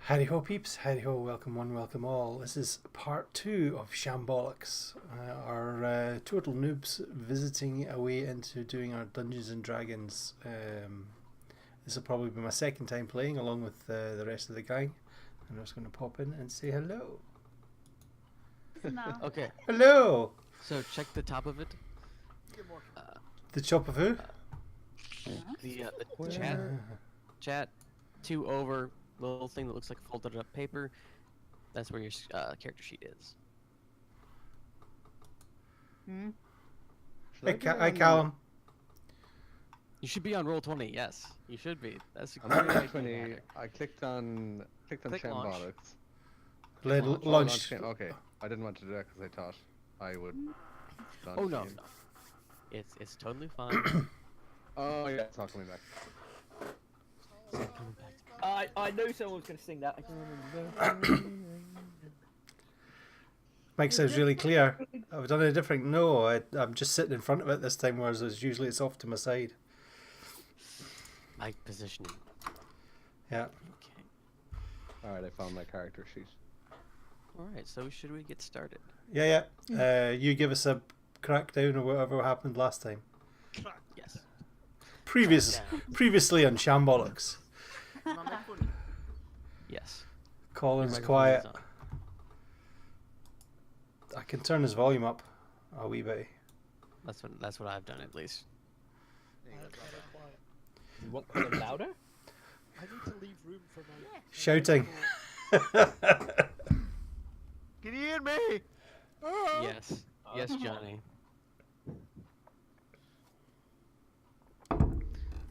Howdy ho peeps, howdy ho, welcome one, welcome all. This is part 2 of Sham Bollocks, our total noobs visiting away into doing our Dungeons and Dragons. This will probably be my second time playing along with the rest of the gang. I'm just going to pop in and say hello. No. Okay, Hello! so check the top of it. The chop of who? The chat 2 over, little thing that looks like folded up paper. That's where your character sheet is. Hmm? Hi Callum. You should be on roll 20. Yes, you should be. That's a I'm on great 20. matter. I clicked on Click Sham launch. Bollocks. Launch. Launch game. Okay, I didn't want to do that because I thought I would. launch Oh no, game. no. It's totally fine. Oh yeah, it's not coming back. It's not coming back. I knew someone was going to sing that. I can remember. Mic sounds really clear. I've done a different. No, I'm just sitting in front of it this time, whereas usually it's off to my side. Mic positioning. Yeah. Okay. All right, I found my character sheet. All right. So should we get started? Yeah. You give us a crackdown or whatever happened last time. Yes. Previously on Sham Bollocks. Yes. Colin's Your microphone quiet. is on. I can turn his volume up a wee bit. That's what I've done at least. You want them louder? I need to leave room for my... Shouting. Can you hear me? Oh! Yes. Yes, Johnny.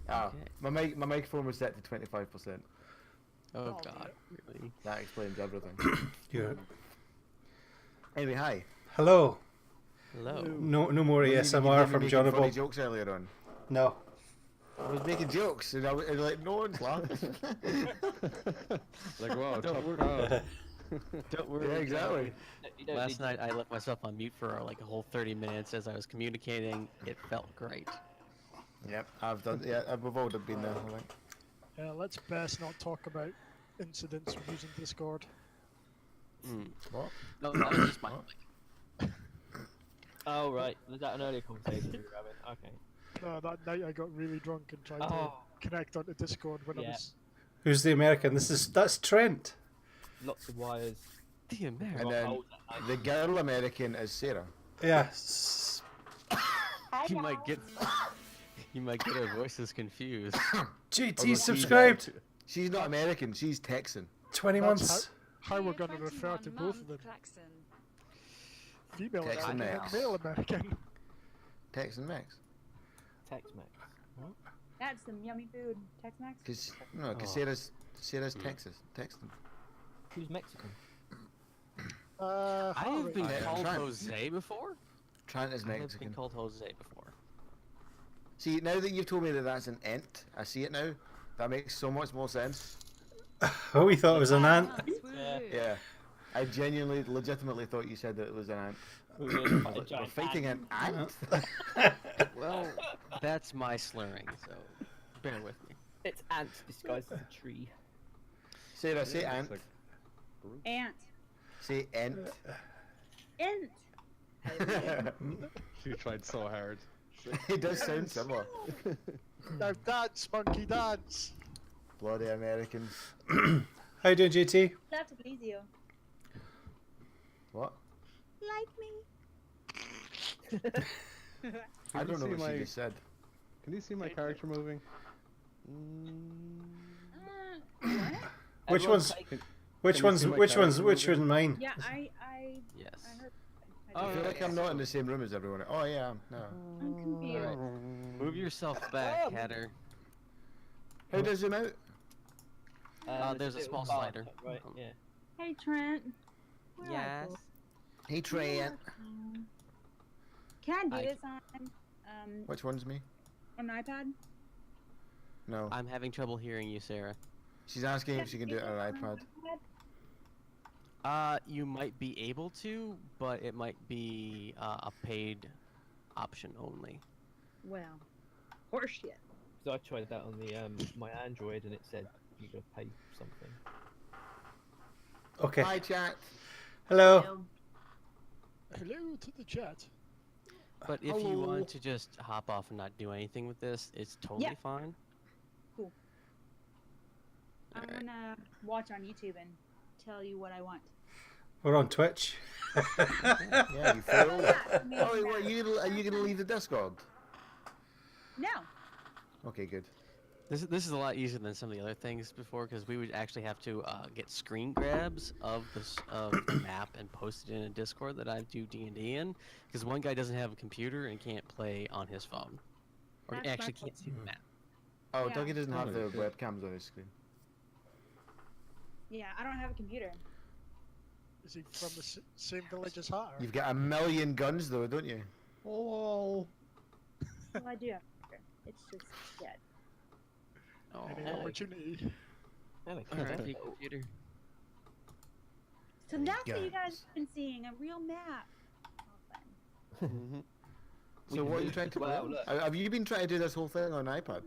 Ah, Okay. my microphone was set to 25%. Oh God. Really? That explains everything. Yeah. Anyway, hi. Hello. Hello. No more You ASMR didn't from make John any funny Abel. jokes earlier on. No. I was making jokes, and I was like, no one's laughing. Like wow, Don't tough worry. crowd. Don't worry. Yeah, exactly. You don't Last need- night I left myself on mute for like a whole 30 minutes as I was communicating. It felt great. Yep, I've done. Yeah, we've all been there. I think. Let's best not talk about incidents of using Discord. What? No, that was just my What? Oh, right. Was that an earlier conversation we were having? Okay. No, that night I got really drunk and tried Oh, to connect onto Discord when I Yeah. was... Who's the American? That's Trent. lots of wires. the American. And then Oh, that night. the girl American is Sarah. Yeah. You might get our voices confused. JT subscribed. She's not American. She's Texan. 20 That's months. how we're going to refer to both of them. Female Texan American Max. and male American. Texan Max. Tex-Mex. That's some yummy food. Tex-Mex? Cause Oh. Sarah's Texan. Who's Mexican? I have been Yeah, called Trent. Jose before. Trent is I have Mexican. been called Jose before. See, now that you've told me that that's an ent, I see it now. That makes so much more sense. Oh, we thought it was an ant. Yeah. Yeah. I genuinely, legitimately thought you said that it was an ant. We're I was a like, we're giant fighting an ant? Well, that's my slurring, so bear with me. It's ants disguised as a tree. Sarah, say Yeah, ant. it's Ant. Say ent. Ant. She tried so hard. It does sound similar. Now dance, monkey, dance! Bloody Americans. How you doing, JT? That's Felicio. What? Like me. I you don't know see what my- she just said. Can you see my character moving? What? Which Everyone one's take- which you one's see my which character one's moving? mine? Yeah, I Yes. heard. I I feel did. like I'm not in the same room as everyone. Oh, yeah, no. I'm confused. Alright. Move yourself back, Hatter. How does zoom out? There's a little small bar, slider. Right, yeah. Hey Trent. Where Yes. I go? Hey, Trent. Can I do I- this on Which one's me? an iPad? No. I'm having trouble hearing you, Sarah. She's asking if she can do it on an iPad. You might be able to, but it might be a paid option only. Well, horseshit. So I tried that on the my Android and it said you gotta pay something. Okay. Hi, chat. Hello. Hello to the chat. But if you Hello. want to just hop off and not do anything with this, it's totally Yeah. fine. Cool. I'm Alright. gonna watch on YouTube and tell you what I want. We're on Twitch. Yeah, you fool. Yeah, I mean, Oh, what, are you gonna leave the Discord? No. Okay, good. This is a lot easier than some of the other things before, because we would actually have to get screen grabs of the map and post it in a Discord that I do D&D in, because one guy doesn't have a computer and can't play on his phone, or That's actually my can't see the map. Oh, Yeah. Dougie doesn't have Oh, the shit. webcams on his screen. Yeah, I don't have a computer. Is he from the same village as Hatter? You've got a million guns, though, don't you? Oh. Well, I do have a computer. It's just dead. Oh, Any opportunity? Alex, all right, don't the know. computer. So Any that's what you guys guns? have been seeing, a real map. Oh, fun. Mm-hmm. So what are you trying to Well, do? look. Have you been trying to do this whole thing on iPad?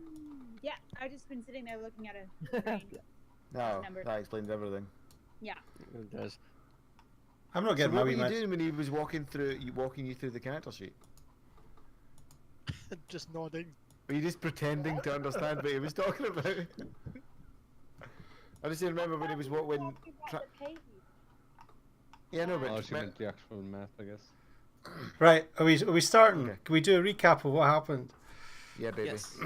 Yeah, I've just been sitting there looking at a screen. No, Number. that explains everything. It does. I'm not So getting what my were wee you man. doing when he was walking you through the character sheet? Just nodding. Were you just pretending to understand what he was talking about? I just remember when he was when. Talking about Tra- the page. Yeah, no, Oh, but she meant the actual map, I guess. Right, are we starting? Okay. Can we do a recap of what happened? yeah, baby. Yes.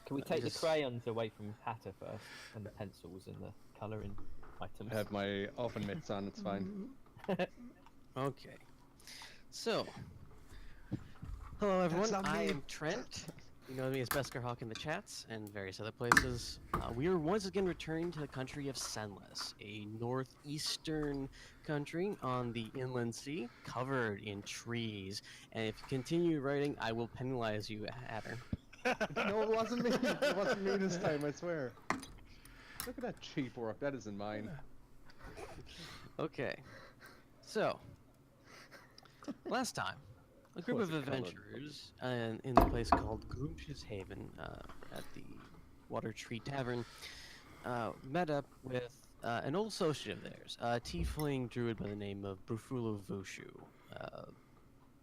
Can we take just- the crayons away from Hatter first, and the pencils and the colouring items? I have my oven mitts on, it's fine. Okay. So, hello everyone. not I me. am Trent. You know me as Beskar Hawk in the chats and various other places. We are once again returning to the country of Senless, a northeastern country on the inland sea, covered in trees. And if you continue writing, I will penalize you, Hatter. No, it wasn't me. It wasn't me this time, I swear. Look at that cheap work. That isn't mine. Okay. So, last time, a group Was of it colored? adventurers in a place called Gloomsh's Haven at the Water Tree Tavern met up with an old associate of theirs, a tiefling druid by the name of Brufulu Vushu.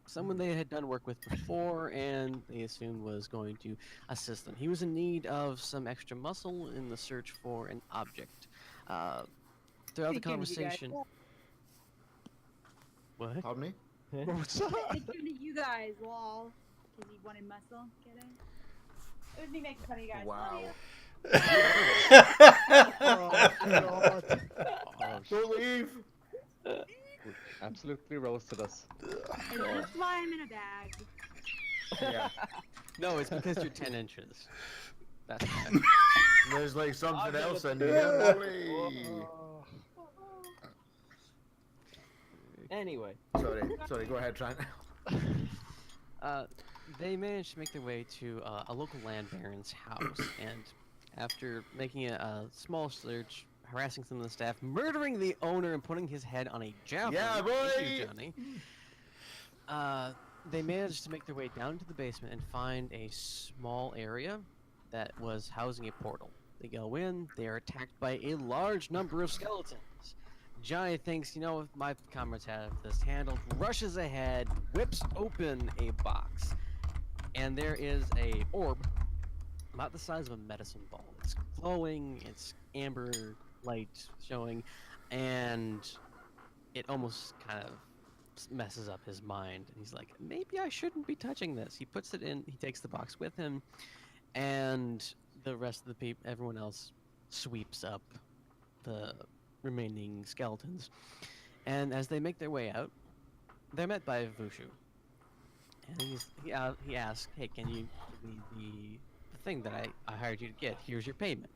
Someone they had done work with before, and they assumed was going to assist them. He was in need of some extra muscle in the search for an object. Throughout the Speaking of you guys, conversation... What? Pardon me? What's that? It's to you guys, lol. Because he wanted muscle. Get it? It was me making fun of you guys. Wow. Oh, God. Oh, Don't leave. absolutely roasted us. And that's why I'm in a bag. Yeah. No, it's because you're 10 inches. That's why. There's like something I've else in never- here. Molly. Oh, Anyway, Sorry. Go ahead, Trent. They managed to make their way to a local land baron's house, and after making a small search, harassing some of the staff, murdering the owner, and putting his head on a javelin. Yeah, Thank you, boy! Johnny. They managed to make their way down to the basement and find a small area that was housing a portal. They go in, they are attacked by a large number of skeletons. Johnny thinks, you know, my comrades have this handled, rushes ahead, whips open a box, and there is a orb about the size of a medicine ball. It's glowing, it's amber light showing, and it almost kind of messes up his mind. And he's like, maybe I shouldn't be touching this. He puts it in, he takes the box with him, and the rest of the people, everyone else, sweeps up the remaining skeletons. And as they make their way out, they're met by Vushu. And he asks, hey, can you give me the thing that I hired you to get? Here's your payment.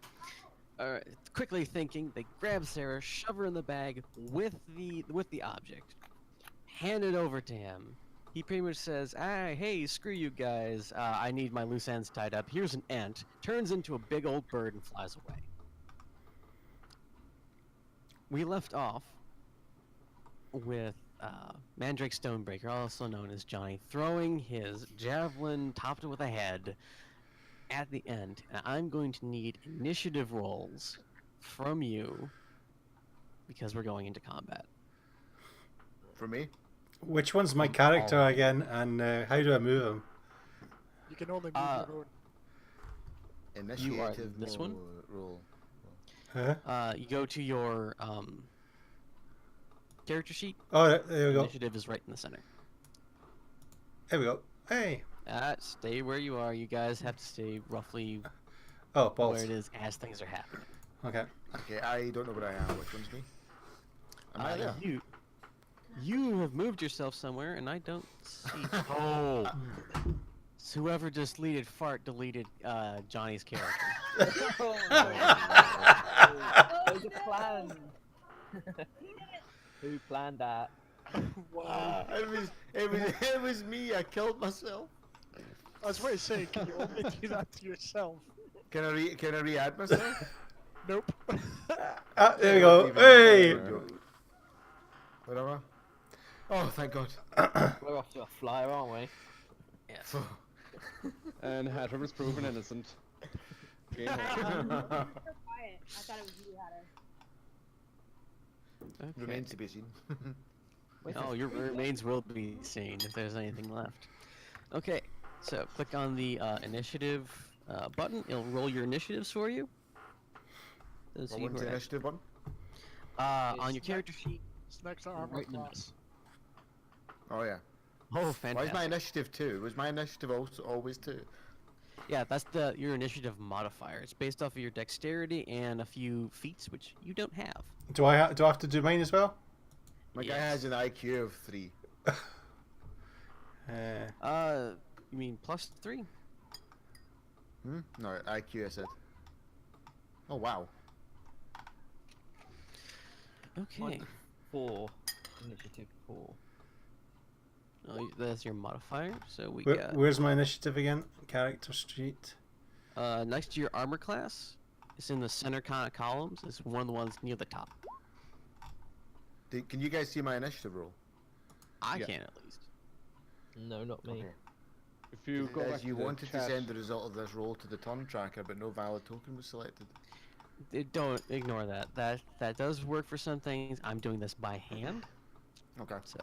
Quickly thinking, they grab Sarah, shove her in the bag with the object, hand it over to him. He pretty much says, hey, screw you guys, I need my loose ends tied up. Here's an ant. Turns into a big old bird and flies away. We left off with Mandrake Stonebreaker, also known as Johnny, throwing his javelin topped with a head at the end. And I'm going to need initiative rolls from you because we're going into combat. For me? Which one's my character again, and how do I move him? You can only move your own. Initiative this one? roll. Huh? You go to your character sheet. Oh, there we go. Initiative is right in the center. There we go. Hey. Stay where you are. You guys have to stay roughly Oh, balls. where it is as things are happening. Okay. Okay, I don't know where I am. Which one's me? Am I there? You have moved yourself somewhere, and I don't see. Oh. So whoever just deleted fart deleted Johnny's character. Oh, it was a plan. Who planned that? Wow. It was me. I killed myself. I was going to say, can you only do that to yourself? Can I re-add myself? Nope. Ah, there we go. Hey. Whatever. Oh, thank God. We're off to a flyer, aren't we? Yes. And Hatter was proven innocent. Game over. Quiet. I thought it was you, Hatter. Okay. Remains to be seen. No, your remains will be seen if there's anything left. Okay, so click on the initiative button. It'll roll your initiatives for you. Those What of you one's who the are initiative one? on your character sheet. It's next to armor Right in the class. Oh yeah. Oh, Why is fantastic! my initiative 2? Was my initiative also always 2? Yeah, that's your initiative modifier. It's based off of your dexterity and a few feats which you don't have. Do I have to do mine as well? My guy Yes. has an IQ of 3. You mean +3? Hmm? No, IQ I said. Oh wow. Okay. 4. Initiative 4. Oh, that's your modifier. So we Where, got where's my initiative again? Character sheet. next to your armor class. It's in the center kind of columns. It's one of the ones near the top. Can you guys see my initiative roll? I Yeah. can at least. No, not me. Okay. If you go back you to the wanted chat, to send the result of this roll to the turn tracker, but no valid token was selected. Don't ignore that. That does work for some things. I'm doing this by hand, Okay. so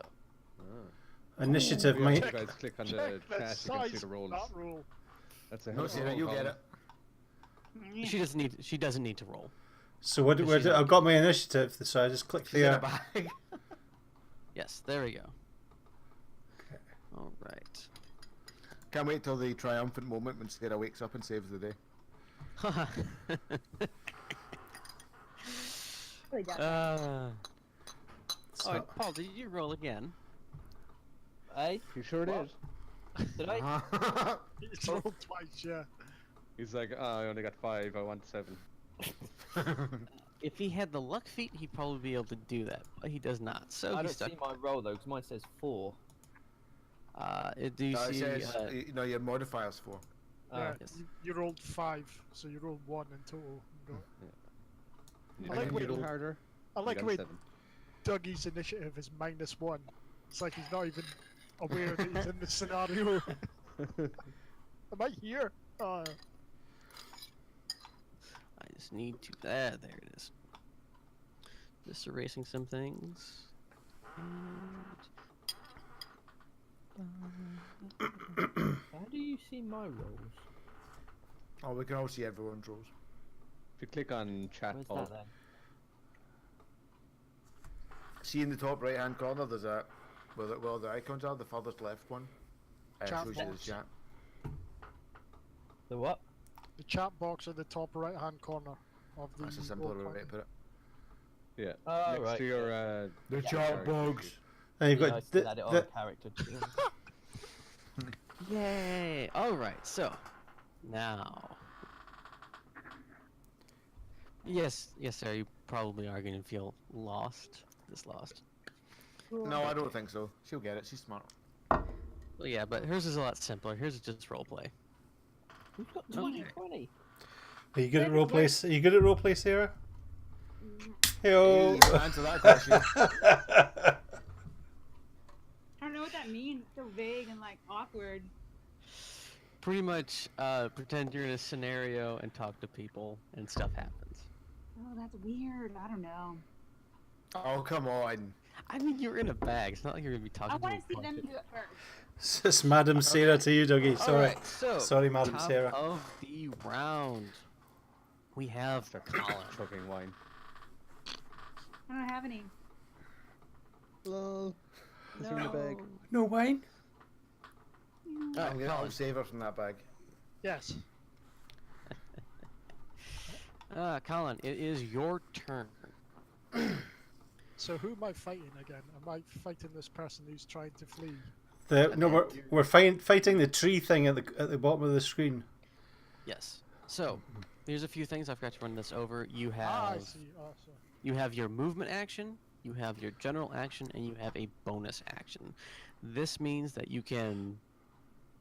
Initiative, if my you guys click on the Check the chat, you can see size the of rolls. that roll. That's a No, Sarah, you get it. she doesn't need to roll. So what? Where I've got my initiative, so I just click She's in a there. bag. Yes, there we go. All right. Can't wait till the triumphant moment when Sarah wakes up and saves the day. Really got So, Alright, Paul, did you roll again? Hey, You sure What? did? did I? It's rolled twice, yeah. He's like, oh, I only got 5, I want 7. If he had the luck feat, he'd probably be able to do that, but he does not. So I he's don't stuck. see my roll though, because mine says 4. Do you No, it see? says, no, your modifier's 4. Yeah, yes. you rolled 5, so you rolled 1 in total. You got- You I like can when hit you- harder. I you like got the a way 7. Dougie's initiative is -1. It's like he's not even aware that he's in the scenario. Am I here? I just need to. There it is. Just erasing some things. How do you see my rolls? Oh, we can all see everyone's rolls. If you click on chat, Where's Paul, that then? See in the top right hand corner, there's a where the icons are, the furthest left one. Chat Shows you the box. chat. The what? The chat box at the top right hand corner of the That's a simpler roll way to put it. yeah, Oh, next right, to your The chat box. and you've Yeah, I got still had it on character too. Yay! Alright, so now. Yes, sir, you probably are going to feel lost. Lost. No, I don't think so. She'll get it. She's smart. Well, yeah, but hers is a lot simpler. Hers is just roleplay. Who's got 20? Are you good at roleplay? Are you good at roleplay, Sarah? Hey, Heyo. you answer that question. I don't know what that means. It's so vague and like awkward. Pretty much pretend you're in a scenario and talk to people and stuff happens. Oh, that's weird. I don't know. Oh, come on. I mean, you're in a bag. It's not like you're gonna be I talking to want a to see them puppet. do it first. It's just Madam Sarah to you, Dougie. Sorry. Alright, so Sorry, Madam top Sarah. of the round, we have Start Colin. chugging wine. I don't have any. Lol. It's in the bag. No wine? I'm gonna Colin. savor from that bag. Yes. Colin, it is your turn. So who am I fighting again? Am I fighting this person who's trying to flee? No, we're fighting the tree thing at the bottom of the screen. Yes. So, there's a few things I forgot to run this over. You Ah, I have see. Oh, so. you have your movement action, you have your general action, and you have a bonus action. This means that you can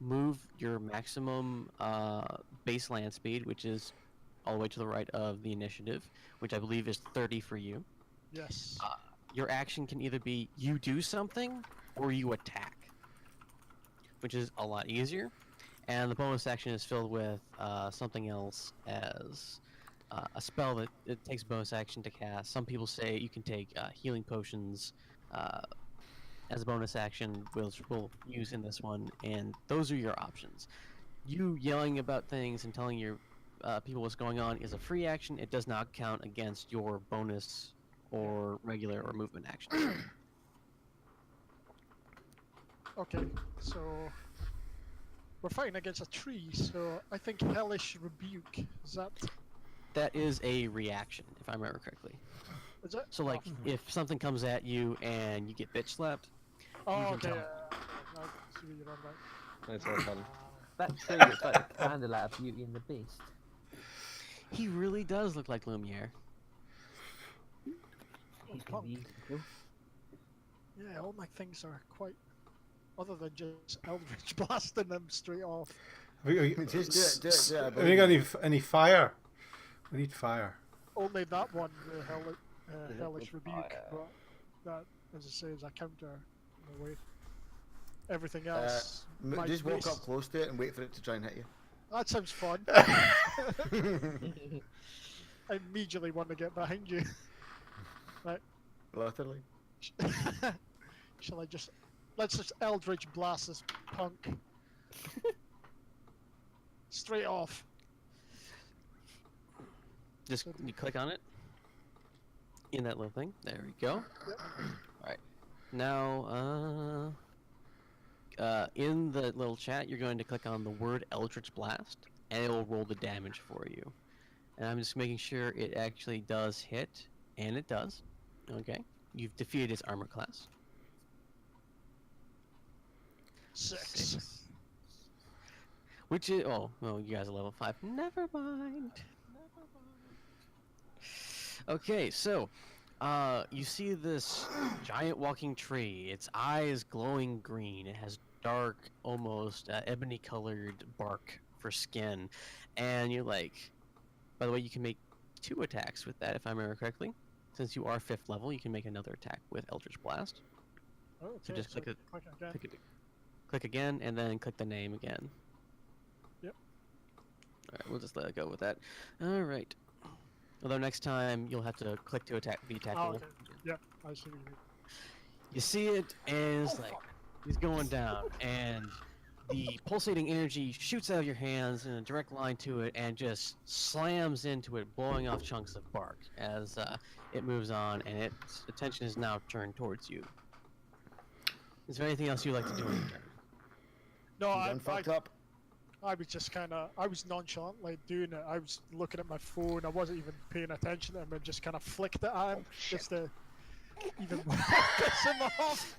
move your maximum base land speed, which is all the way to the right of the initiative, which I believe is 30 for you. Yes. Your action can either be you do something or you attack, which is a lot easier. And the bonus action is filled with something else as a spell that it takes a bonus action to cast. Some people say you can take healing potions as a bonus action, which we'll use in this one, and those are your options. You yelling about things and telling your people what's going on is a free action. It does not count against your bonus or regular or movement action. Okay, so we're fighting against a tree, so I think Hellish Rebuke. Is that? That is a reaction, if I remember correctly. Is it? So, like, if something comes at you and you get bitch slapped, Oh, you can okay. tell. I see what you're on about. Nice one, Colin. That tree looks like the candle out of Beauty and the Beast. he really does look like Lumiere. He's punk. gonna be cool. Yeah, all my things are quite. Other than just Eldritch blasting them straight off. Just do it, do it. I Have you believe got any fire? We need fire. Only that one, the Liquid Hellish Rebuke, fire. but that, as I say, is a counter in a way. Everything else. my Just walk base- up close to it and wait for it to try and hit you. That sounds fun. I immediately want to get behind you. Literally. Shall I just. Let's just Eldritch blast this punk. Straight off. Just you click on it in that little thing. There we go. Yep. All right. Now, in the little chat, you're going to click on the word Eldritch Blast, and it will roll the damage for you. And I'm just making sure it actually does hit, and it does. Okay. You've defeated its armor class. 6. Which is oh well, you guys are level 5. Never mind. Okay, so you see this giant walking tree. Its eyes glowing green. It has dark, almost ebony-colored bark for skin, and you're like. By the way, you can make 2 attacks with that, if I remember correctly. Since you are 5th level, you can make another attack with Eldritch Blast. Okay, So just click it. Click again. Click again, and then click the name again. Yep. Alright, we'll just let it go with that. Alright. Although next time, you'll have to click to attack the attack Oh, roll. okay. Yep, I see what you mean. You see it, and it's like, he's going down, and the pulsating energy shoots out of your hands in a direct line to it, and just slams into it, blowing off chunks of bark as it moves on, and its attention is now turned towards you. Is there anything else you'd like to do in your turn? No, You done fucked up. I was just kind of, I was nonchalantly doing it. I was looking at my phone. I wasn't even paying attention to him and just kind of flicked it at him just to even piss him off.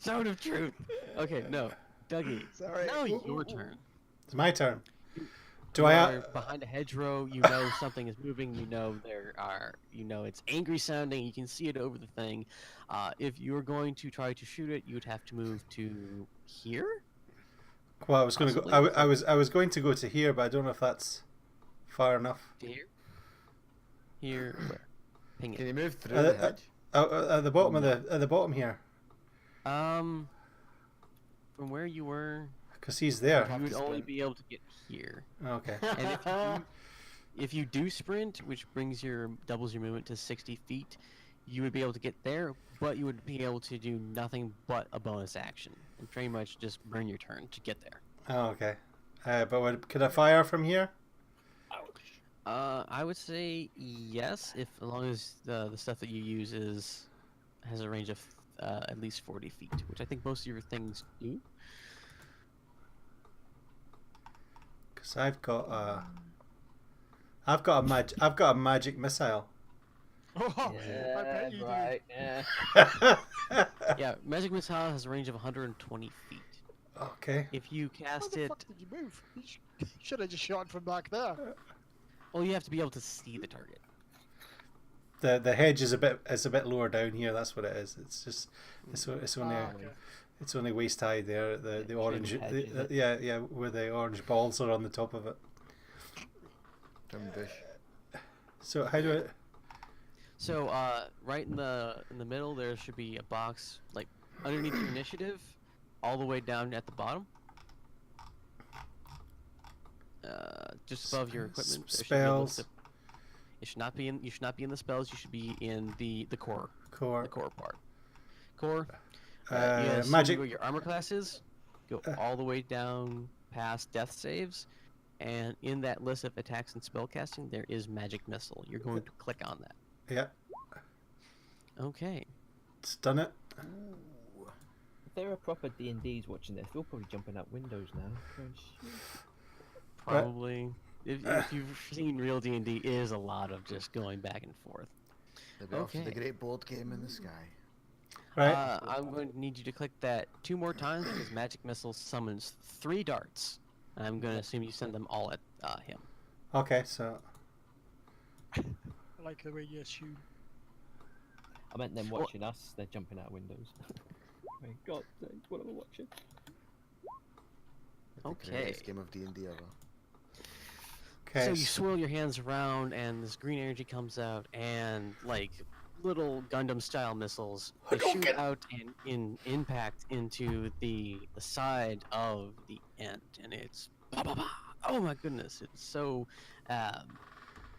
Sound of truth. Okay, no, Dougie. Sorry. Now your turn. It's my turn. Do You I? are behind a hedgerow. You know something is moving. You know it's angry sounding. You can see it over the thing. If you're going to try to shoot it, you'd have to move to here. Well, I was going to go. Possibly. I was going to go to here, but I don't know if that's far enough. To here. Here. Where? Ping Can it. you move through Uh, the uh, hedge? At the bottom of at the bottom here, From where you were, because he's you there. would to only sprint. be able to get here. Okay. And if you do sprint, which doubles your movement to 60 feet, you would be able to get there, but you would be able to do nothing but a bonus action and pretty much just burn your turn to get there. Oh, okay. Could I fire from here? I would say yes, if as long as the stuff that you use has a range of at least 40 feet, which I think most of your things do. Because I've got a magic missile. Oh, I Yeah, bet you right. Yeah. Yeah, magic missile has a range of 120 feet. Okay. If you do. How cast the it, fuck did you move? You should have just shot from back there. well, you have to be able to see the target. The hedge is a bit lower down here. That's what it is. It's just it's only Okay. it's only waist high there. The orange hedge, is it? yeah where the orange balls are on the top of it. Trim bush. So how do I? So, right in the middle, there should be a box like underneath your initiative, all the way down at the bottom. Just above your equipment. there should be a Spells. list of- It should not be in. You should not be in the spells. You should be in the core. Core. The core part. Core. Uh, see magic. what your armor class is. Go all the way down past death saves, and in that list of attacks and spellcasting, there is magic missile. You're going to click on that. Yeah, Okay. it's done it. If there are proper D&Ds watching this, they're all probably jumping out windows now. Going, "Shit." Probably. If you've seen real D&D, it is a lot of just going back and forth. They'll be off to the Okay. great board game in the sky. Right. I'm going to need you to click that 2 more times because Magic Missile summons 3 darts. I'm going to assume you send them all at him. Okay. So I like the way you assume. I meant them Well- watching us, they're jumping out windows. My God, what am I watching? The Okay. greatest game of D&D ever. okay. So you swirl your hands around, and this green energy comes out, and like little Gundam-style missiles, they shoot Hadouken! out and impact into the side of the end, and it's bah, bah, bah. Oh my goodness! It's so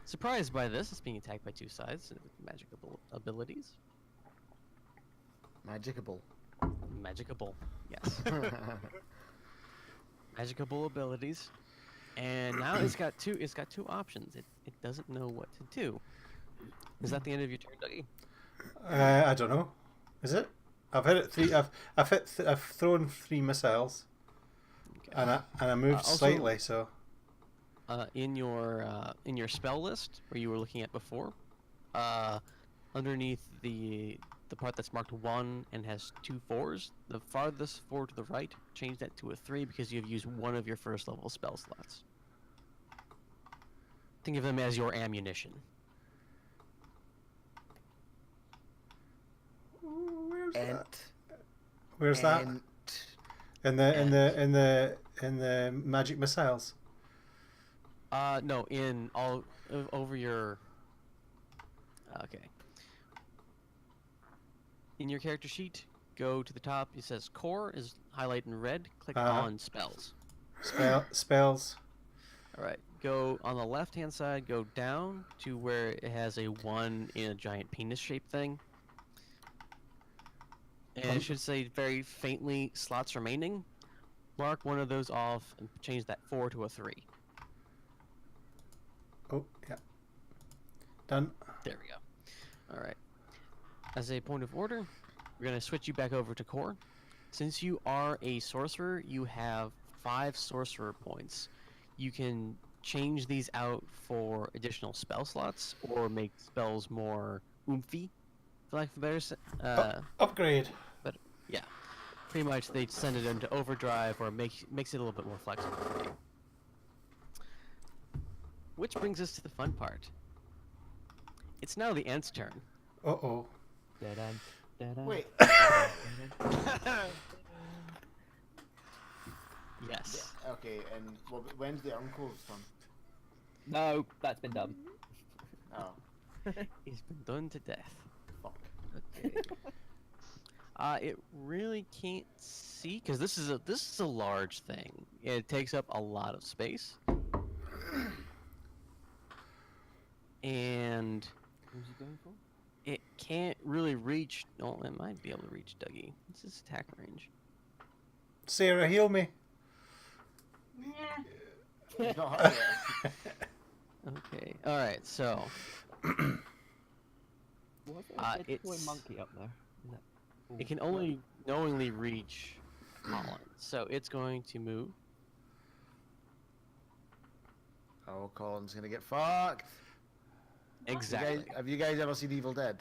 surprised by this. It's being attacked by 2 sides with magical abilities. Magicable. Magicable, yes. Magicable abilities. And now it's got two options. It doesn't know what to do. Is that the end of your turn, Dougie? I don't know. Is it? I've hit it 3. I've thrown 3 missiles, Okay. and I moved also- slightly. So In your spell list where you were looking at before, underneath the part that's marked 1 and has 2 4s, the farthest 4 to the right, change that to a 3 because you've used one of your first level spell slots. Think of them as your ammunition. where's that? Ent. Where's that? Ent. In the magic missiles. No, in all over your. Okay. In your character sheet, go to the top. It says core is highlighted in red. Click on spells. Spells. All right. Go on the left-hand side. Go down to where it has a 1 in a giant penis-shaped thing, and it should say very faintly slots remaining. Mark one of those off and change that 4 to a 3. Oh yeah. Done. There we go. All right. As a point of order, we're going to switch you back over to core. Since you are a sorcerer, you have 5 sorcerer points. You can change these out for additional spell slots or make spells more oomphy, for lack of a better Upgrade. yeah. Pretty much they send it into overdrive or makes it a little bit more flexible for you. Which brings us to the fun part. It's now the Ant's turn. Uh-oh. Da-dun, da-dun, Wait. da-dun. Yes. Okay, and when's the uncle's turn? No, that's been done. Oh, He's been done to death. fuck. Okay. It really can't see because this is a large thing. It takes up a lot of space. And Who's he going for? it can't really reach. No, it might be able to reach Dougie. What's his attack range? Sarah, heal me. Nah. He's not hurt yet. Okay. All right. So What's that dead toy it's monkey up there? In that pool? it can only knowingly reach Colin. So it's going to move. Oh, Colin's gonna get fucked. Exactly. Have you guys ever seen Evil Dead?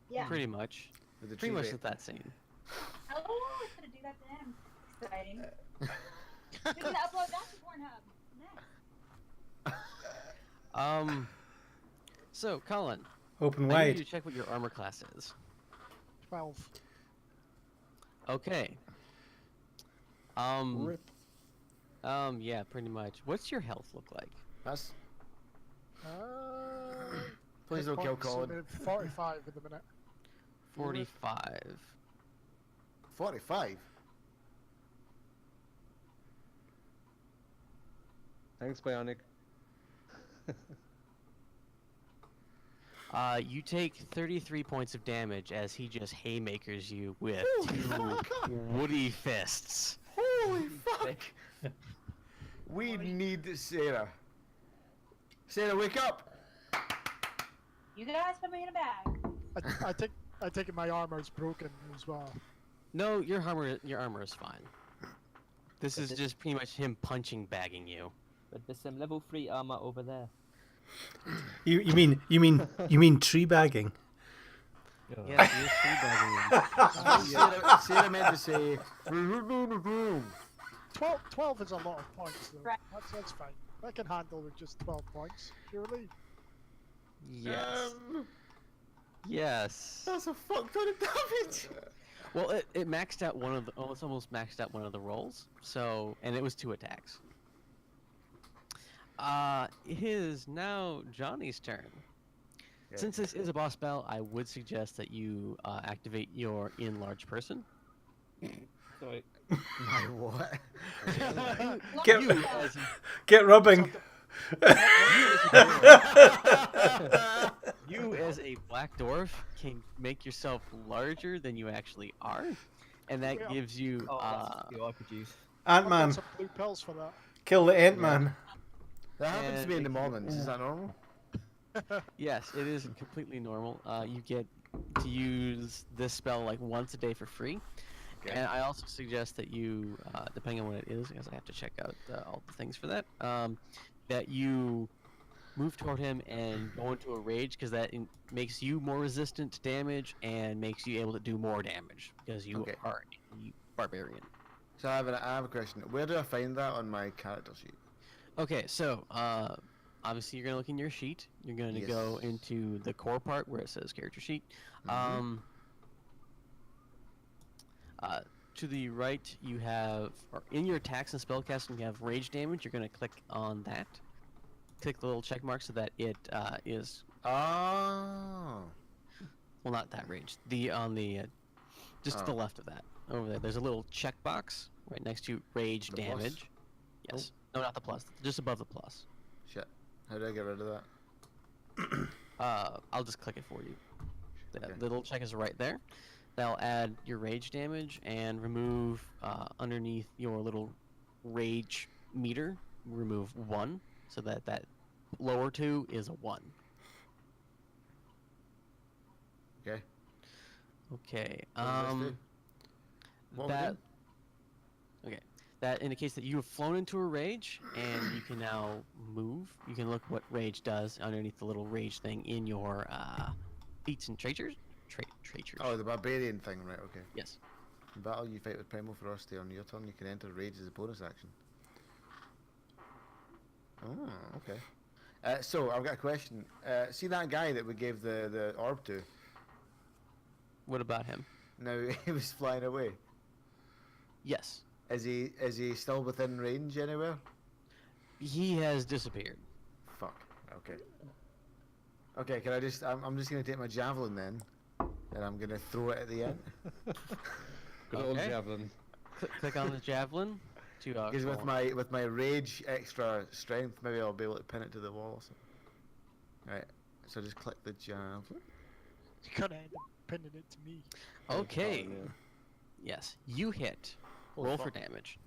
Yeah. Pretty much. With the Pretty tree much rape? at that scene. Oh, I gotta do that to him. Exciting. We're gonna upload that to Pornhub. Next. So Colin, Open I need you wide. to check what your armor class is. 12. Okay. Rip. Yeah, pretty much. What's your health look like? That's Uh, please hit don't kill points, Colin. 45 at the minute. 45. 45. Thanks, Bionic. You take 33 points of damage as he just haymakers you with two woody fists. Holy fuck! We need Sarah. Sarah, wake up! You guys put me in a bag. I take it my armor is broken as well. No, your armor is fine. This But is this- just pretty much him punching bagging you. But there's some level 3 armor over there. You mean tree bagging? Oh. Yes, he is free bagging you. Sarah meant to say. 12 is a lot of points though. Right. That's fine. I can handle with just 12 points, surely. Yes. Yes. That's a fuck ton of damage. Well, it maxed out one of the. Oh, it's almost maxed out one of the rolls. So, and it was 2 attacks. It is now Johnny's turn. Okay. Since this is a boss battle, I would suggest that you activate your enlarged person. Sorry. My what? Get- You as, Get rubbing. you as a black dwarf can make yourself larger than you actually are, and that Yeah. gives you Oh, that's the RPGs. I'll Ant-Man. get some blue pills for that. Kill the Ant-Man. That happens to me in the And- mornings. Is that normal? Yes, it is completely normal. You get to use this spell like once a day for free. Okay. And I also suggest that you, depending on what it is, because I have to check out all the things for that, that you move toward him and go into a rage, because that makes you more resistant to damage and makes you able to do more damage, because you Okay. are a barbarian. So I have a question. Where do I find that on my character sheet? Okay, so obviously you're gonna look in your sheet. You're gonna go Yes. into the core part where it says character sheet. Mhm. To the right, you have, or in your attacks and spellcasting, you have rage damage. You're gonna click on that. Click the little check mark so that it is, Oh. well, not that rage. The on the just to the Oh. left of that, over there. There's a little checkbox right next to rage The plus? damage. Yes. No, not the plus. Just above the plus. Shit. How do I get rid of that? I'll just click it for you. The Okay. little check is right there. That'll add your rage damage and remove underneath your little rage meter. Remove 1, so that lower 2 is a 1. Okay. Okay. What does this do? What am I That. doing? Okay. That indicates that you have flown into a rage, and you can now move. You can look what rage does underneath the little rage thing in your feats and traitors. Traitors. Oh, the barbarian thing, right? Okay. Yes. In battle, you fight with primal ferocity. On your turn, you can enter rage as a bonus action. Oh, okay. So I've got a question. See that guy that we gave the orb to? What about him? Now he was flying away. Yes. Is he still within range anywhere? He has disappeared. Fuck. Okay. Okay. Can I just? I'm just gonna take my javelin then, and I'm gonna throw it at the end. Good old Okay. javelin. Click on the javelin to Because roll. with my rage extra strength, maybe I'll be able to pin it to the wall or something. Right. So just click the javelin. You're gonna end up pinning it to me. Okay. Yeah. Yes, you hit. Oh, Roll for fuck. damage.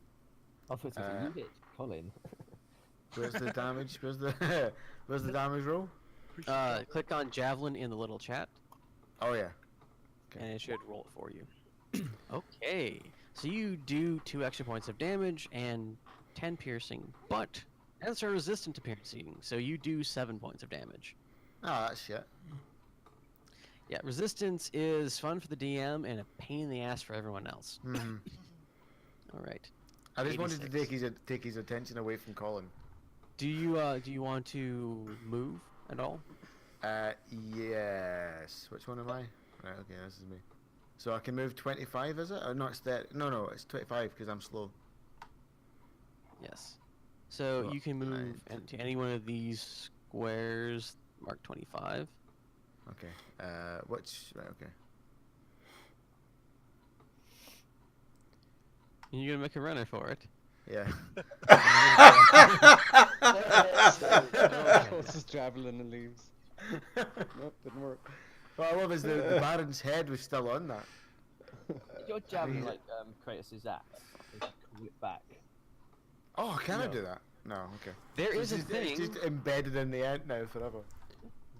I thought it was you hit Colin. Where's the damage? Where's the where's the damage roll? Click on javelin in the little chat, Oh yeah. Okay. and it should roll it for you. Okay, so you do 2 extra points of damage and 10 piercing, but ants are resistant to piercing, so you do 7 points of damage. Oh, that's shit. Yeah, resistance is fun for the DM and a pain in the ass for everyone else. Hmm. All right. I just wanted to 86. take his attention away from Colin. Do you want to move at all? Yes. Which one am I? Right. Okay, this is me. So I can move 25, is it? Or not? It's 30. No, it's 25 because I'm slow. Yes. So Well, you can move right. to any one of these squares marked 25. Okay. Which? Right. Okay. And you're gonna make a runner for it. Yeah. Closest javelin and leaves. Nope, didn't work. What I love is the Baron's head was still on that. Your javelin like Kratos' axe. You can call it back. Oh, can I No. do that? No. Okay. There So is a it's thing. just embedded in the ant now forever.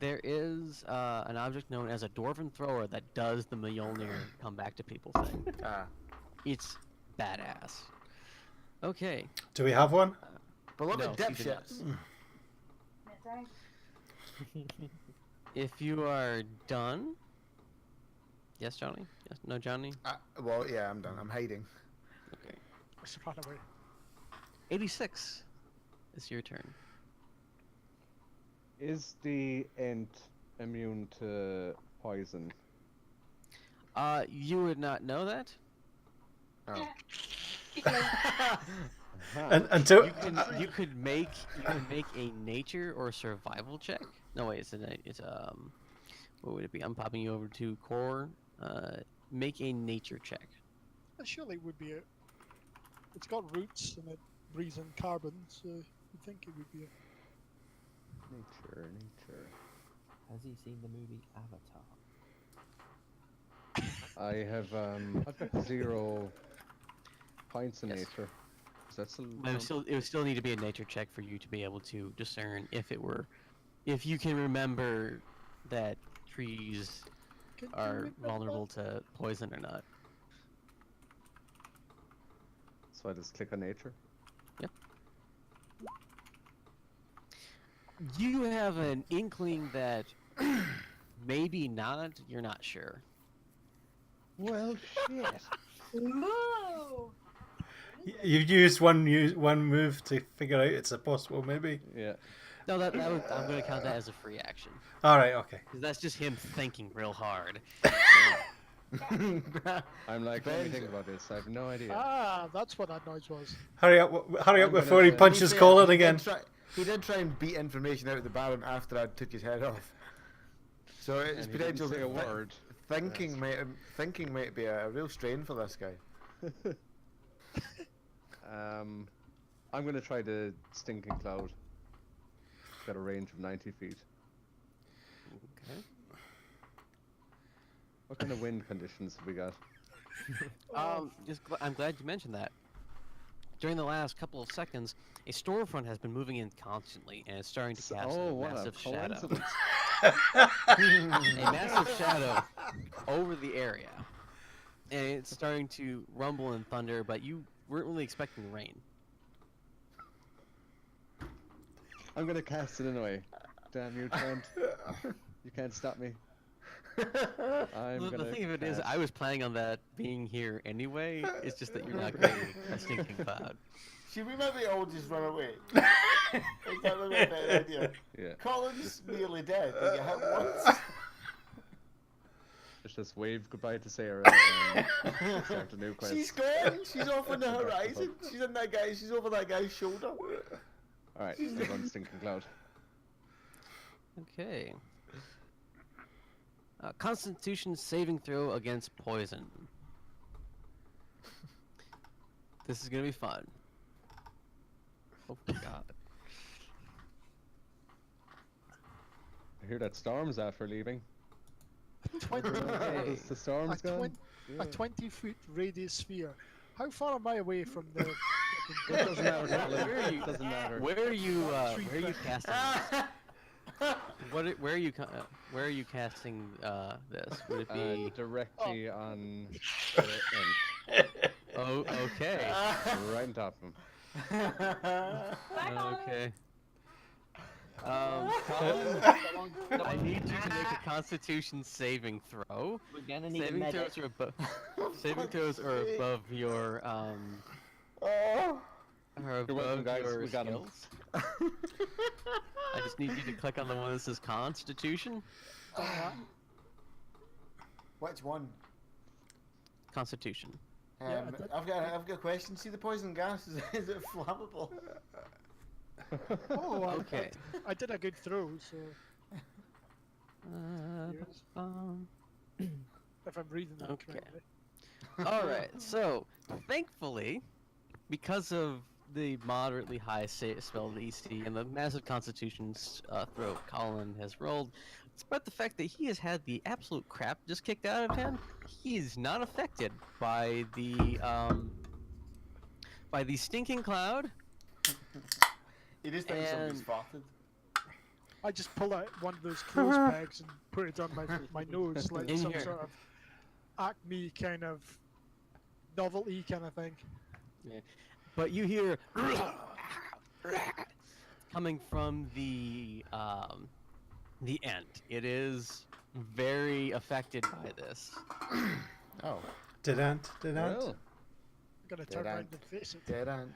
There is an object known as a dwarven thrower that does the Mjolnir come back to people thing. Ah. It's badass. Okay. Do we have one? Beloved No, you do not. dipshits. That's right. If you are done. Yes, Johnny? Yes, no, Johnny? Well, yeah, I'm done. I'm hiding. Okay. Just run away. 86. It's your turn. Is the ant immune to poison? You would not know that. Oh. Until You could make a nature or survival check. No wait, it's what would it be? I'm popping you over to core. Make a nature check. That surely would be it. It's got roots and it breathes in carbon, so you'd think it would be it. Nature. Has he seen the movie Avatar? I have I've got 0 points in Yes. nature. Is that still? But it would still need to be a nature check for you to be able to discern if you can remember that trees Can you are remember vulnerable to poison or not. So I just click on nature. You have an inkling that maybe not. You're not sure. Well, shit. Ooh! you've used one move to figure out it's a possible maybe. Yeah. No, that was, I'm going to count that as a free action. All right, okay. Because that's just him thinking real hard. I'm like, let me think about this. I have no idea. Ah, that's what that noise was. Hurry up I'm before he gonna- punches Colin again. He did try and beat information out of the Baron after I took his head off. So it's And he didn't potential say a that word. thinking might be a real strain for this guy. I'm gonna try the stinking cloud. It's got a range of 90 feet. Okay. What kind of wind conditions have we got? I'm glad you mentioned that. During the last couple of seconds, a storefront has been moving in constantly, and it's starting to cast a what massive a shadow. coincidence. A massive shadow over the area. And it's starting to rumble and thunder, but you weren't really expecting rain. I'm gonna cast it anyway. Damn you, Trent. You can't stop me. I'm The gonna thing of it is, cast- I was planning on that being here anyway. It's just that you're not creating a stinking cloud. Should we maybe all just run away? Is that the better idea? Yeah. Colin's nearly dead. He got hit once. Let's just wave goodbye to Sarah and start a new quest. She's gone. She's off on the horizon. She's in that guy. She's over that guy's shoulder. Alright, everyone stinking cloud. Okay. Constitution saving throw against poison. This is gonna be fun. Oh god. I hear that Storm's after leaving. 20, Okay. The storm's gone. a 20-foot radius sphere. How far am I away from the? It doesn't matter. Colin. Where are you? It doesn't matter. Where are you casting this? Where are you casting this? Would it be? Directly on the end. Oh, okay. Right on top of him. Okay. Colin, I need you to make a Constitution saving throw. We're gonna need a Saving medic. throws are above. Saving throws are above your Are welcome, above guys. your We got 'em. skills. I just need you to click on the one that says Constitution. Which one? Constitution. Yeah, I've got a question. See the poison gas? Is it flammable? Oh, Okay. I did a good throw, so if I'm reading that Okay. correctly. Alright, so thankfully, because of the moderately high spell DC and the massive Constitution throw Colin has rolled, despite the fact that he has had the absolute crap just kicked out of him, he is not affected by the stinking cloud. He just thinks somebody's And- farted. I just pull out one of those clothes pegs and put it on my nose, like In some here. sort of Acme kind of novelty kind of thing. But you hear coming from the end. It is very affected by this. Oh, Didn't. Well, I'm gonna turn Dead around ant. and face it. dead ant.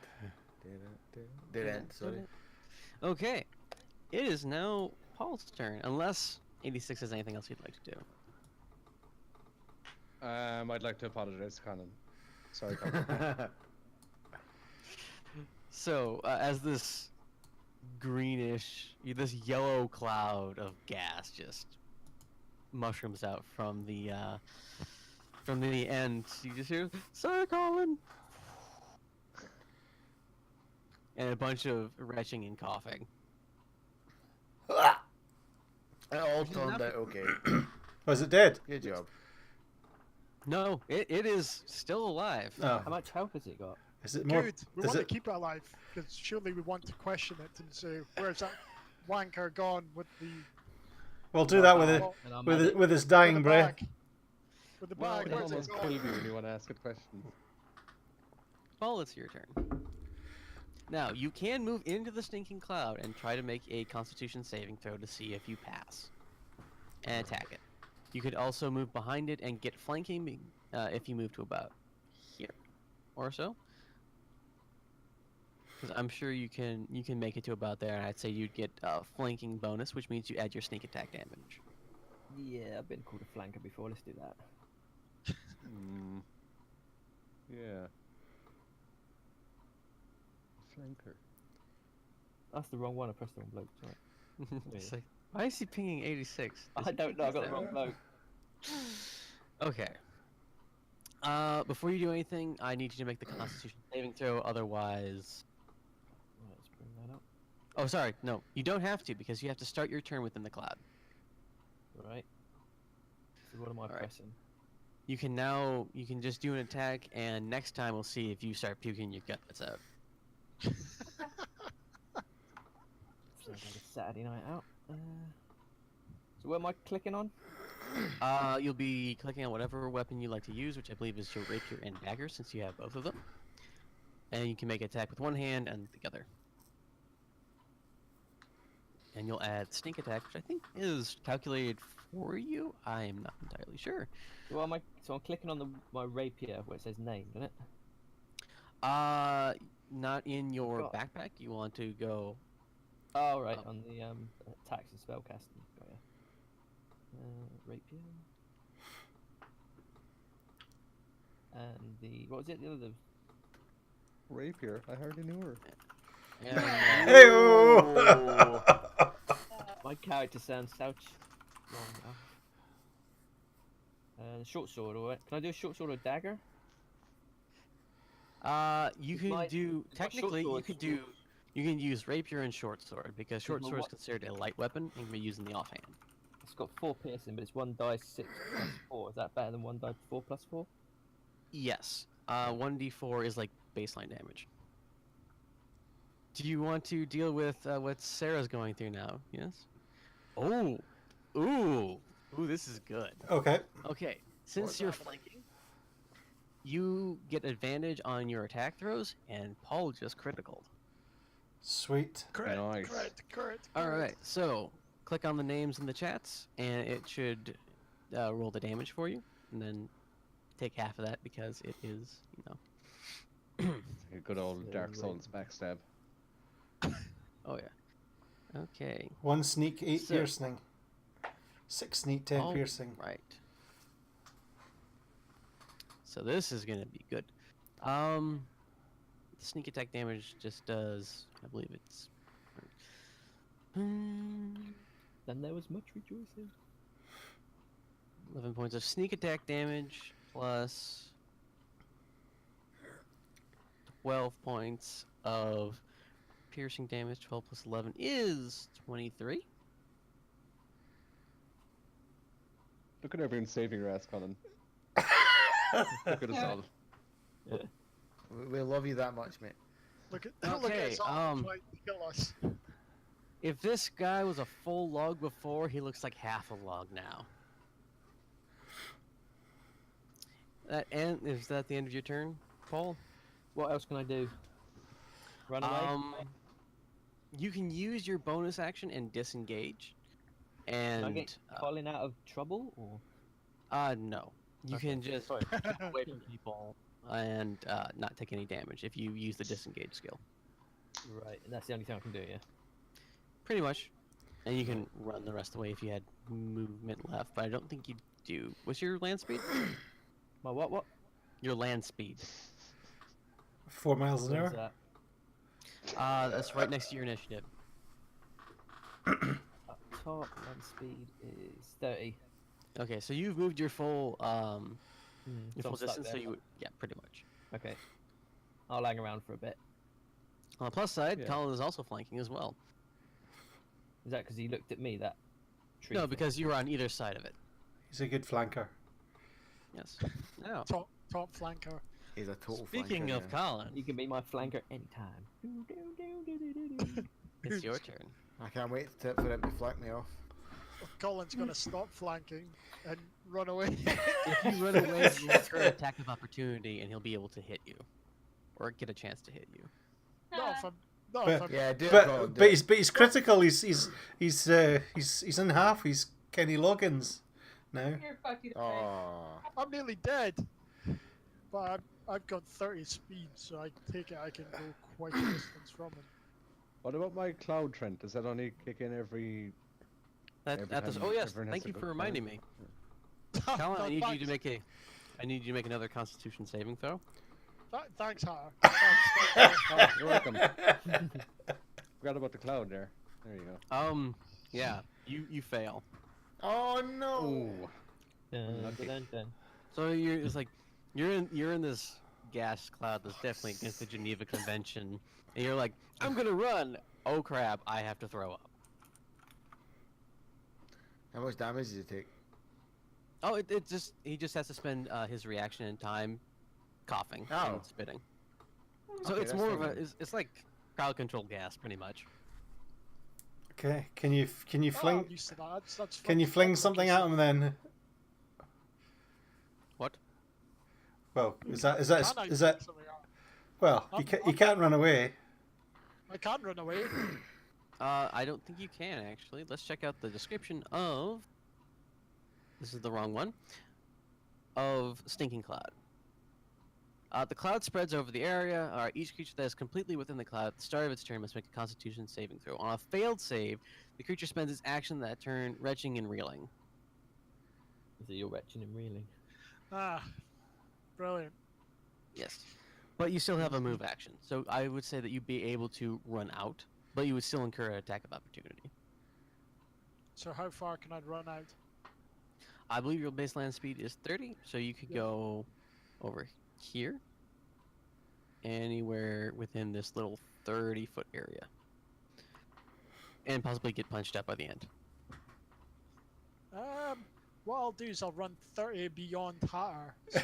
Dead ant, sorry. Okay, it is now Paul's turn, unless 86 has anything else he'd like to do. I'd like to apologize, Conan. Sorry, Conan. So, as this greenish, this yellow cloud of gas just mushrooms out from the end, you just hear, "Sir Colin!" and a bunch of retching and coughing. It all turned out okay. Was it dead? Good job. No, it is still alive. Oh. How much health has it got? Is it more? Good. We Is want it? to keep it alive because surely we want to question it and say, "Where's that wanker gone with the We'll do that with well, it. And I'm With medic. with his with dying the breath. bag? With the Well, bag, It's where's it almost gone?" kill you when you want to ask a question. Paul, it's your turn. Now, you can move into the stinking cloud and try to make a Constitution saving throw to see if you pass and attack it. You could also move behind it and get flanking if you move to about here or so. Because I'm sure you can make it to about there, and I'd say you'd get a flanking bonus, which means you add your sneak attack damage. Yeah, I've been called a flanker before. Let's do that. Yeah. Flanker. That's the wrong one. I pressed the wrong bloke. Sorry. It's like, why is he pinging 86? I don't know. I got the wrong bloke. Okay. Before you do anything, I need you to make the Constitution saving throw. Otherwise, Right, let's bring that up. oh, sorry, no, you don't have to because you have to start your turn within the cloud. Right. So what am I Alright. pressing? You can just do an attack, and next time we'll see if you start puking your guts out. So I got a Saturday night out. So what am I clicking on? You'll be clicking on whatever weapon you like to use, which I believe is your rapier and dagger, since you have both of them. And you can make an attack with one hand and the other. And you'll add sneak attack, which I think is calculated for you. I am not entirely sure. So, so I'm clicking on my rapier where it says name, doesn't it? Not in your Got- backpack. You want to go. Oh, right, Oh. on the attacks and spellcasting. Got ya. Rapier. And the what was it? The other. Rapier. I hardly knew her. And, Hey-oh! My character sounds wrong now. Short sword, alright. Can I do a short sword or dagger? you Is can my- do is my short technically. You sword could do. You can use rapier and short sword because short my sword is what- considered a light weapon and can be used in the offhand. It's got 4 piercing, but it's 1 die 6 plus 4. Is that better than 1 die 4 plus 4? Yes. 1d4 is like baseline damage. Do you want to deal with what Sarah's going through now? Yes? Oh! Ooh! Ooh, this is good. Okay. Okay, since you're flanking, you get advantage on your attack throws, and Paul just criticaled. Sweet. Crit, Nice. crit. Alright, so click on the names in the chats, and it should roll the damage for you, and then take half of that because it is, you know. A good old Dark Souls backstab. Oh, yeah. Okay. 1 sneak, 8 So- piercing. 6 sneak, 10 All piercing. Right. So this is gonna be good. Sneak attack damage just does, I believe it's. Then there was much rejoicing. 11 points of sneak attack damage plus 12 points of piercing damage. 12 plus 11 is 23. Look at everyone saving your ass, Colin. Look at us all. We love you that much, mate. Look at Okay, us all trying to kill us. If this guy was a full log before, he looks like half a log now. Is that the end of your turn, Paul? What else can I do? Run away? You can use your bonus action and disengage. Can I And get Colin out of trouble, or? no. You Okay, can just sorry. keep away from people and not take any damage if you use the disengage skill. Right, and that's the only thing I can do, yeah? Pretty much. And you can run the rest of the way if you had movement left, but I don't think you do. What's your land speed? My what? Your land speed. 4 miles an What is hour. that? That's right next to your initiative. Up top, land speed is 30. Okay, so you've moved your full your So full I'm stuck distance, so there. you would, yeah, pretty much. Okay. I'll hang around for a bit. On the plus side, Yeah. Colin is also flanking as well. Is that because he looked at me, that tree? No, thing? because you were on either side of it. He's a good flanker. Yes. Now, Top flanker. He's a total speaking flanker, of yeah. Colin, You can be my flanker anytime. it's your turn. I can't wait for him to flank me off. Colin's gonna stop flanking and run away. If you run away, you incur an attack of opportunity, and he'll be able to hit you, or get a chance to hit you. not if I'm. Not But- if I'm. Yeah, do it, Colin. Do it. But he's critical. He's in half. He's Kenny Loggins now. You're fucking Oh, I'm nearly dead. But I've got 30 speed, so I take it I can go quite a distance from him. What about my cloud, Trent? Does that only kick in every... Every That does. time Oh yes, everyone has thank to you go for down. reminding me. Colin, I No, need you thanks. to make a. I need you to make another Constitution saving throw. Thanks, Har. Thanks. Oh, you're welcome. Forgot about the cloud there. There you go. Yeah, you fail. oh no! Ooh. Dun, dun, dun. So it's like you're in this gas cloud that's definitely against the Geneva Convention, and you're like, I'm gonna run. Oh crap! I have to throw up. How much damage did you take? Oh, he just has to spend his reaction in time, coughing Oh. and spitting. So Okay, it's that's more of a fine. it's like crowd control gas, pretty much. Okay, can you Oh, fling I'm used to that. That's can you fucking fling fun, something like at him then? What? Well, you is said. that Can I fling something at him? well? I'm- You can't run away. I can't run away. I don't think you can actually. Let's check out the description of. This is the wrong one. Of Stinking Cloud. The cloud spreads over the area. Each creature that is completely within the cloud at the start of its turn must make a Constitution saving throw. On a failed save, the creature spends its action that turn retching and reeling. So you're retching and reeling. Ah, brilliant. Yes, but you still have a move action, so I would say that you'd be able to run out, but you would still incur an attack of opportunity. So how far can I run out? I believe your baseline speed is 30, so you could go over here, anywhere within this little 30-foot area, and possibly get punched up by the end. What I'll do is I'll run 30 beyond Hatter. So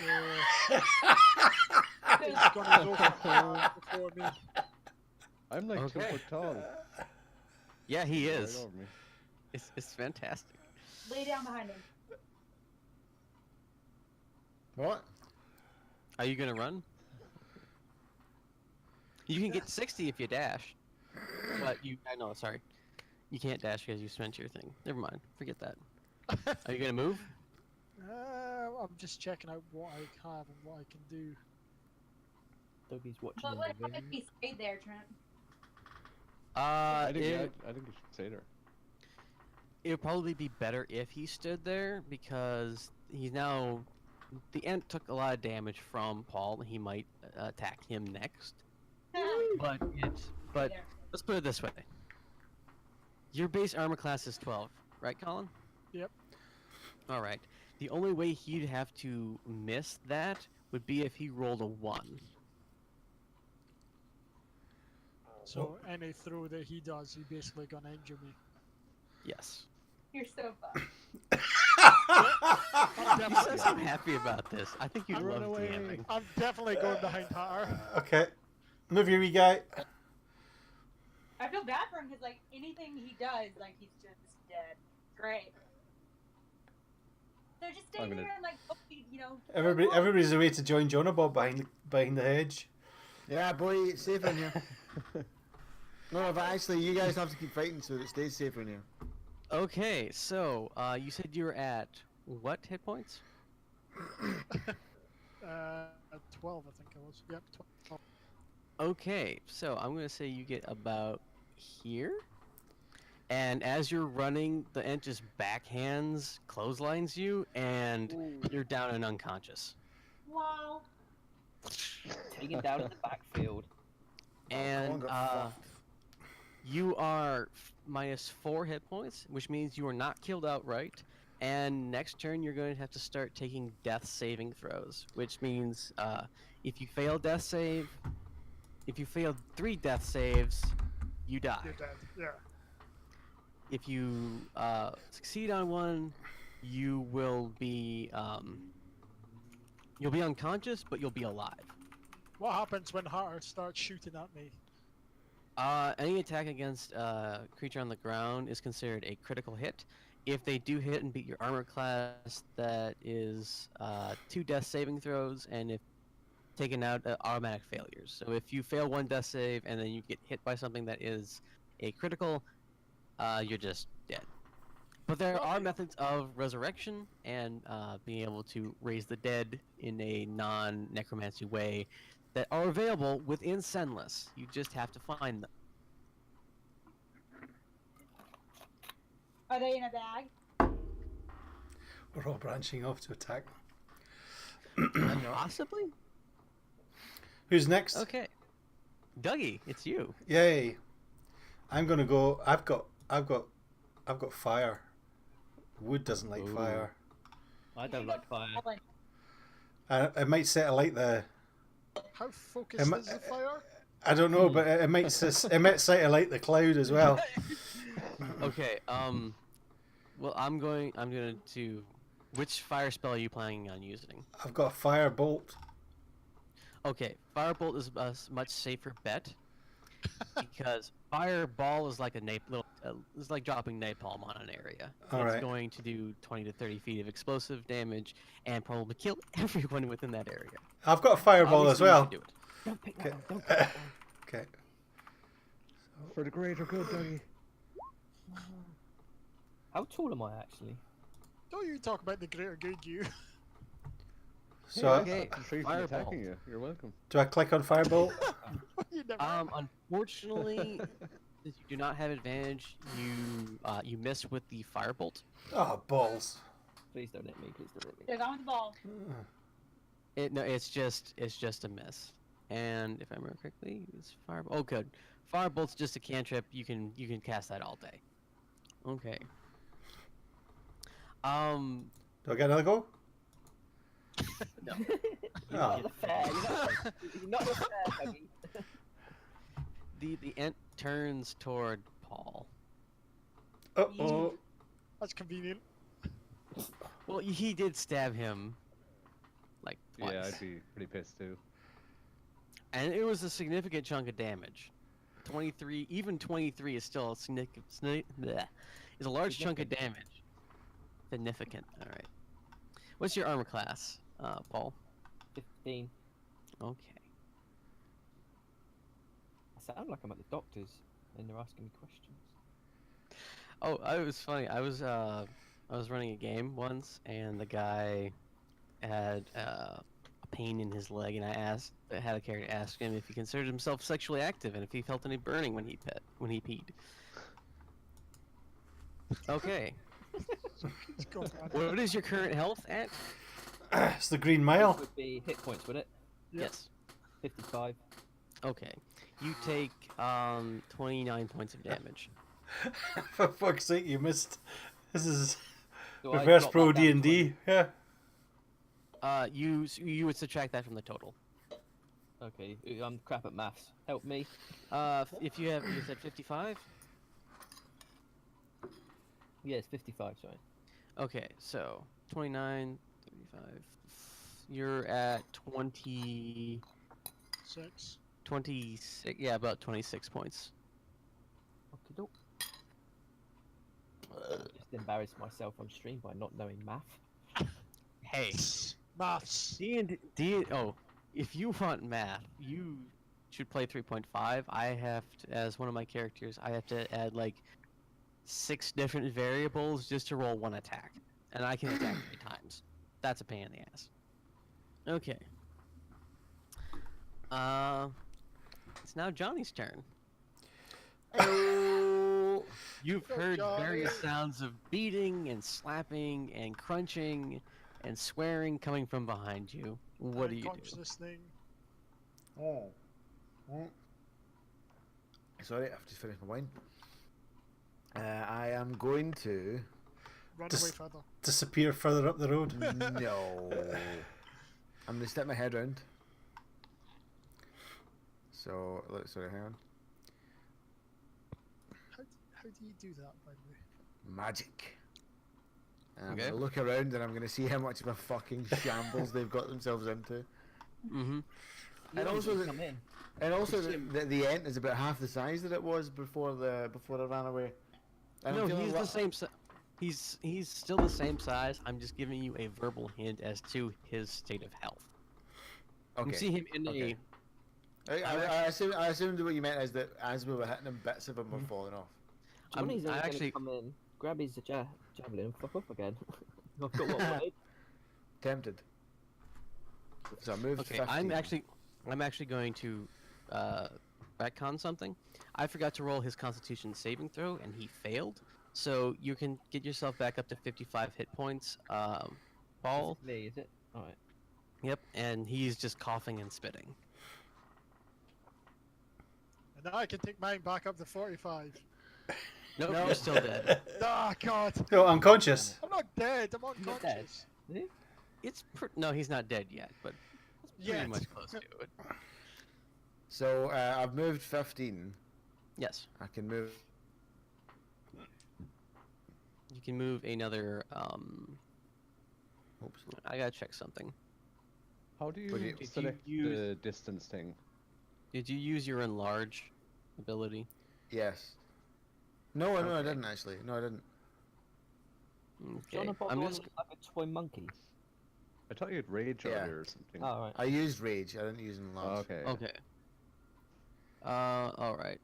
he's gonna go for Hatter before me. I'm like Okay. 2 foot tall. Yeah, he Right is. over me. It's fantastic. Lay down behind him. What? Are you gonna run? You can get 60 if you dash, but I know. Sorry, you can't dash because you spent your thing. Never mind. Forget that. Are you gonna move? I'm just checking out what I have and what I can do. Doggy's watching But in what the if ring. he stayed there, Trent? I think It I think we should stay there. would probably be better if he stood there because he's now. The Ent took a lot of damage from Paul. He might attack him next. But There. let's put it this way. Your base armor class is 12, right, Colin? Yep. All right. The only way he'd have to miss that would be if he rolled a 1. So any throw that he does, he's basically gonna injure me. Yes. You're so fun. You sound so happy about this. I think you'd Run love away. DMing. I'm definitely going behind Hatter. Okay. Move your wee guy. I feel bad for him because like anything he does, like he's just dead. Great. So just stay I'm there gonna- and like, hopefully, you know. Everybody's away to join Jonah Bob behind the hedge. Yeah, boy, it's safe in here. No, but actually, you guys have to keep fighting so that it stays safe in here. Okay, so you said you were at what hit points? 12, I think it was. Yep, 12. Okay, so I'm gonna say you get about here, and as you're running, the Ent just backhands, clotheslines you, and you're down and unconscious. Wow. Taken down in the backfield. And you are minus 4 hit points, which means you are not killed outright. And next turn, you're going to have to start taking death saving throws, which means if you fail death save, if you fail 3 death saves, you die. You're dead. Yeah. If you succeed on one, you will be you'll be unconscious, but you'll be alive. What happens when Hatter starts shooting at me? Any attack against a creature on the ground is considered a critical hit. If they do hit and beat your armor class, that is 2 death saving throws, and if taken out, automatic failures. So if you fail 1 death save and then you get hit by something that is a critical, you're just dead. But there are methods of resurrection and being able to raise the dead in a non-necromancy way that are available within Senless. You just have to find them. Are they in a bag? We're all branching off to attack. Possibly? Who's next? Okay. Dougie, it's you. Yay! I'm gonna go. I've got fire. Wood doesn't like Ooh. fire. I don't like fire. I might set alight the. How focused is the fire? I don't know, but it might set alight the cloud as well. Okay, well, I'm gonna do. Which fire spell are you planning on using? I've got a fire bolt. Okay, Firebolt is a much safer bet because Fireball is like a it's like dropping napalm on an area. All It's right. going to do 20 to 30 feet of explosive damage and probably kill everyone within that area. I've got a fireball as Obviously, you well. should do it. Don't pick Okay. that one. Don't pick that one. Okay. For the greater good, Dougie. How tall am I actually? Don't you talk about the greater good, you. So Okay, I'm free from Fireball. attacking you. You're welcome. do I click on firebolt? You never. Unfortunately, since you do not have advantage, you miss with the Firebolt. Oh balls! Please don't hit me. Please don't hit me. They're gone with the ball. It's just a miss. And if I remember correctly, it's Firebolt. Oh, good. Firebolt's just a cantrip. You can cast that all day. Okay. Do I get another go? No. You're Oh. not fair. You're not fair, Dougie. The Ent turns toward Paul. Oh. That's convenient. Well, he did stab him, like twice. Yeah, I'd be pretty pissed too. And it was a significant chunk of damage. 23, even 23 is still a is a large chunk of damage. Significant. All right. What's your armor class, Paul? 15. Okay. I sound like I'm at the doctor's, and they're asking me questions. Oh, it was funny. I was running a game once, and the guy had a pain in his leg, and I had a character ask him if he considered himself sexually active and if he felt any burning when he peed. Okay. It's gone bad. What is your current health at? It's the Green This Mile. would be hit points, would it? Yep. Yes. 55. Okay. You take 29 points of damage. For fuck's sake, you missed. This is So I reverse drop pro that down to D&D. Yeah. You would subtract that from the total. 20. Okay, I'm crap at maths. Help me. If you said 55. Yeah, it's 55, sorry. Okay, so 29, 35. You're at 20, 6. 26. Yeah, about 26 points. Okay, doke. Just embarrassed myself on stream by not knowing math. Hey, Maths. D. Oh, if you want math, you should play 3.5. I have to, as one of my characters, I have to add like 6 different variables just to roll 1 attack, and I can attack 3 times. That's a pain in the ass. Okay. It's now Johnny's turn. Oh. You've Go, heard Johnny. various sounds of beating and slapping and crunching and swearing coming from behind you. What do you do? Unconscious thing. Oh. Mm. Sorry, I've just finished my wine. I am going to. Run Just- away further. Disappear further up the road. No. I'm going to step my head round. So, sorry, hang on. How do you do that, by the way? Magic. And I'm Okay. going to look around and I'm going to see how much of a fucking shambles they've got themselves into. Mm-hmm. You And also just the- come in. And also, the ant is about half the size that it was before I ran away. And I'm No, feeling he's a the lot- same. He's still the same size. I'm just giving you a verbal hint as to his state of health. Okay. You see him in okay. I assumed what you meant is that as we were hitting him, bits of him were falling off. Johnny's I only actually- gonna come in, grab his javelin and fuck off again. I've got what I need. Tempted. So I moved. Okay, 15. I'm actually going to retcon something. I forgot to roll his Constitution saving throw, and he failed. So you can get yourself back up to 55 hit points. Paul. Me, is it? Alright. Yep, and he's just coughing and spitting. And now I can take mine back up to 45. Nope, No. you're still dead. Ah, God. No, unconscious. I'm not dead. I'm You're not dead. unconscious. No, he's not dead yet, but pretty Yet. much close to it. So I've moved 15. Yes, I can move. you can move another. Oops. I gotta check something. How do you Would you- Did you select use- the distance thing? Did you use your enlarge ability? Yes. No, I Okay. didn't actually. No, I didn't. Okay, John, I'm just. like a toy monkey. I thought you had rage Yeah. earlier or something. Oh, alright. I used rage. I didn't use enlarge. Oh, okay. Okay. All right.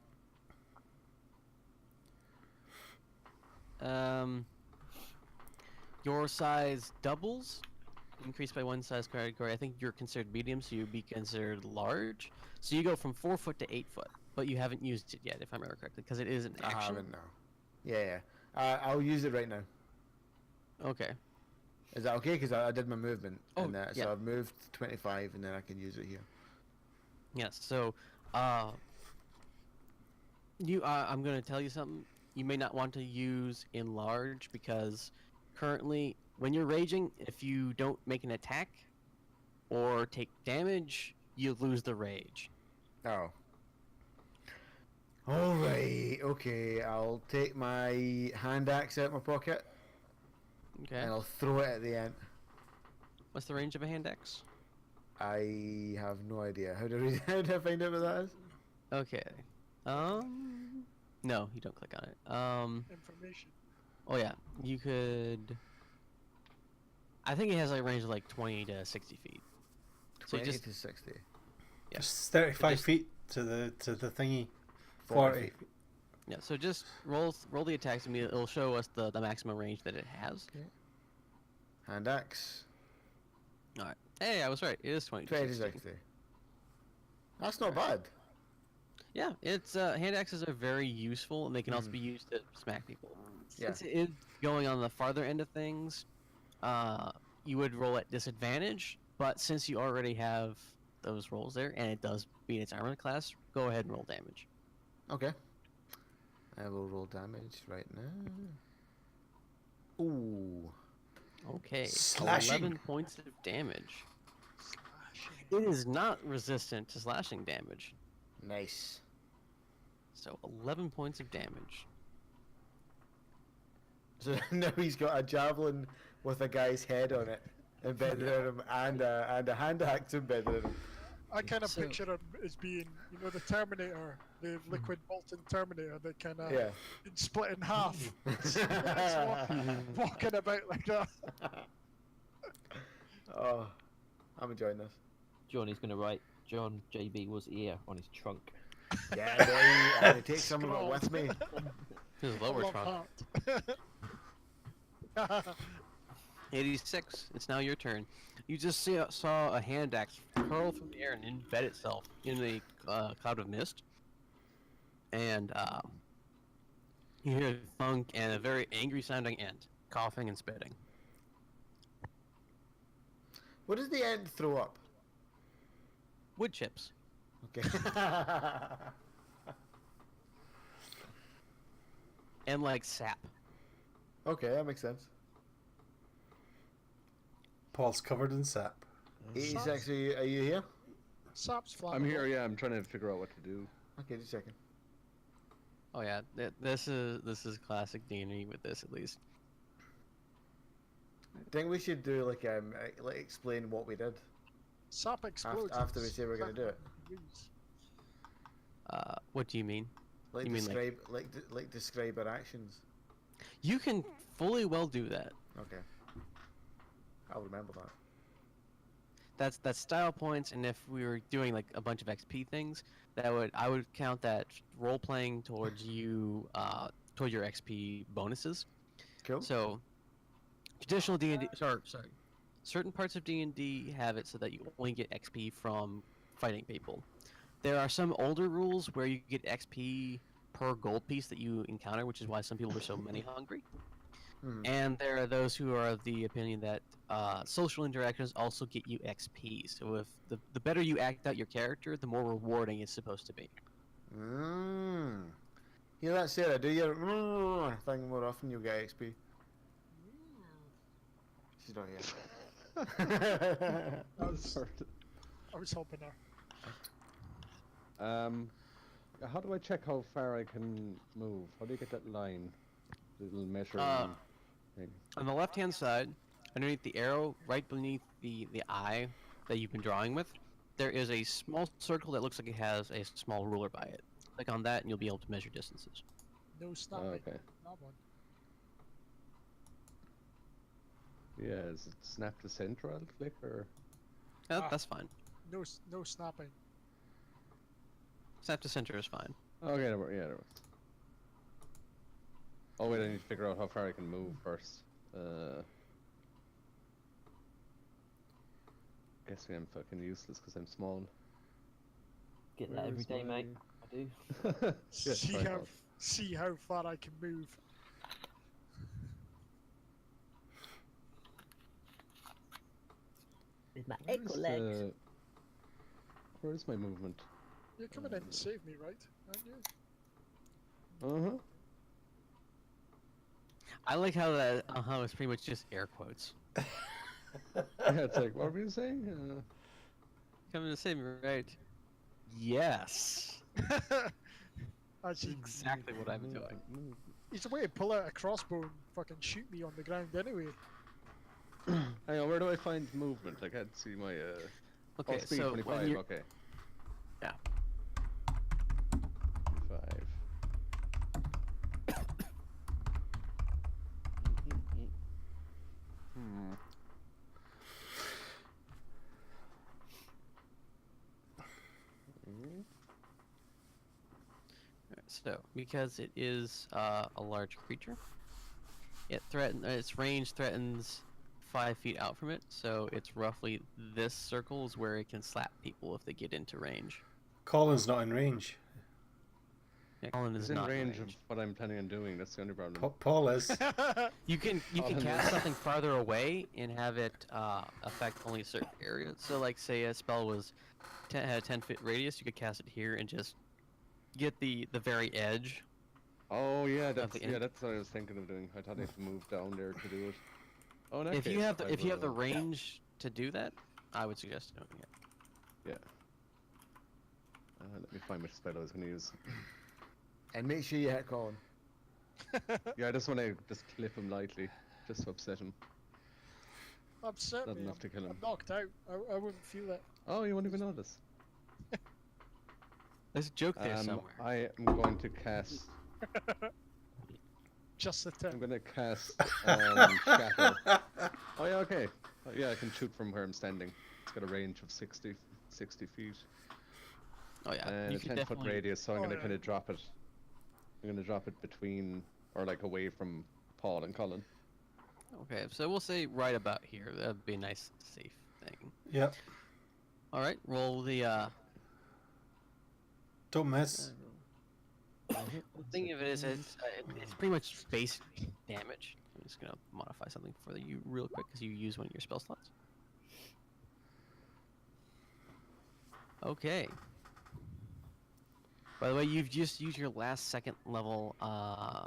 Your size doubles, increased by 1 size category. I think you're considered medium, so you'd be considered large. So you go from 4 foot to 8 foot, but you haven't used it yet, if I remember correctly, because it is an I action. haven't now. Yeah, yeah. I'll use it right now. Okay. Is that okay? Because I did my movement. Oh, and, yeah. So I've moved 25 and then I can use it here. Yes. So, I'm gonna tell you something. You may not want to use enlarge because currently, when you're raging, if you don't make an attack or take damage, you lose the rage. Oh. Alright, okay. I'll take my hand axe out of my pocket. Okay. and I'll throw it at the ant. What's the range of a hand axe? I have no idea. How do I find out what that is? Okay. No, you don't click on it. Information. Oh yeah, you could. I think it has like a range of like 20 to 60 feet. So you 20 just to 60. Yeah. Just 35 Just- feet to the thingy. 40 40. feet. yeah. So just roll the attacks, and it'll show us the maximum range that it has. Hand axe. All right. Hey, I was right. It is 20 to 20 to 60. 60. That's not bad. Yeah, it's hand axes are very useful, and they can also be used to smack people. Yeah. Since it is going on the farther end of things, you would roll at disadvantage. But since you already have those rolls there, and it does beat its armor class, go ahead and roll damage. Okay. I will roll damage right now. Ooh. Okay, Slashing. 11 points of damage. It is not resistant to slashing damage, Nice. so 11 points of damage. So now he's got a javelin with a guy's head on it embedded in him, and a hand axe embedded in him. I kind of So- picture him as being, you know, the Terminator, the liquid molten Terminator that kind of Yeah. split in half. Walking about like that. Oh, I'm enjoying this. Johnny's gonna write John JB was here on his trunk. Yeah, boy, I'm gonna take some of it with me. This is I lower love trunk. that. 86. It's now your turn. You just saw a hand axe curl through the air and embed itself in the cloud of mist. And you hear a thunk and a very angry sounding ant, coughing and spitting. What does the ant throw up? Wood chips. Okay. And like sap. Okay, that makes sense. Paul's covered in sap. 86, are you here? Sap's flammable. I'm here, yeah, I'm trying to figure out what to do. Okay, just a second. Oh yeah, this is classic D&D with this at least. I think we should do like explain what we did Sap explodes. after we say we're gonna do it. What do you mean? Like You mean, describe describe our actions. You can fully well do that. Okay. I'll remember that. That's style points, and if we were doing like a bunch of XP things, I would count that role playing towards you toward your XP bonuses. Cool. So traditional D&D, sorry, certain parts of D&D have it so that you only get XP from fighting people. There are some older rules where you get XP per gold piece that you encounter, which is why some people are so money hungry. Hmm. And there are those who are of the opinion that social interactions also get you XP. So if the better you act out your character, the more rewarding it's supposed to be. Mm. You know that, Sarah? Do your thing more often, you'll get XP. She's not here. I was hoping there. How do I check how far I can move? How do you get that line? Little measure. thing. On the left-hand side, underneath the arrow, right beneath the eye that you've been drawing with, there is a small circle that looks like it has a small ruler by it. Click on that and you'll be able to measure distances. No snapping. Okay. Not one. Yeah, is it snap to center I'll click or? That's fine. No snapping. Snap to center is fine. Okay, there was. Oh wait, I need to figure out how far I can move first. Guessing I'm fucking useless because I'm small. Get that Where every is day, mate. my- I do. Yes, see try how hard. see how far I can move. With my Where is ankle legs. Where is my movement? You're coming in to save me, right? Aren't you? Uh huh. I like how that is pretty much just air quotes. Yeah, it's like, what were you saying? Coming to save me, right? Yes. Actually, exactly what I'm doing. he's a way to pull out a crossbow and fucking shoot me on the ground anyway. Hang on, where do I find movement? I can't see my Okay, speed so 25. when you're Okay. Yeah. 25. Hmm. so because it is a large creature, its range threatens 5 feet out from it, so it's roughly this circle is where it can slap people if they get into range. Colin's not in range. Yeah, Colin It's is in not range in of range. what I'm planning on doing. That's the only problem. Paul is. You can Colin cast is- something farther away and have it affect only a certain area. So like say a spell was had a 10-foot radius, you could cast it here and just get the very edge. Oh yeah, Of that's the yeah, end. that's what I was thinking of doing. I thought I had to move down there to do it. Oh, in that If you case, have the I if you have the will, range to do that, I would suggest doing it. yeah. Let me find which spell I was going to use. And make sure you hit Colin. Yeah, I just want to just clip him lightly, just to upset him. Upset Not me. enough to kill him. I'm knocked out. I wouldn't feel it. Oh, you won't even notice. There's a joke there somewhere. I am going to cast. Just the I'm tip. going to cast Shatter. Oh yeah, okay. Oh, yeah, I can shoot from where I'm standing. It's got a range of 60 feet. Oh yeah, And you a could 10-foot definitely. radius, so I'm Oh, going to yeah. kind of drop it. I'm going to drop it between, or like away from Paul and Colin. Okay, so we'll say right about here. That'd be a nice, safe thing. Yep. All right, roll the. Don't miss. The thing of it is, it's pretty much base damage. I'm just gonna modify something for you real quick because you use one of your spell slots. Okay. By the way, you've just used your last second level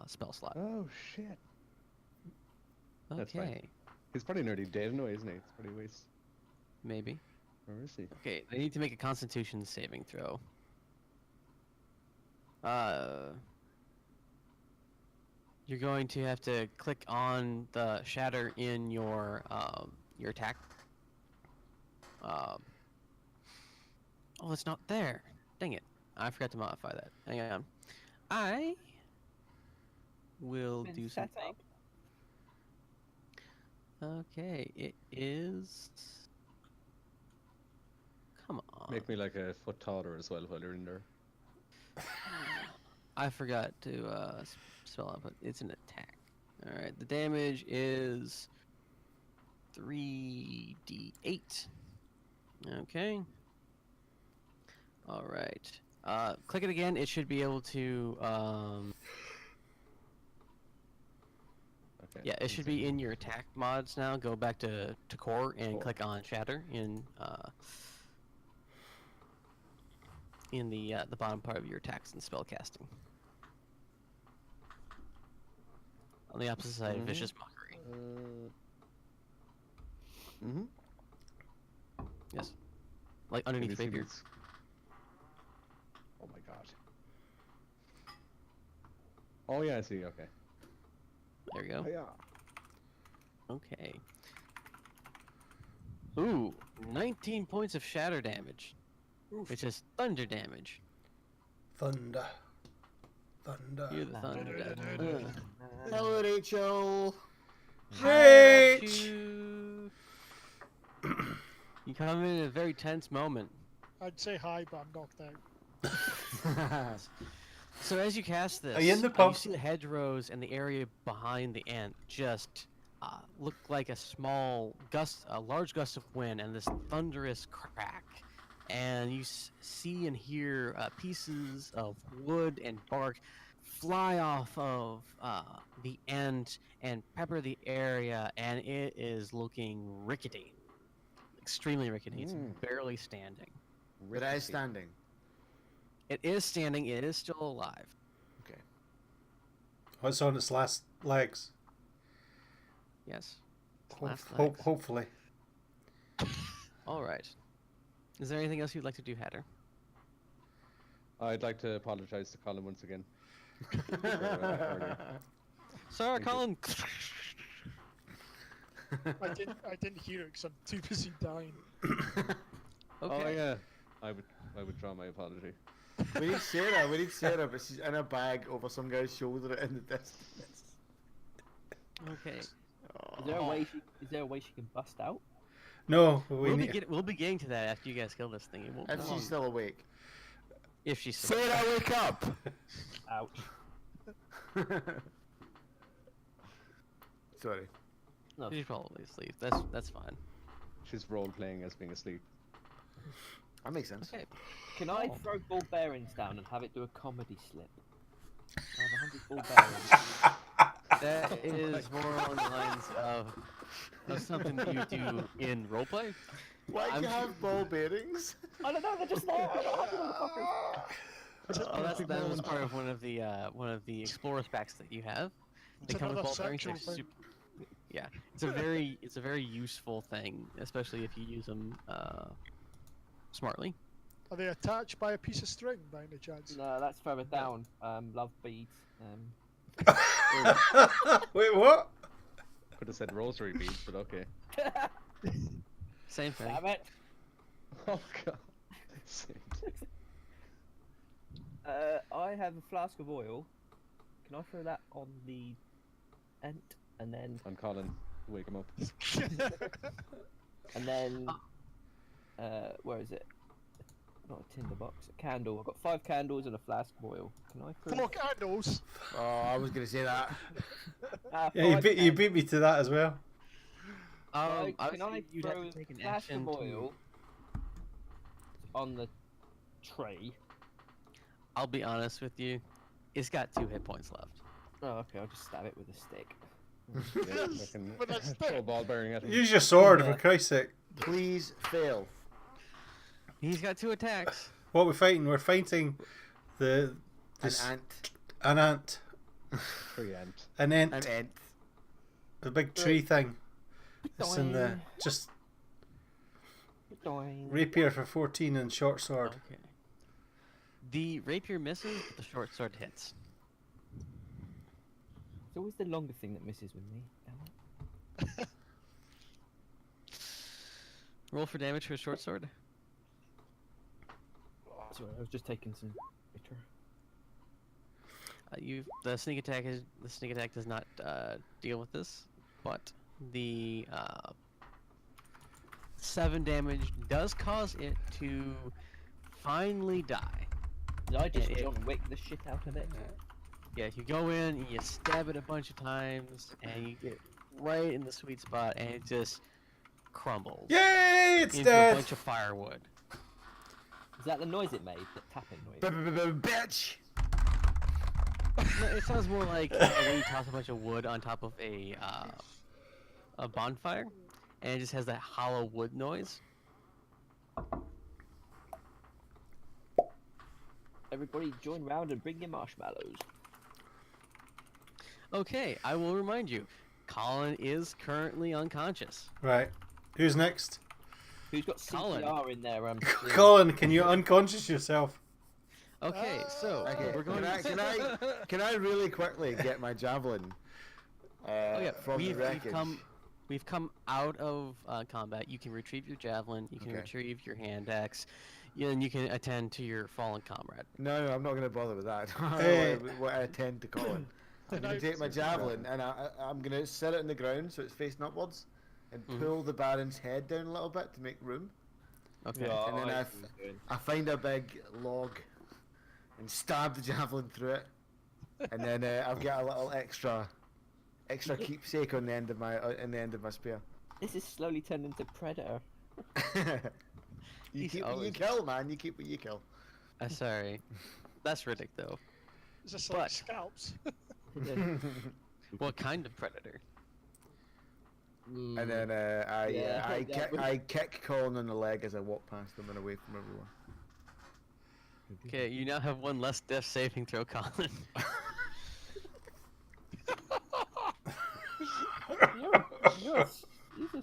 spell slot. Oh shit. That's fine. Okay, He's probably nearly dead anyway, isn't he? It's probably waste. maybe. Where is he? Okay, they need to make a Constitution saving throw. You're going to have to click on the shatter in your attack. Oh, it's not there. Dang it! I forgot to modify that. Hang on. I will do Set something. up. Okay, it is. Come on. Make me like a foot taller as well while you're in there. I forgot to spell out, but it's an attack. All right, the damage is 3d8. Okay. All right. Click it again. It should be able to. Okay. Yeah, it should be in your attack mods now. Go back to core and Core. click on shatter in the bottom part of your attacks and spell casting. On the opposite side of vicious mockery. Yes. Like underneath Can you see rapier. these? Oh my god. Oh yeah, I see. Okay. There we go. Oh, yeah. Okay. Ooh, 19 points of shatter damage, Oof. which is thunder damage. Thunder. Thunder. You're the thunder. Hello, Rachel. Rach! You come in a very tense moment. I'd say hi, but I'm knocked out. So as you cast this, Are you in the you pub? see the hedgerows and the area behind the ant just look like a large gust of wind and this thunderous crack. And you see and hear pieces of wood and bark fly off of the ant and pepper the area, and it is looking rickety. Extremely rickety. It's barely standing. But I is standing. It is standing. It is still alive. Okay. Oh, it's on its last legs. Yes. Its Ho- last ho- legs. hopefully. All right. Is there anything else you'd like to do, Hatter? I'd like to apologise to Colin once again. Sorry, Colin. I didn't hear it because I'm too busy dying. Okay. Oh yeah, I withdraw my apology. We need Sarah, but she's in a bag over some guy's shoulder in the distance. Okay. Is there a way she can bust out? No, We'll be getting to that after you guys kill this thing. It won't If be she's long. still awake. If she's still Sarah, wake up! Ouch. Sorry. No. She's probably asleep. That's fine. She's role playing as being asleep. That makes sense. Okay. Can I throw ball bearings down and have it do a comedy slip? I have 100 ball bearings. That is more along the lines of something that you do in roleplay. Why do you have ball bearings? I don't know, they're just there. I don't have them, motherfuckers. Oh, that was part of one of the explorers packs that you have. They It's come with another ball bearings. sexual thing. Yeah, it's a very useful thing, especially if you use them smartly. Are they attached by a piece of string by any chance? No, that's further down. Love beads. Wait, what? Could have said rosary beads, but okay. Same thing. Damn it. Oh god. I have a flask of oil. Can I throw that on the ent and then I'm Colin. Wake him up. where is it? Not a tinderbox, a candle. I've got 5 candles and a flask of oil. Can I throw 4 candles. Oh, I was gonna say that. Yeah, you beat me to that as well. Can I Obviously, you'd have throw to take an a flask action of to- oil on the tray? I'll be honest with you, it's got 2 hit points left. Oh, okay. I'll just stab it with a stick. Yeah, fucking But that's throw a still- ball bearing at him. Use your sword, Yeah. for Christ's sake. Please fail. He's got 2 attacks. What we're fighting? We're fighting An ant. an ant, Free ant. an ant, An ant. a big tree thing. It's in the Doing. just Doing. rapier for 14 and short sword. Okay. The rapier misses, but the short sword hits. It's always the longer thing that misses with me. Damn it. Roll for damage for a short sword. Sorry, I was just taking some bitter. The sneak attack does not deal with this, but the 7 damage does cause it to finally die. Did I just Yeah, John Wick the shit out of it? Yeah, you go in and you stab it a bunch of times, and you get right in the sweet spot, and it just crumbles Yay! It's into a dead. bunch of firewood. Is that the noise it made? The tapping noise? Bitch! No, it sounds more like when you toss a bunch of wood on top of a bonfire, and it just has that hollow wood noise. Everybody join round and bring your marshmallows. Okay, I will remind you, Colin is currently unconscious. Right. Who's next? Who's got Colin. CPR in there? Screen? Colin, can you unconscious yourself? Okay, so Okay, we're going. can I really quickly get my javelin? Oh yeah, from the wreckage? we've come out of combat. You can retrieve your javelin. You can Okay. retrieve your hand axe. And you can attend to your fallen comrade. No, I'm not going to bother with that. Hey. What I tend to call it. I'm going to take my javelin and I'm going to set it in the ground so it's facing upwards and pull the Baron's head down a little bit to make room. Okay. Yeah, And then I I see what you're doing. I find a big log and stab the javelin through it. And then I've got a little extra keepsake on the end of my spear. This is slowly turned into Predator. You He's keep what you always- kill, man. You keep what you kill. Sorry, that's Riddick though. Is this like But- scalps? What kind of predator? And then Yeah, I kick Colin on the leg as I walk past him and away from everyone. Okay, you now have 1 less death saving throw, Colin. You're a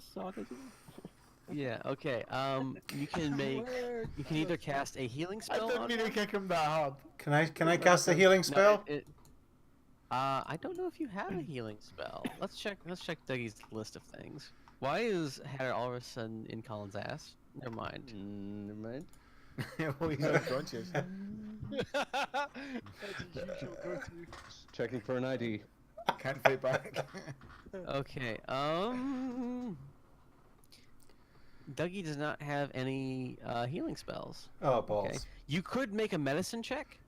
sadism. Yeah. Okay. You can make. You can either cast a healing I spell didn't on mean to him. kick him that hard. Can I cast a healing No, spell? I don't know if you have a healing spell. Let's check. Let's check Dougie's list of things. Why is Hatter all of a sudden in Colin's ass? Never mind. Never mind. Oh, he's unconscious. That's his usual go-to. Just checking for an ID. Can't fight back. Okay. Dougie does not have any healing spells. Oh balls! Okay. You could make a medicine check.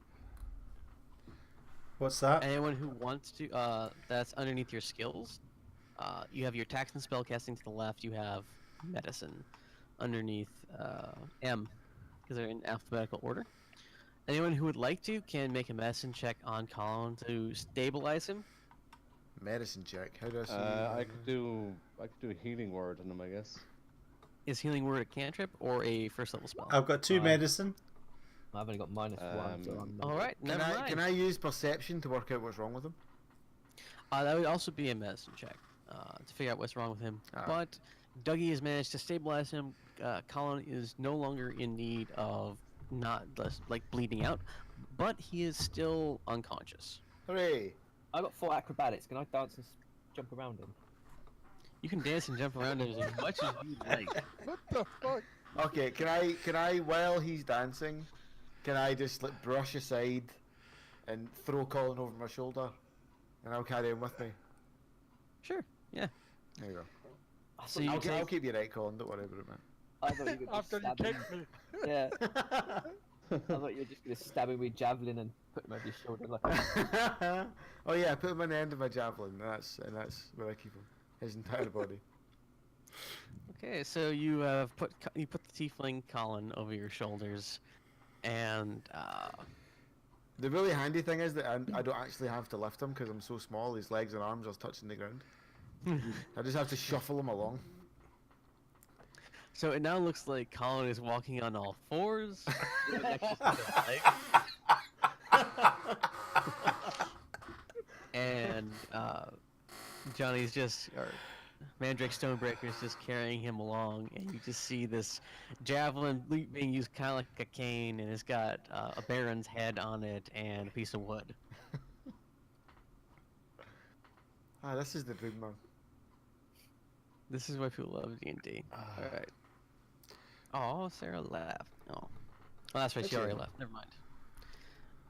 What's that? Anyone who wants to, that's underneath your skills. You have your attacks and spell casting to the left. You have medicine underneath M, because they're in alphabetical order. Anyone who would like to can make a medicine check on Colin to stabilize him. Medicine check. How do I see? I could do a healing word on him, I guess. Is healing word a cantrip or a first level spell? I've got 2 medicine. I've only got -1, so I'm All right, Can never mind. Can I use perception to work out what's wrong with him? That would also be a medicine check to figure out what's wrong with him. Ah. But Dougie has managed to stabilize him. Colin is no longer in need of like bleeding out, but he is still unconscious. Hooray! I got 4 acrobatics. Can I dance and jump around him? You can dance and jump around him as much as you like. What the fuck? Okay, can I while he's dancing, can I just like brush aside and throw Colin over my shoulder, and I'll carry him with me. Sure. Yeah. There you go. So you I'll take. keep you right, Colin. Don't worry about it, man. I thought you were just After you stabbing. kicked me. Yeah, I thought you were just gonna stab him with javelin and put him over your shoulder like a... Oh yeah, I put him on the end of my javelin. And that's where I keep him. His entire body. Okay, so you put the tiefling Colin over your shoulders, and The really handy thing is that I don't actually have to lift him because I'm so small. His legs and arms are touching the ground. I just have to shuffle him along. so it now looks like Colin is walking on all fours. with an extra set of legs. And Johnny's or Mandrake Stonebreaker is just carrying him along, and you just see this javelin being used kind of like a cane, and it's got a baron's head on it and a piece of wood. Ah, this is the big man. This is why people love D&D. All right. Oh, Sarah left. Oh, that's right. She already left. Never mind.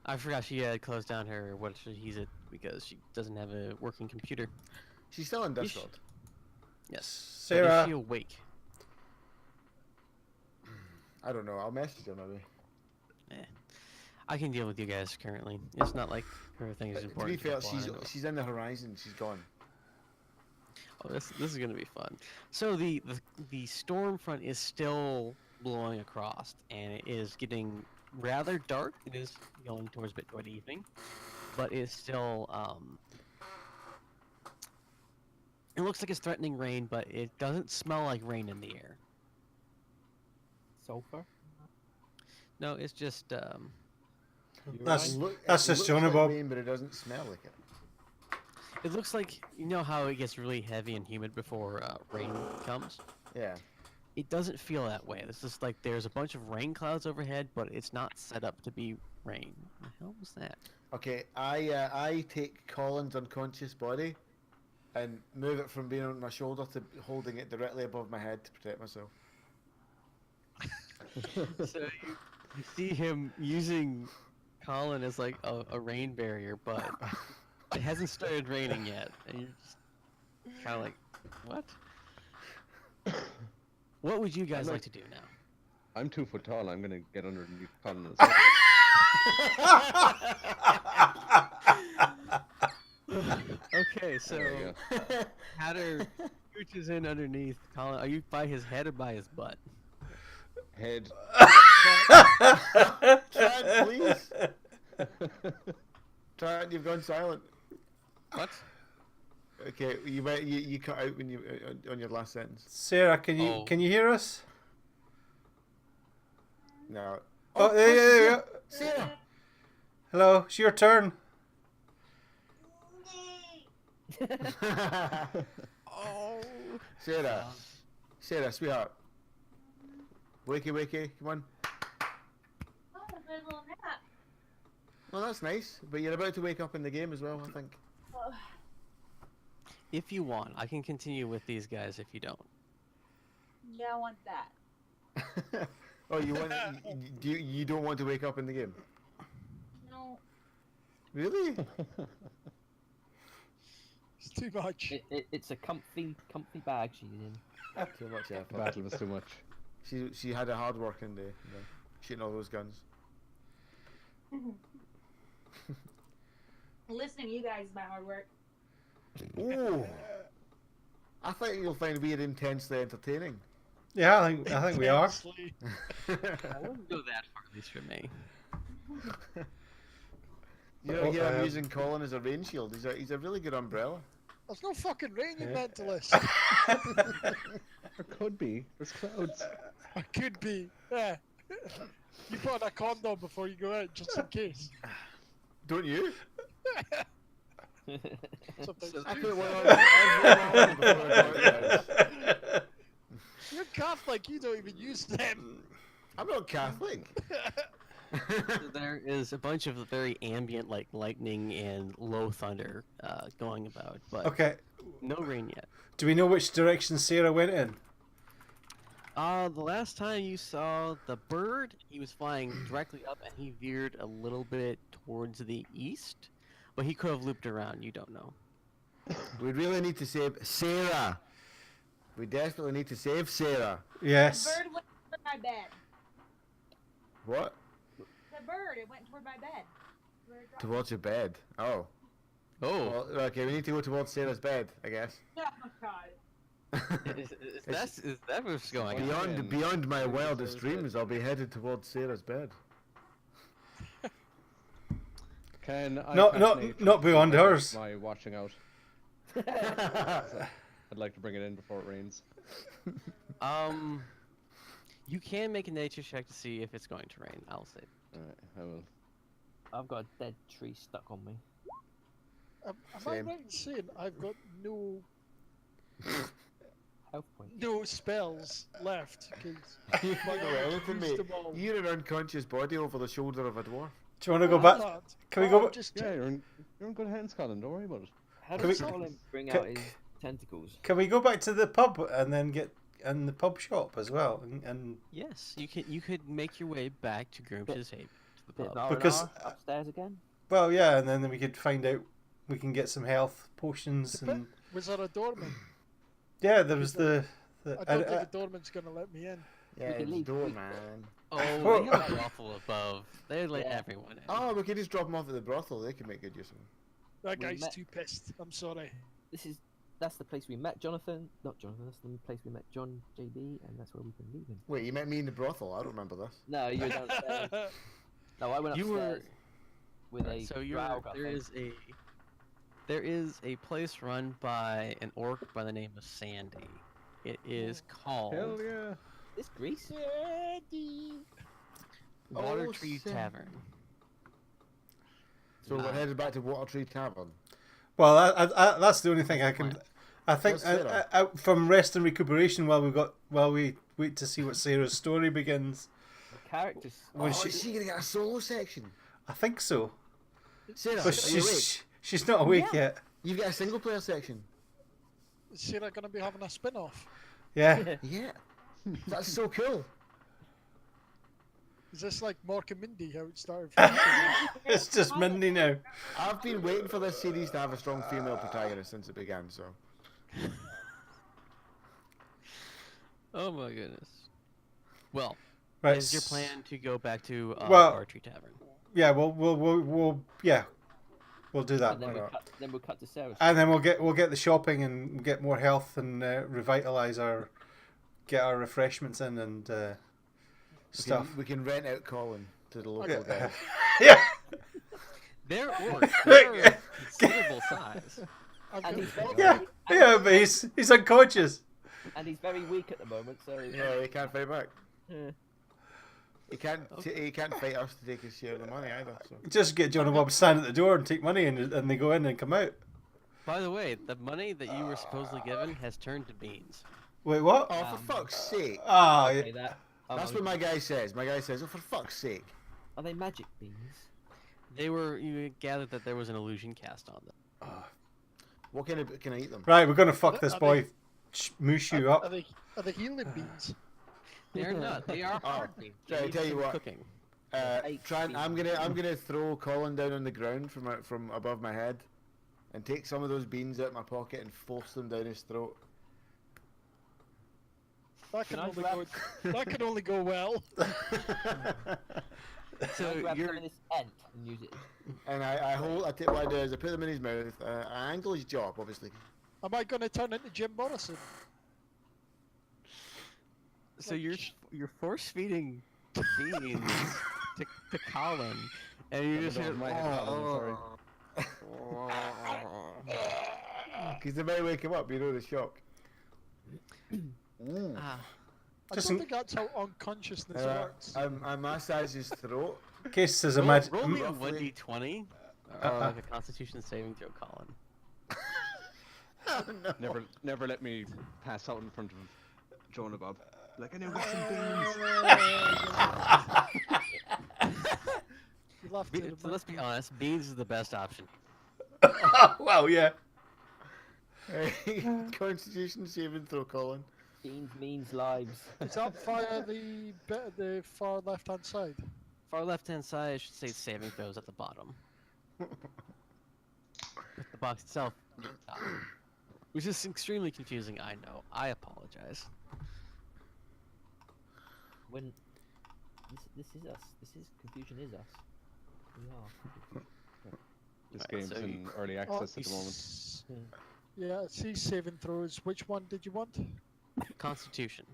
I forgot she had closed down her he's at because she doesn't have a working computer. She's still in Discord. Yes. But Sarah. is she awake? I don't know. I'll message her maybe. I can deal with you guys currently. It's not like her thing is To be important. fair, people, I know. she's in the horizon. She's gone. Oh, this is gonna be fun. So the storm front is still blowing across, and it is getting rather dark. It is going towards toward evening, but it's still it looks like it's threatening rain, but it doesn't smell like rain in the air. Sulfur? No, it's just That's It just looks Jonah like Bob. rain, but it doesn't smell like it. it looks like, you know how it gets really heavy and humid before rain comes. Yeah. It doesn't feel that way. It's just like there's a bunch of rain clouds overhead, but it's not set up to be rain. What the hell was that? Okay, I take Colin's unconscious body and move it from being on my shoulder to holding it directly above my head to protect myself. So you see him using Colin as like a rain barrier, but it hasn't started raining yet, and you're just kind of like, what? What would you guys like to do now? I'm 2 foot tall. I'm gonna get underneath Colin. Okay, so There you Hatter scooches in underneath Colin. Are you by his head or by his butt? Head. Trent, please. Trent, you've gone silent. What? Okay, you cut out when you on your last sentence. Sarah, can Oh. you hear us? No. Oh, there you go. Sarah. Hello, it's your turn. Oh. Sarah, sweetheart, Wakey, wakey, come on. Oh, a good little nap. Well, that's nice, but you're about to wake up in the game as well, I think. If you want, I can continue with these guys if you don't. Yeah, I want that. Oh, you want? You don't want to wake up in the game? No. Really? It's too much. It's a comfy bag she's in. Too much The effort. battle was too much. She had a hard working day, shooting all those guns. Listening to you guys is my hard work. Ooh. I think you'll find we're intensely entertaining. Yeah, I think we are. Intensely. I wouldn't go that far, at least for me. Here I'm using Colin as a rain shield. He's a really good umbrella. There's no fucking rain, you Yeah. mentalist. There could be. There's clouds. I could be. Yeah. You put on a condom before you go out, just in case. Don't you? Sometimes. I put one on every morning before I go out the house. You're Catholic, you don't even use them. I'm not Catholic. There is a bunch of very ambient, like lightning and low thunder going about, but Okay. no rain yet. Do we know which direction Sarah went in? The last time you saw the bird, he was flying directly up and he veered a little bit towards the east, but he could have looped around, you don't know. We really need to save Sarah. We desperately need to save Sarah. Yes. The bird went toward my bed. What? The bird, it went toward my bed. Where it dropped. Towards your bed. Oh. Oh, Well, okay, we need to go towards Sarah's bed, I guess. Oh god. is that what's going on? Beyond my wildest dreams, I'll be headed towards Sarah's bed. Can I Not- cast not- nature not to beyond prevent hers. My watching out. I'd like to bring it in before it rains. You can make a nature check to see if it's going to rain, I'll say. Alright, I will. I've got a dead tree stuck on me. Am I Same. right in saying I've got no Health point. spells left? Because You can't Like, know anything, used mate. them all. You're an unconscious body over the shoulder of a dwarf. Do you want to go back? Can we go? Just Yeah, you're in good hands, Colin. Don't worry about it. How Can does we- Colin bring can- out his tentacles? Can we go back to the pub and then get in the pub shop as well? And Yes, you could make your way back to Grooms's Haven, to the Bit of pub. R&R Because- upstairs again. well, yeah, and then we could find out. We can get some health potions and was there a doorman? yeah, there was the. I don't think the doorman's gonna let me in. Yeah, can it's leave. door, man. Oh, they have a brothel above. They let Yeah. everyone in. Oh, we could just drop them off at the brothel. They could make good use of them. That We guy's met- too pissed. I'm sorry. That's the place we met Jonathan. Not Jonathan. That's the place we met John JB, and that's where we've been leaving. Wait, you met me in the brothel? I don't remember this. No, you were downstairs. No, I went You were- upstairs with a So Draug, I think. there is a place run by an orc by the name of Sandy. It is called Hell yeah. This Greece? Water Oh, Tree Sandy. Tavern. So we're Ah. headed back to Water Tree Tavern. Well, that's the only thing I can. I think What's Sarah? from rest and recuperation while we wait to see what Sarah's story begins. The characters. When Oh, is she gonna get a solo section? I think so, Sarah, but are you awake? she's not awake Yeah. yet. You've got a single player section. Is Sarah gonna be having a spin-off? Yeah. Yeah. That's so cool. Is this like Mork and Mindy, how it started? From It's just Mindy now. I've been waiting for this series to have a strong female protagonist since it began, so. Oh my goodness. Well, Right. is your plan to go back to Well- Water Tree Tavern? Yeah, we'll do that. And then, why not? we'll cut to Sarah's. And then we'll get the shopping and get more health and revitalize get our refreshments in and stuff. We can rent out Colin to the local guys. Yeah. They're orcs. They're a considerable size. I've And got- he's very, Yeah, yeah, but he's unconscious. and he's very weak at the moment, so Yeah, he can't fight back. eh. He can't fight us to take his share of the money either. So. Just get John and Bob to stand at the door and take money, and they go in and come out. By the way, the money that you were supposedly given has turned to beans. Wait, what? Oh, for fuck's sake! Ah, I'll pay that. That's what my guy says. My guy says, "Oh, for fuck's sake!" Are they magic beans? You gathered that there was an illusion cast on them. What kind of can I eat them? Right, we're gonna fuck this Are boy. Moosh you Are up. they healing beans? They are not. They are hard beans. Try- They need tell you some what. Cooking. Trent, I'm gonna throw Colin down on the ground from above my head, and take some of those beans out of my pocket and force them down his throat. That can Can I only grab- go. That can only go well. So So grab you're some of this ent and use it. And I take what I do is I put them in his mouth. I angle his jaw, obviously. Am I going to turn into Jim Morrison? so you're force feeding beans to Colin, and you just hear. My head, Colin, I'm Because they might wake him up, you know, the shock. Ah, I Just don't an- think that's how unconsciously works. I massage his throat. Case there's a magic. roll me a roughly- 1d20 of a Constitution saving throw, Colin. Never let me pass out in front of Jonah Bob. Like, I know got some beans. You laughed at him, So let's be honest, beans is the best option. Well, yeah. Constitution saving throw, Colin. Beans means lives. Is that via the bit at the far left-hand side? Far left-hand side, I should say saving throws at the bottom. With the box itself, at the top. Which is extremely confusing, I know. I apologize. When this is us. This is confusion is us. We are. This Right, game's so in early access at the moment. Yeah, see saving throws. Which one did you want? Constitution.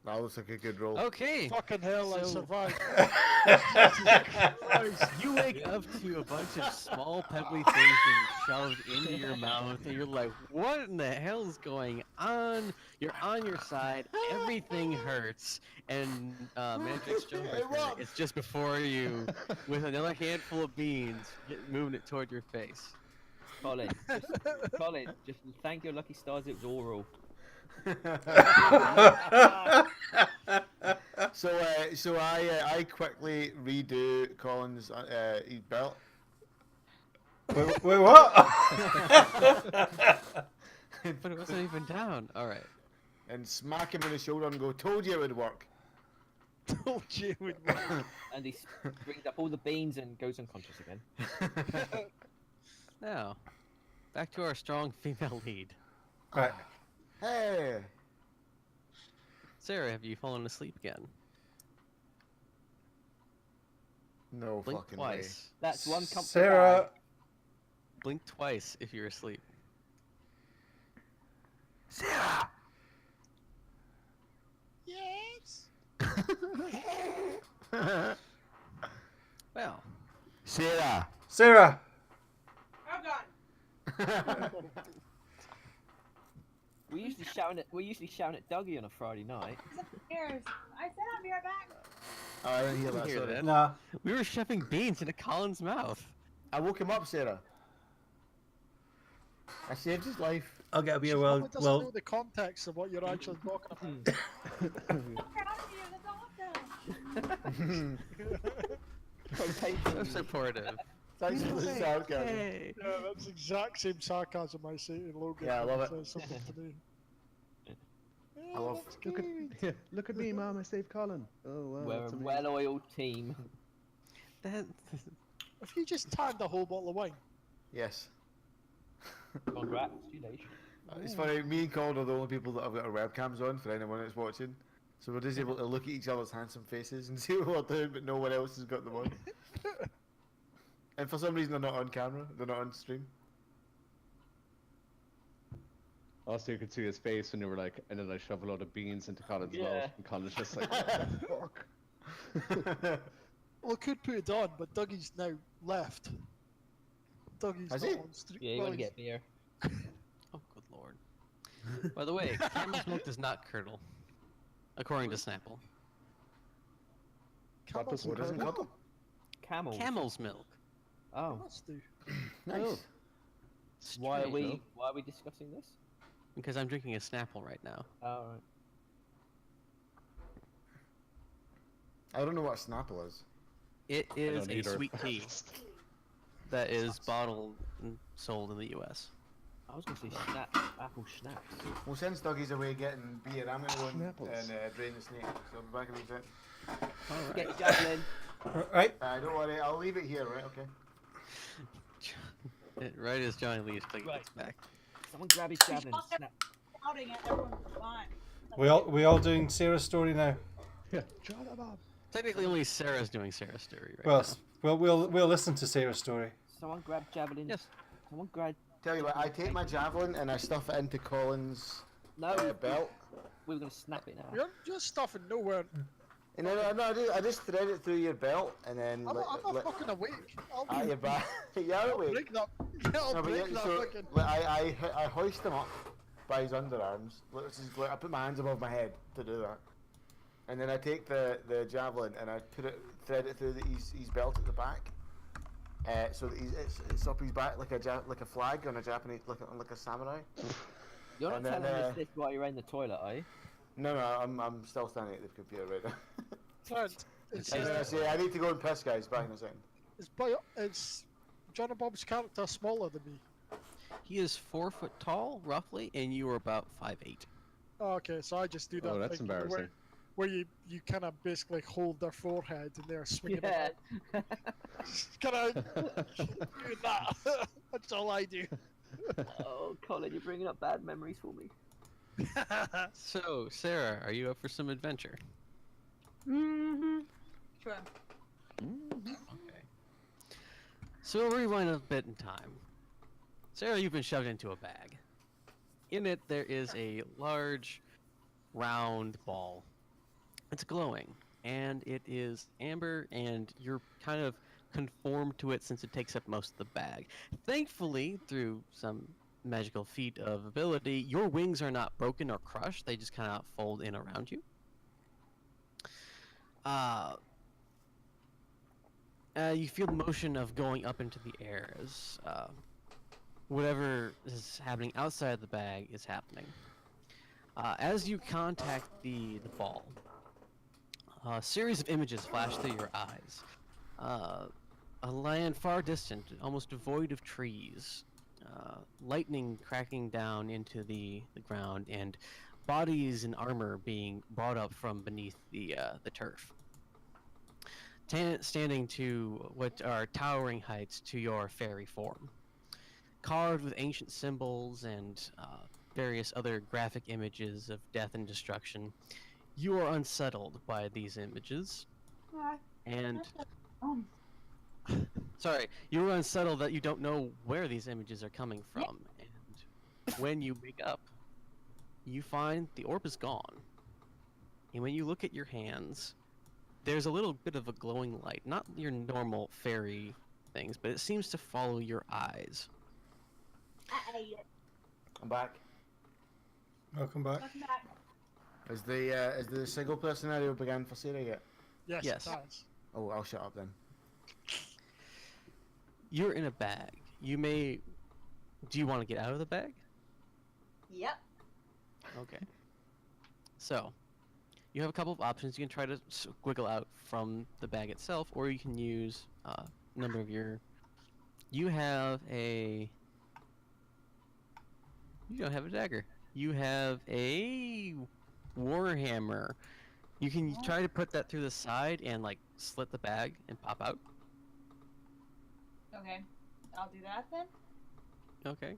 That looks like a good roll. Okay. Fucking hell, I So- survived. You wake up to a bunch of small pebbly things being shoved into your mouth, and you're like, what in the hell is going on? You're on your side, everything hurts, and Mandrake's Stonebreaker is just before you with another handful of beans, moving it toward your face. Colin, just thank your lucky stars it was oral. So I quickly redo Colin's his belt. Wait, what? But it wasn't even down. Alright. And smack him in the shoulder and go, "Told you it would work." Told you it would work. And he brings up all the beans and goes unconscious again. Now, back to our strong female lead. Right. Hey. Sarah, have you fallen asleep again? No Blink fucking twice. That's one comfort. Sarah. Blink twice if you're asleep. way. Sarah. Yes. Well, Sarah. Sarah. I'm gone. We're usually shouting at Dougie on a Friday night. Upstairs. I said I'll be right back. Oh, I didn't hear that. Hear Sorry. that. Nah. we were shoving beans into Colin's mouth. I woke him up, Sarah. I saved his life. I'll get a She beer. probably doesn't know Well. the context of what you're actually talking about. I'm proud of you. That's awesome. So supportive. Thanks for the sarcasm. Hey. Yeah, that's the exact same sarcasm I say to Logan. Yeah, I love when it. he says something to me. I love- that's Look at me, Mom. I saved Colin. Oh wow. We're that's a amazing. well-oiled team. That, If you just tanned a whole bottle of wine, Yes. Congratulations. It's funny, me and Colin are the only people that have got our webcams on for anyone that's watching. So we're just able to look at each other's handsome faces and see what we're doing, but no one else has got them on. And for some reason they're not on camera, they're not on stream. Also, you could see his face when you were like, and then I shove a load of beans into Colin's Yeah. mouth, and Colin's just like, fuck. well, I could put it on, but Dougie's now left. Dougie's Has not he? on stream. Yeah, you well, want to get beer? oh, good lord. By the way, camel's milk does not curdle, according to Snapple. What doesn't What doesn't curdle? curdle? Camel. Camel's milk. Oh, Must do. Nice. why are Strange. we discussing this? because I'm drinking a Snapple right now. Alright. I don't know what a Snapple is. It is don't a either. sweet tea that is bottled and sold in the U.S. I was gonna say apple schnapps. Well, since Dougie's away getting beer, I'm gonna go Schnapples. and drain the snake. So I'll be back in a wee sec. Get your javelin. Right. Don't worry, I'll leave it here, right? Okay. Right as Johnny leaves, Clegg Right. gets back. Someone grab his javelin and snap. Shouting at everyone's fine. We all doing Sarah's story now. Yeah. Shut up, Bob. Technically, only Sarah's doing Sarah's story right Well, now. we'll listen to Sarah's story. Someone grab javelin. Yes. Someone grab. Tell you what, I take my javelin and I stuff it into Colin's No, belt. we were gonna snap it now. You're stuffing nowhere. And then I just thread it through your belt and then I'm not fucking awake. I'll at your back. You're awake. break that. Yeah, I'll No, but break yeah, that so, fucking. like, I hoist him up by his underarms. Like, I put my hands above my head to do that, and then I take the javelin and I thread it through his belt at the back, so that it's up his back like a flag on a Japanese like a samurai. You're not And then, telling us this while you're in the toilet, are you? No, I'm still standing at the computer right now. Trent, it's, And then I say I need to go and piss, guys. Back in a second. it's John and Bob's character smaller than me. He is 4 foot tall, roughly, and you are about 5'8". Oh, okay, so I just do that. Oh, that's thing, you know, embarrassing. Where you kind of basically hold their forehead and they're swinging Yeah. it. Kind of do that. That's all I do. Oh, Colin, you're bringing up bad memories for me. So, Sarah, are you up for some adventure? Mm-hmm. Sure. Okay. So we'll rewind a bit in time. Sarah, you've been shoved into a bag. In it, there is a large, round ball. It's glowing, and it is amber, and you're kind of conformed to it since it takes up most of the bag. Thankfully, through some magical feat of ability, your wings are not broken or crushed. They just kind of fold in around you. You feel the motion of going up into the air as whatever is happening outside the bag is happening. As you contact the ball, a series of images flash through your eyes. A land far distant, almost devoid of trees. Lightning cracking down into the ground, and bodies in armor being brought up from beneath the turf. Standing to what are towering heights to your fairy form. Carved with ancient symbols and various other graphic images of death and destruction, you are unsettled by these images. And sorry, you are unsettled that you don't know where these images are coming from. And when you wake up, you find the orb is gone. And when you look at your hands, there's a little bit of a glowing light. Not your normal fairy things, but it seems to follow your eyes. I ate it. I'm back. Welcome back. Welcome back. Is the single player scenario began for Sarah yet? Yes, Yes. it does. Oh, I'll shut up then. You're in a bag. Do you want to get out of the bag? Yep. Okay. So, you have a couple of options. You can try to squiggle out from the bag itself, or you can use a number of your... You have a... You don't have a dagger. You have a warhammer. You can try to put that through the side and, like, slit the bag and pop out. Okay. I'll do that then. Okay.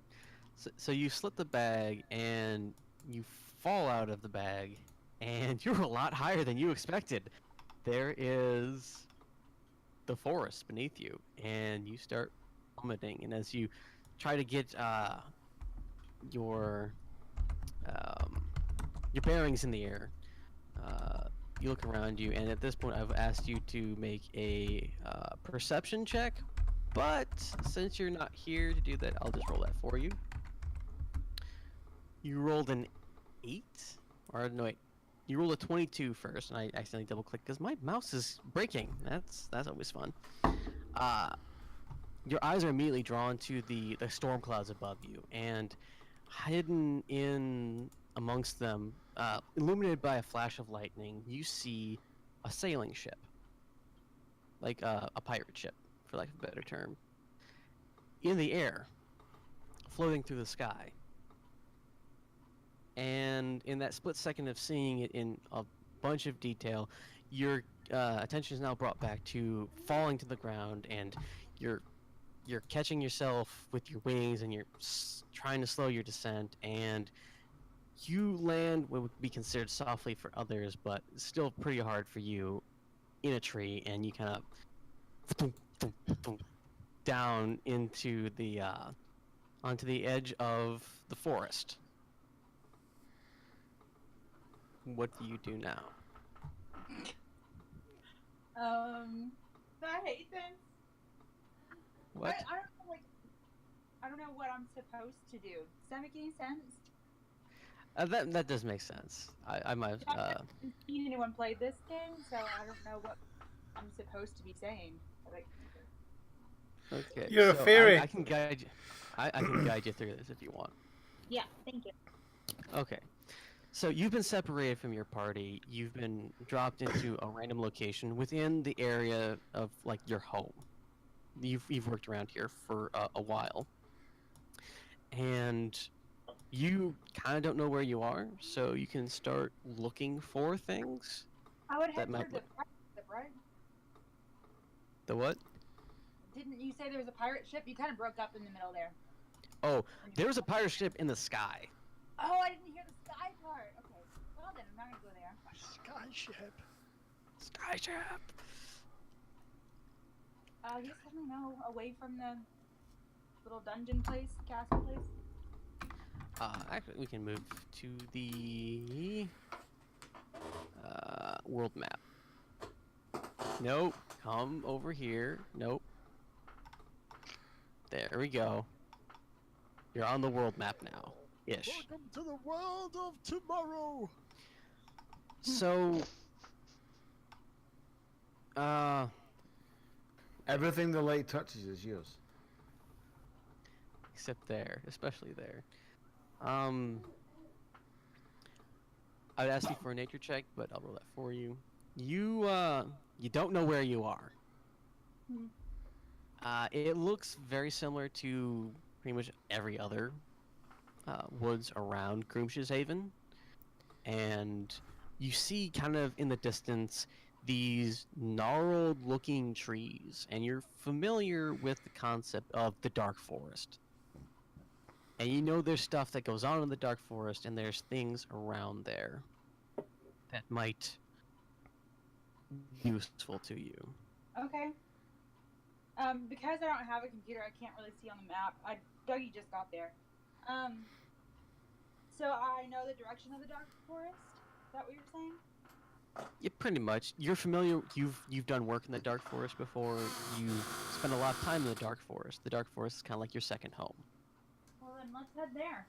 So you slit the bag and you fall out of the bag, and you're a lot higher than you expected. There is the forest beneath you, and you start plummeting. And as you try to get your bearings in the air, you look around you, and at this point I've asked you to make a perception check, but since you're not here to do that, I'll just roll that for you. You rolled an 8? Or no, wait. You rolled a 22 first, and I accidentally double-clicked because my mouse is breaking. That's always fun. Your eyes are immediately drawn to the storm clouds above you, and hidden in amongst them, illuminated by a flash of lightning, you see a sailing ship, like a pirate ship, for lack of a better term, in the air, floating through the sky. And in that split second of seeing it in a bunch of detail, your attention is now brought back to falling to the ground, and you're catching yourself with your wings, and you're trying to slow your descent, and you land what would be considered softly for others, but still pretty hard for you, in a tree, and you kind of down into the onto the edge of the forest. What do you do now? I hate this. What? I don't know what I'm supposed to do. Does that make any sense? That does make sense. I might. I haven't seen anyone play this game, so I don't know what I'm supposed to be saying. Okay. You're a so fairy. I can guide you. I can guide you through this if you want. Yeah, thank you. Okay. So you've been separated from your party. You've been dropped into a random location within the area of like your home. You've worked around here for a while, and you kind of don't know where you are. So you can start looking for things. I would That head might towards the look- pirate ship, right? The what? Didn't you say there was a pirate ship? You kind of broke up in the middle there. Oh, there was a pirate ship in the sky. Oh, I didn't hear the sky part. Okay. Well then, I'm not gonna go there. Sky ship. Sky ship. You just let me know away from the little dungeon place, castle place. Actually, we can move to the world map. Nope. Come over here. Nope. There we go. You're on the world map now. Ish. Welcome to the world of tomorrow. So, Everything the light touches is yours. except there, especially there. I'd ask you for a nature check, but I'll roll that for you. You don't know where you are. Hmm. It looks very similar to pretty much every other woods around Groomsh's Haven, and you see kind of in the distance these gnarled-looking trees, and you're familiar with the concept of the Dark Forest. And you know there's stuff that goes on in the Dark Forest, and there's things around there that might be useful to you. Okay. Because I don't have a computer, I can't really see on the map. Dougie just got there. So I know the direction of the Dark Forest? Is that what you're saying? Yeah, pretty much. You're familiar. You've done work in the Dark Forest before. You've spent a lot of time in the Dark Forest. The Dark Forest is kind of like your second home. Well then, let's head there.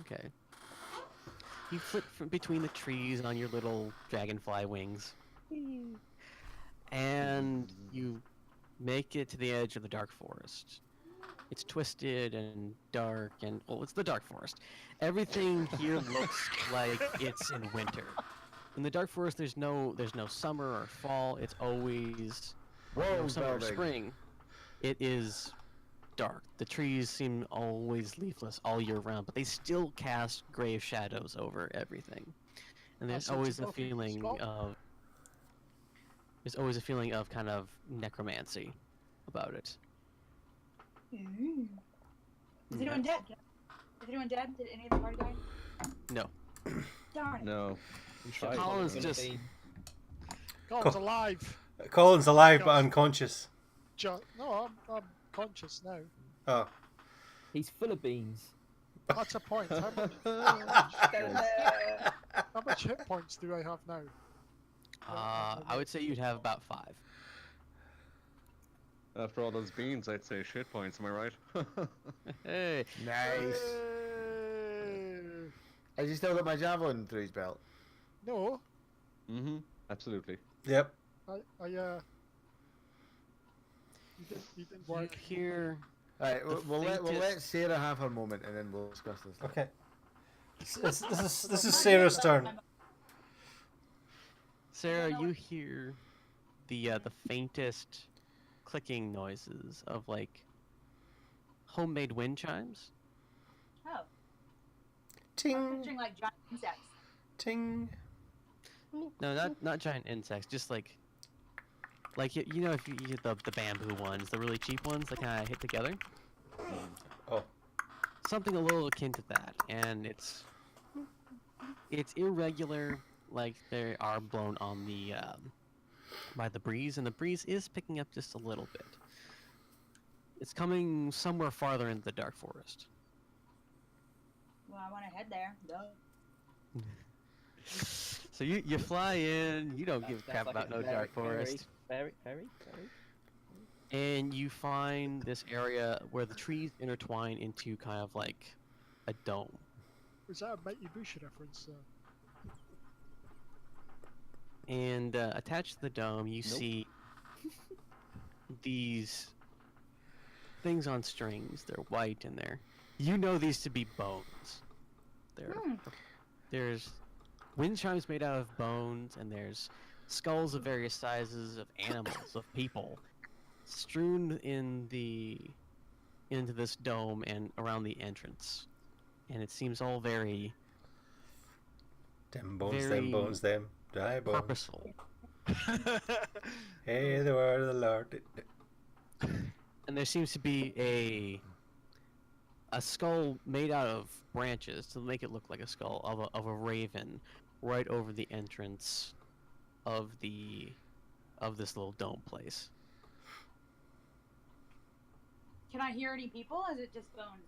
Okay. You flit from between the trees on your little dragonfly wings, and you make it to the edge of the Dark Forest. It's twisted and dark, and well, it's the Dark Forest. Everything here looks like it's in winter. In the Dark Forest, there's no summer or fall. It's always no summer or spring. It is dark. The trees seem always leafless all year round, but they still cast gray shadows over everything. And there's always a feeling of kind of necromancy about it. Is anyone dead? Is anyone dead? Did any of the party die? No. Darn it. No. Colin's just Colin's alive. Colin's alive but unconscious. No, I'm conscious now. Oh. He's full of beans. That's a point. How much hit points do I have now? I would say you'd have about 5. After all those beans, I'd say shit points. Am I right? Hey. Nice. Has he still got my javelin through his belt? No, Mm-hmm. Absolutely. Yep. he didn't You work. hear Alright, The we'll let faintest- Sarah have her moment and then we'll discuss this. Okay. This is Sarah's turn. Sarah, you hear the faintest clicking noises of like homemade wind chimes. Oh, I'm Ting, picturing like giant insects. ting. No, not giant insects, just like you know, if you get the bamboo ones, the really cheap ones that kind of hit together. Oh. Something a little akin to that, and it's irregular, like they are blown on the by the breeze, and the breeze is picking up just a little bit. It's coming somewhere farther into the dark forest. Well, I want to head there. Duh. So you fly in, you don't give a Sounds crap like about it's no dark forest, Very. and you find this area where the trees intertwine into kind of like a dome. Was that a Mighty Bush reference? And attached to the dome, you Nope. see these things on strings. They're white and you know these to be bones. There's wind chimes made out of bones, and there's skulls of various sizes of animals, of people, strewn into this dome and around the entrance. And it seems all very Them bones, Very them bones, them dry bones. purposeful. Hey, the word of the Lord. And there seems to be a skull made out of branches to make it look like a skull of a raven right over the entrance of this little dome place. Can I hear any people? Or is it just bones?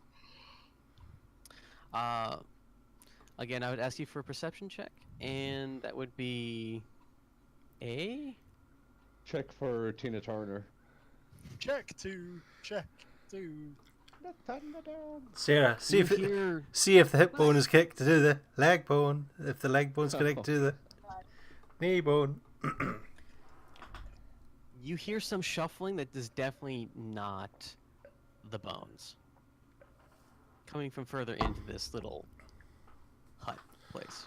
Again, I would ask you for a perception check, and that would be a Check for Tina Turner. Check two. The Thunderdome. Sarah, see you if hear see if the hip bone is kicked to do the leg bone. If the leg bone's connected to the knee bone. you hear some shuffling that is definitely not the bones coming from further into this little hut place.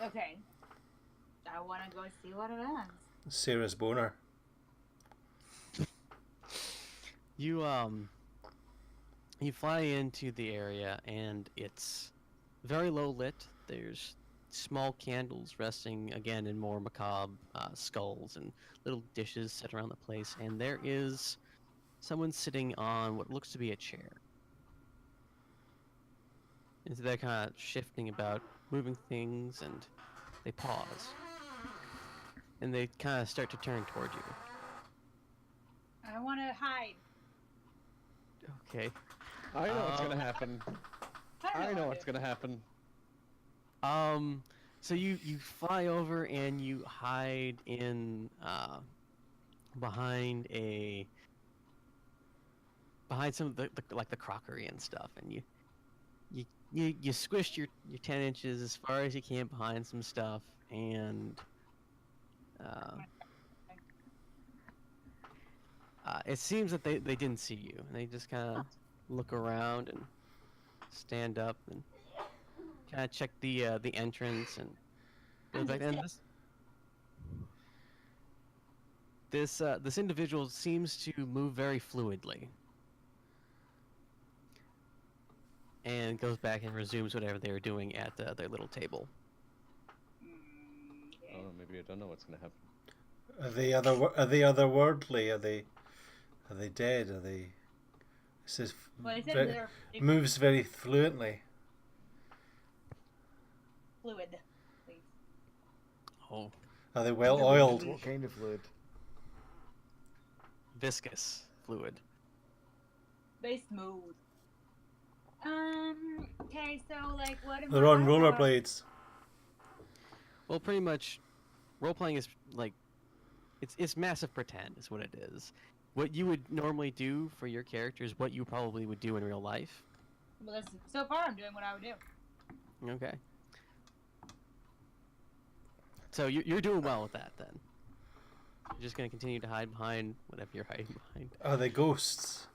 Okay. I want to go see what it is. Sarah's boner. You fly into the area, and it's very low lit. There's small candles resting again in more macabre skulls and little dishes set around the place, and there is someone sitting on what looks to be a chair. And so they're kind of shifting about, moving things, and they pause. And they kind of start to turn toward you. I want to hide. Okay. I know what's gonna Um, happen. I I don't know know what's gonna happen. So you fly over and you hide in behind some of the like the crockery and stuff, and you squish your 10 inches as far as you can behind some stuff, and it seems that they didn't see you. They just kind of look around and stand up and kind of check the entrance and go back. And this individual seems to move very fluidly and goes back and resumes whatever they were doing at their little table. Oh, maybe I don't know what's gonna happen. Are they otherworldly? Are they dead? Are they? It says Well, they said they're moves very fluently. fluid. Please. Oh, Are they well oiled? What kind of fluid? viscous fluid. They smooth. Okay, so like what am They're I on about? rollerblades. Well, pretty much, role playing is like it's massive pretend is what it is. What you would normally do for your character is what you probably would do in real life. Well, so far I'm doing what I would do. Okay. So you're doing well with that then. You're just gonna continue to hide behind whatever you're hiding behind. Are they ghosts?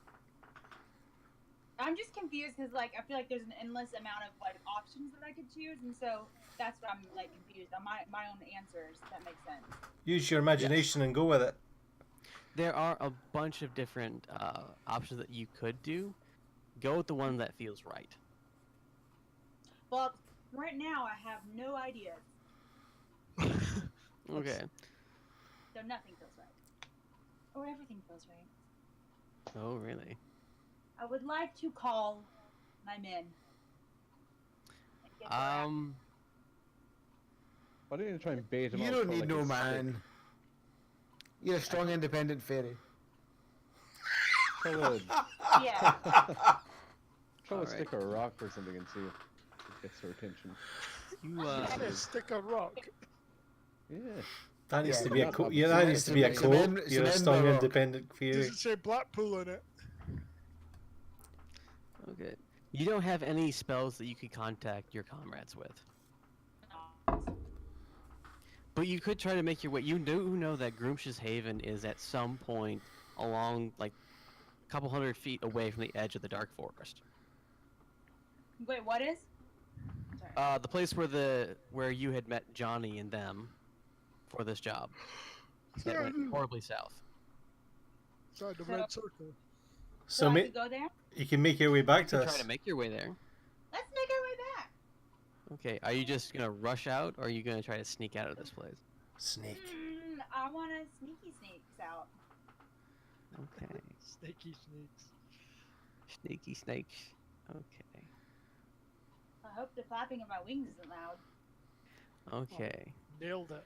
I'm just confused because like I feel like there's an endless amount of like options that I could choose, and so that's what I'm like confused on my own answers. If that makes sense. Use your imagination and go with it. There are a bunch of different options that you could do. Go with the one that feels right. Well, right now I have no ideas, Okay. so nothing feels right, or everything feels right. Oh, really? I would like to call my men. And get their ass. Why don't you try and bait him You out don't for, need like, no a stick? man. You're a strong, independent fairy. Throw a, Yeah. throw a Alright. stick or a rock or something and see if it gets her attention. You Yeah, stick a rock. Yeah. That needs Yeah, to be a not co- obvious. yeah. That It's needs a- to be a it's a quote. mem- it's You're a a strong, member rock. independent Does fairy. it say Blackpool in it? okay? You don't have any spells that you could contact your comrades with, but you could try to make your way. You do know that Groomsh's Haven is at some point along, like, a couple hundred feet away from the edge of the Dark Forest. Wait, what is? Sorry. The place where you had met Johnny and them for this job. That went horribly south. Inside the red circle. So So I ma- could go there. you can make your way back You to can try us. to make your way there. Let's make our way back. Okay, are you just gonna rush out, or are you gonna try to sneak out of this place? Sneak. I want to sneaks out. Okay, Snaky sneaks. sneaky snakes. Okay, I hope the flapping of my wings isn't loud. okay. Nailed it.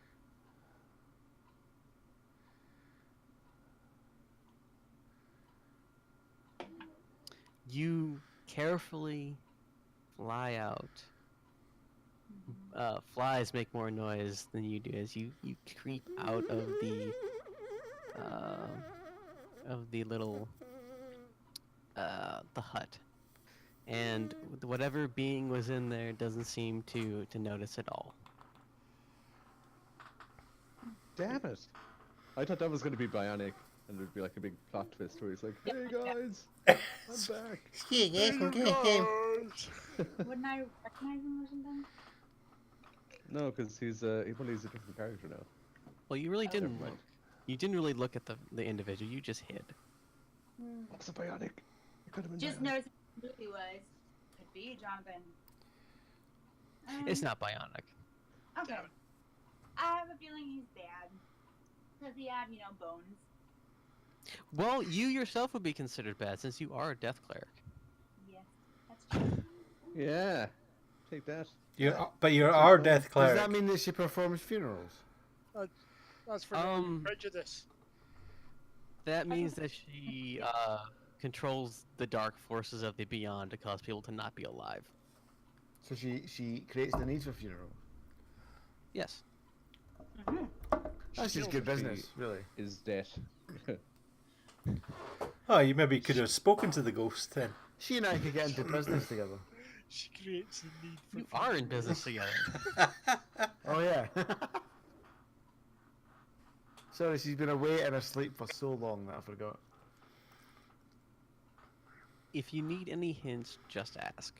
You carefully fly out. Flies make more noise than you do as you creep out of the little the hut, and whatever being was in there doesn't seem to notice at all. Damn it! I thought that was going to be bionic, and there'd be like a big plot twist where he's like, "Hey guys, I'm back." Wouldn't I recognize him or something? No, because he's a different character now. Well, you really Oh. didn't Never look. mind. You didn't really look at the individual. You just hid. What's a bionic? It could have been Just bionic. noticed who he was. Could be Jonathan. It's not bionic. Okay. Damn it. I have a feeling he's bad. Because he had, bones. Well, you yourself would be considered bad since you are a death cleric. Yes, that's true. Yeah, take that. But you're our death Does cleric. that mean that she performs funerals? That's for prejudice. That means that she controls the dark forces of the beyond to cause people to not be alive. So she creates the need for funerals. Yes. That's just good business, really. Is dead. Oh, you maybe could have spoken to the ghost then. She and I could get into business together. She creates the need for. You are in business together. Oh yeah. Sorry, she's been away in her sleep for so long that I forgot. If you need any hints, just ask.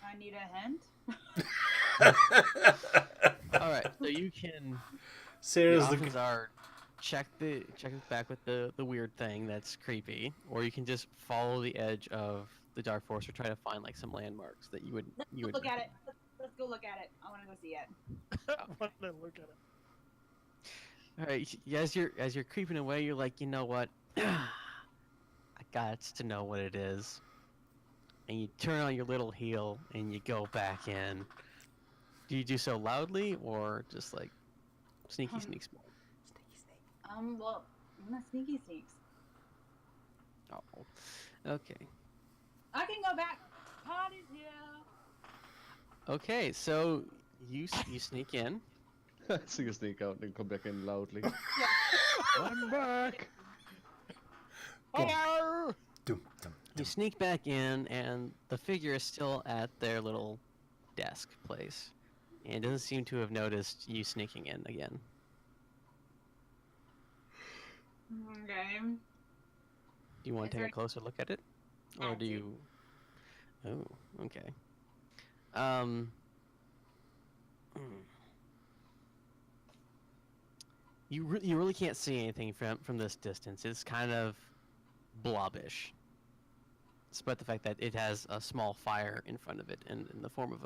I need a hint. Alright, so you can. The Sarah's the. options are check it back with the weird thing that's creepy, or you can just follow the edge of the dark forest or try to find like some landmarks that you would Let's go look at it. Let's go look at it. I want to go see it. I want to look at it. Alright, as you're creeping away, you're like, you know what? I got to know what it is. And you turn on your little heel and you go back in. Do you do so loudly or just like sneaky sneaks more? Well, I'm not sneaky sneaks. Oh, okay. I can go back. Pod is here. Okay, so you sneak in. So you sneak out and come back in loudly. I'm back. Hello. Dum, dum, You sneak back in, and the figure is still at their little desk place, and doesn't seem to have noticed you sneaking in again. Okay. Do you want Is to take there- a closer look at it, or I do do. you? Oh, okay. Um. hmm. You really can't see anything from this distance. It's kind of blobbish, despite the fact that it has a small fire in front of it in the form of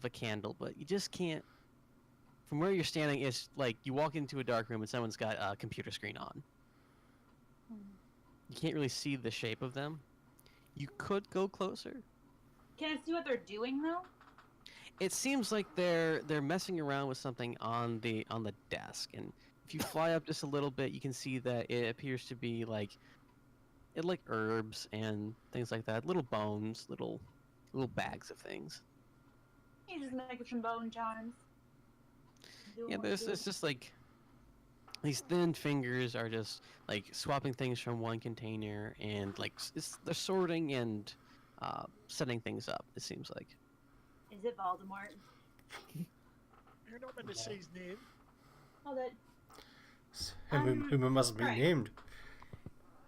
a candle. But you just can't. From where you're standing, it's like you walk into a dark room and someone's got a computer screen on. You can't really see the shape of them. You could go closer. Can I see what they're doing though? It seems like they're messing around with something on the desk, and if you fly up just a little bit, you can see that it appears to be like herbs and things like that, little bones, little bags of things. You just making some bone chimes. Doing Yeah, what there's you do. it's just like these thin fingers are just like swapping things from one container, and like they're sorting and setting things up. It seems like. Is it Voldemort? You're not meant to say his name. Hold it. Whom it must be right. named.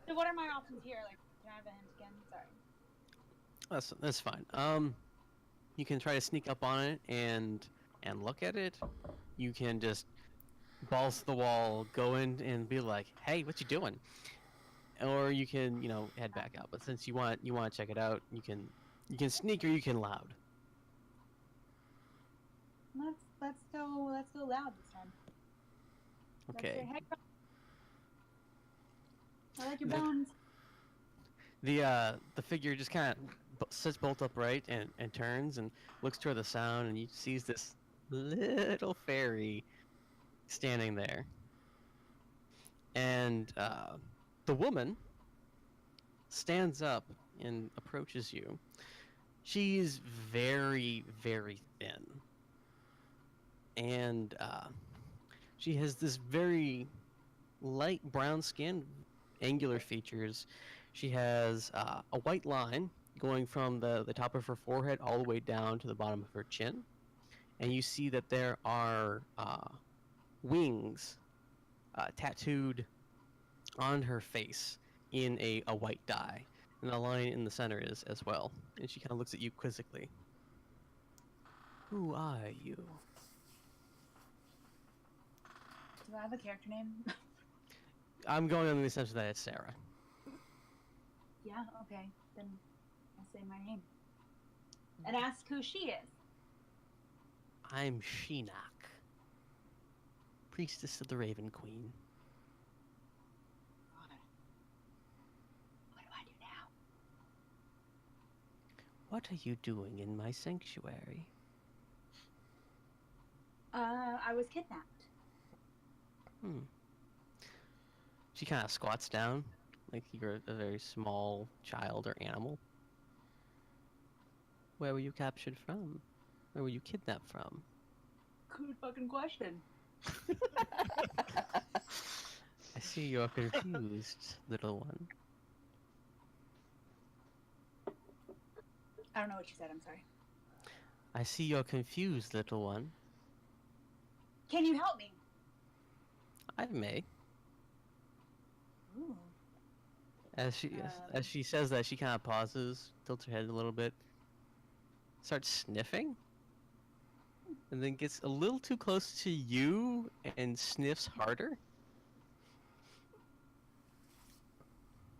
So what are my options here? Like, can I have a hint again? Sorry. That's fine. You can try to sneak up on it and look at it. You can just balls to the wall, go in and be like, "Hey, what you doing?" Or you can, head back out. But since you want to check it out, you can sneak or you can loud. Let's go loud this time. Let's Okay. say, hey, I like your The- bones. The figure just kind of sits bolt upright and turns and looks toward the sound, and you sees this little fairy standing there. And the woman stands up and approaches you. She's very, very thin. And she has this very light brown skin, angular features. She has a white line going from the top of her forehead all the way down to the bottom of her chin. And you see that there are wings tattooed on her face in a white dye. And the line in the center is as well. And she kind of looks at you quizzically. Who are you? Do I have a character name? I'm going on the assumption that it's Sarah. Yeah, okay. Then I'll say my name. And ask who she is. I'm Shinnok, priestess of the Raven Queen. God. What do I do now? What are you doing in my sanctuary? I was kidnapped. She kind of squats down, like you're a very small child or animal. Where were you captured from? Where were you kidnapped from? Good fucking question. I see you're confused, little one. I don't know what you said, I'm sorry. I see you're confused, little one. Can you help me? I may. Ooh. As she says that, she kind of pauses, tilts her head a little bit, starts sniffing, and then gets a little too close to you and sniffs harder.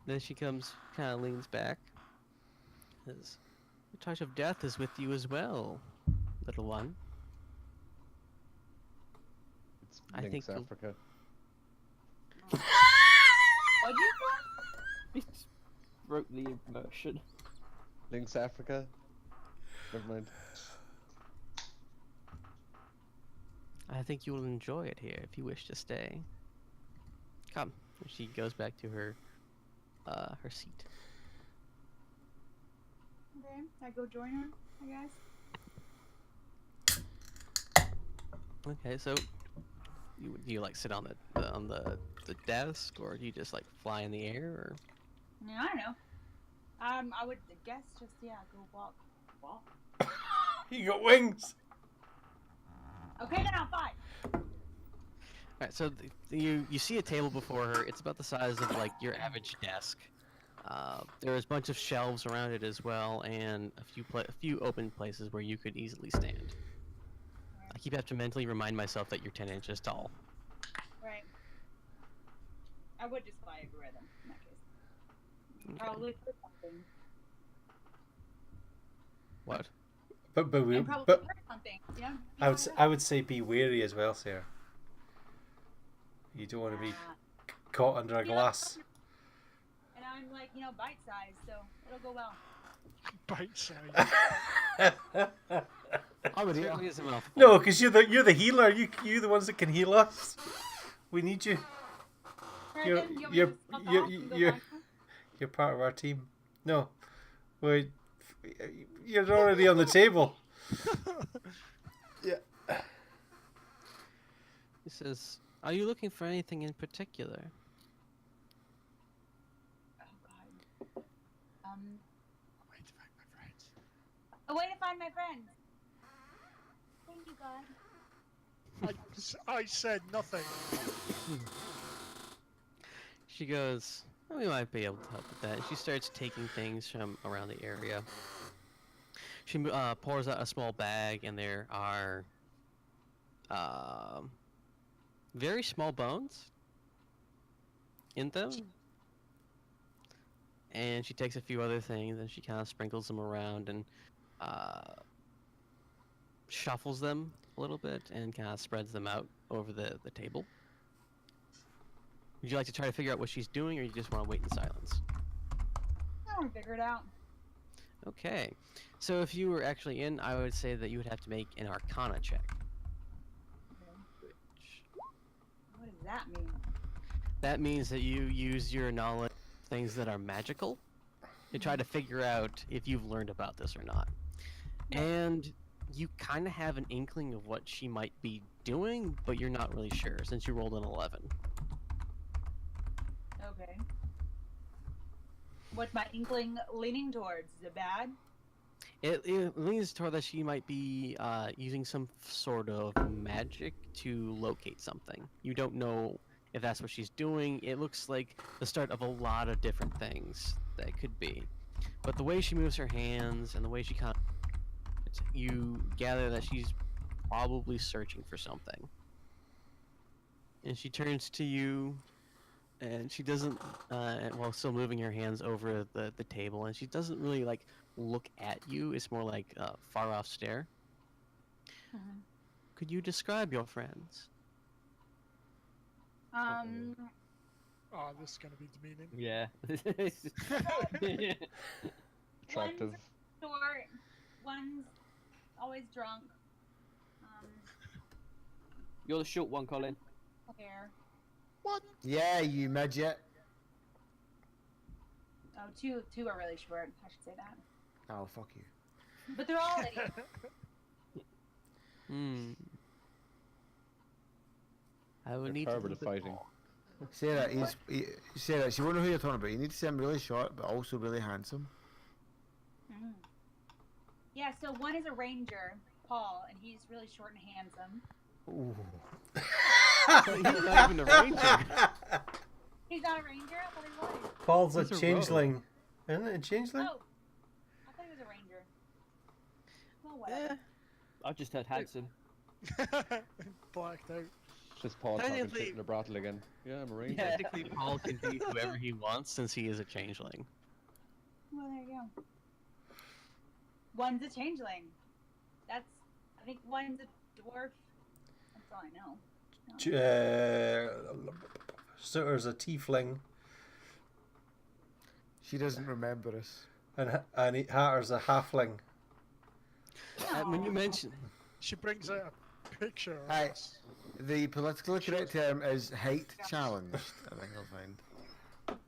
Then she kind of leans back. Says, "The touch of death is with you as well, little one." It's I Lynx think you'll- Africa. What'd you He just broke the immersion. Lynx Africa? Never mind. I think you will enjoy it here if you wish to stay. Come. And she goes back to her seat. Okay, I go join her, I guess. Okay, so do you like sit on the desk, or do you just like fly in the air, or? I don't know. I would guess just, go walk. You got wings. Okay, now 5. Alright, so you see a table before her. It's about the size of like your average desk. There's a bunch of shelves around it as well, and a few open places where you could easily stand. I keep have to mentally remind myself that you're 10 inches tall. Right. I would just fly everywhere then, in that case. Okay. Probably for something. What? But we And probably but for something, you know? I would say be wary as well, Sarah. You don't want to be caught under a glass. And I'm like, bite sized, so it'll go well. Bite size. I would Certainly is a mouthful. No, because you're the healer. You the ones that can heal us. We need you. Brandon, you want me You're to stop you're off and go you're find one? you're part of our team. No, wait, you're already on the table. Yeah. He says, "Are you looking for anything in particular?" Oh, God. Wait to find my friends. A way to find my friends. Thank you, God. I said nothing. She goes, "Oh, we might be able to help with that." And she starts taking things from around the area. She pours out a small bag, and there are very small bones in them. And she takes a few other things, and she kind of sprinkles them around and shuffles them a little bit and kind of spreads them out over the table. Would you like to try to figure out what she's doing, or you just want to wait in silence? I want to figure it out. Okay. So if you were actually in, I would say that you would have to make an Arcana check. What does that mean? That means that you use your knowledge of things that are magical to try to figure out if you've learned about this or not. And you kind of have an inkling of what she might be doing, but you're not really sure since you rolled an 11. Okay. What's my inkling leaning towards? Is it bad? It leans toward that she might be using some sort of magic to locate something. You don't know if that's what she's doing. It looks like the start of a lot of different things that it could be. But the way she moves her hands and the way she kind of... you gather that she's probably searching for something. And she turns to you, and she doesn't, while still moving her hands over the table, and she doesn't really, like, look at you. It's more like a far-off stare. Mhm. Could you describe your friends? Oh, this is gonna be demeaning. Yeah. Attractive. One's short, one's always drunk. You're the short one, Colin. Hair. What? Yeah, you midget. Oh, two are really short. I should say that. Oh, fuck you. But they're all idiots. I would They're need terrible to at fighting. Sarah, Sarah, she won't know who you're talking about. You need to say I'm really short, but also really handsome. Mm. Yeah, so one is a ranger, Paul, and he's really short and handsome. Ooh. He's not even a ranger. He's not a ranger? I thought he was. Paul's a He's a rogue. changeling. Isn't it a changeling? Oh, I thought he was a ranger. Well, whatever. I just heard handsome. Blacked out. Just Paul talking Technically- shit in a brattle again. Yeah, I'm a ranger. Yeah. Technically, Paul can be whoever he wants since he is a changeling. Well, there you go. One's a changeling. I think one's a dwarf. That's all I know. Sutter's a tiefling, She doesn't remember us. and Hatter's a halfling. When you mention She brings out a picture of Hi. us. The politically correct term is height challenged. I think I'll find.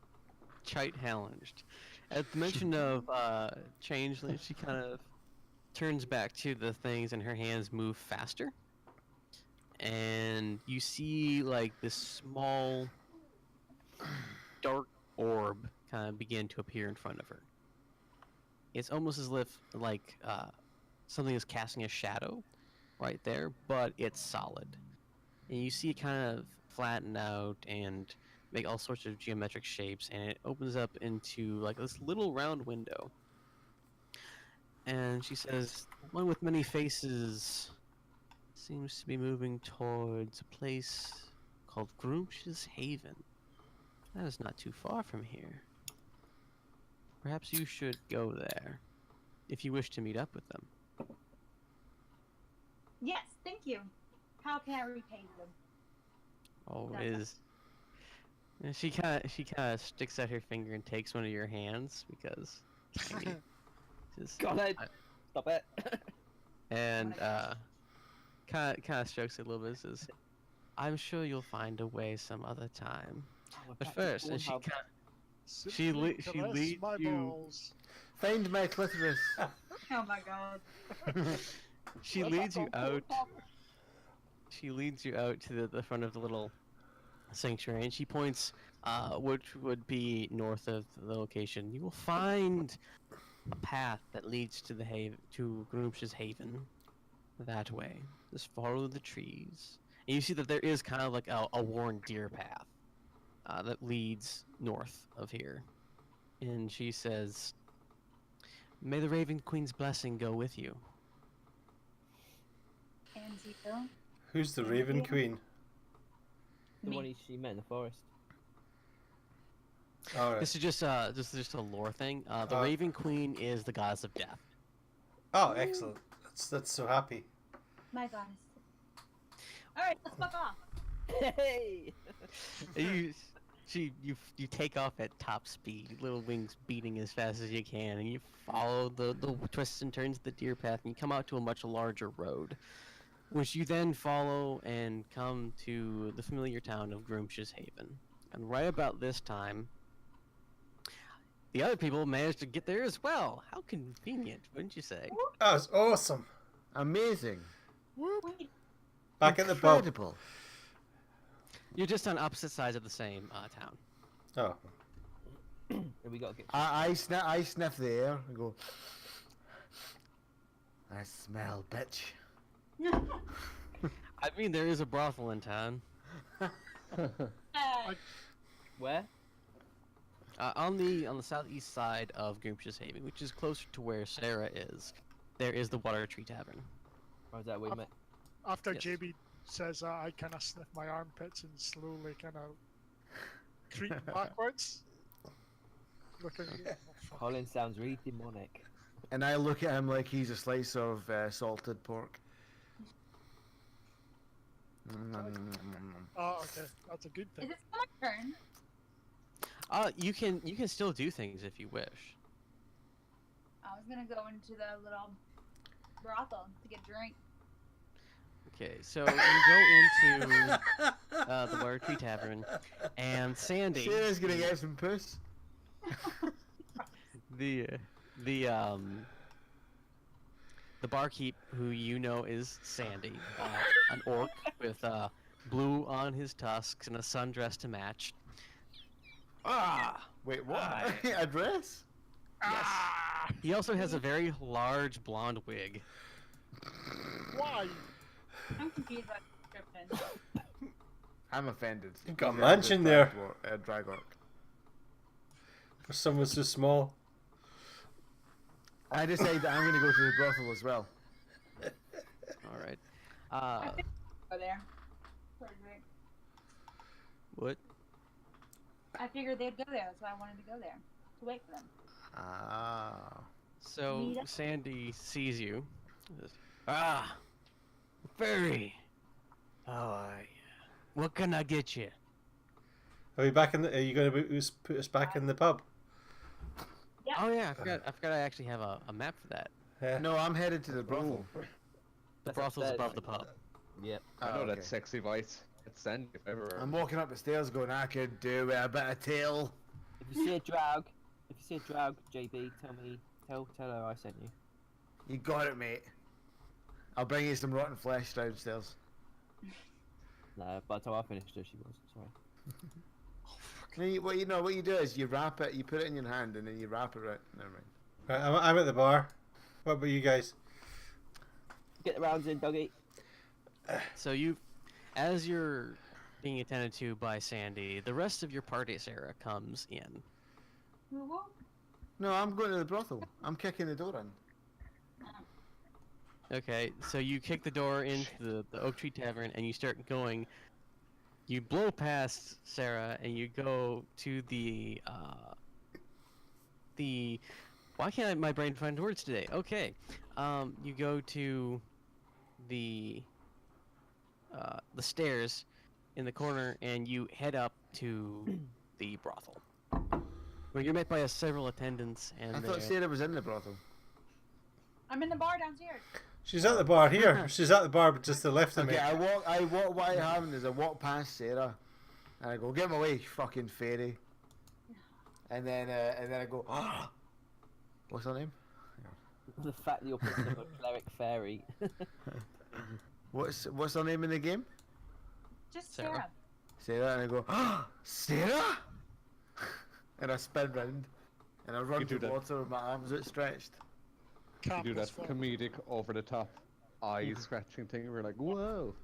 Chite challenged, at the mention of changeling, she kind of turns back to the things, and her hands move faster. And you see like this small dark orb kind of begin to appear in front of her. It's almost as if like something is casting a shadow right there, but it's solid. and you see it kind of flatten out and make all sorts of geometric shapes, and it opens up into like this little round window. And she says, "One with many faces seems to be moving towards a place called Groomsh's Haven. That is not too far from here. Perhaps you should go there, if you wish to meet up with them." Yes, thank you. How can I repay them? Always. And she kind of sticks out her finger and takes one of your hands because. Just, Got it. Stop it. and kind of strokes it a little bit. Says, "I'm sure you'll find a way some other time. But first," and she kind she leads my you. balls. Find my clitoris. Oh my god. She leads you out. She leads you out to the front of the little sanctuary, and she points, which would be north of the location. You will find a path that leads to to Groomsh's Haven. That way, just follow the trees, and you see that there is kind of like a worn deer path that leads north of here. And she says, "May the Raven Queen's blessing go with you." And Zito? Who's the Raven Queen? The Me. one she met in the forest. All right. This is just a lore thing. The Raven Queen is the goddess of death. Oh, excellent. That's so happy. My goddess. Alright, let's fuck off. Hey! You take off at top speed, little wings beating as fast as you can, and you follow the twists and turns of the deer path, and you come out to a much larger road, which you then follow and come to the familiar town of Groomsh's Haven. And right about this time, the other people managed to get there as well. How convenient, wouldn't you say? That was awesome. Amazing. Wait, Back at the pub. Incredible. You're just on opposite sides of the same town. Oh. We gotta get. I sniff the air and go. I smell, bitch. I mean, there is a brothel in town. Where? On the southeast side of Groomsh's Haven, which is closer to where Sarah is, there is the Water Tree Tavern. Or is that where you met? After Yes. JB says that, I kind of sniff my armpits and slowly kind of creep backwards. Looking. Oh, fuck. Colin sounds really demonic. And I look at him like he's a slice of salted pork. Oh, okay. That's a good Is thing. it still my turn? You can still do things if you wish. I was gonna go into the little brothel to get a drink. Okay, so you go into the Water Tree Tavern, and Sandy, Sarah's gonna get some puss. the barkeep, who you know is Sandy, an orc with blue on his tusks and a sundress to match. Wait, what? A dress? Yes. He also has a very large blonde wig. Why? I'm confused by the description. I'm offended. You've got a He's mansion there. Drag orc. For someone so small. I decided that I'm gonna go to the brothel as well. All right. Go there. For a drink. What? I figured they'd go there, so I wanted to go there to wait for them. Ah. So Meet up. Sandy sees you. Says, fairy. Oh, what can I get you? Are we back in the? Are you going to put us back in the pub? Yeah. Oh yeah, I forgot I actually have a map for that. Yeah. No, I'm headed to the brothel. The That's brothel's upstairs. above the pub. Yep. I know Oh, that okay. sexy voice. It's Sandy if ever. I'm walking up the stairs going, I could do with a bit of tail. If you see a drag, JB, tell her I sent you. You got it, mate. I'll bring you some rotten flesh downstairs. No, by the time I finished her, she was. Sorry. What you do is you wrap it, you put it in your hand, and then you wrap it right. Never mind. Right, I'm at the bar. What about you guys? Get the rounds in, doggy. So you As you're being attended to by Sandy, the rest of your party, Sarah, comes in. Woo-woo. No, I'm going to the brothel. I'm kicking the door in. Okay, so you kick the door into the Oak Tree Tavern and you start going. You blow past Sarah and you go to the why can't my brain find words today? Okay, you go to the stairs in the corner and you head up to the brothel, where you're met by several attendants and I thought Sarah was in the brothel. I'm in the bar downstairs. She's at the bar here. She's at the bar, but just to the left of me. Okay, I walk. What happened is I walk past Sarah, and I go, "Get him away, you fucking fairy!" And then I go, "Ah, what's her name? The fact that you're picking up a cleric fairy. What's her name in the game? Just Sarah. Sarah. Sarah." And I go, "Ah, Sarah!" And I spin round, and I run You do that. towards her with my arms outstretched. You do that Campus fuck. comedic, over the top, eye scratching thing. And we're like, whoa.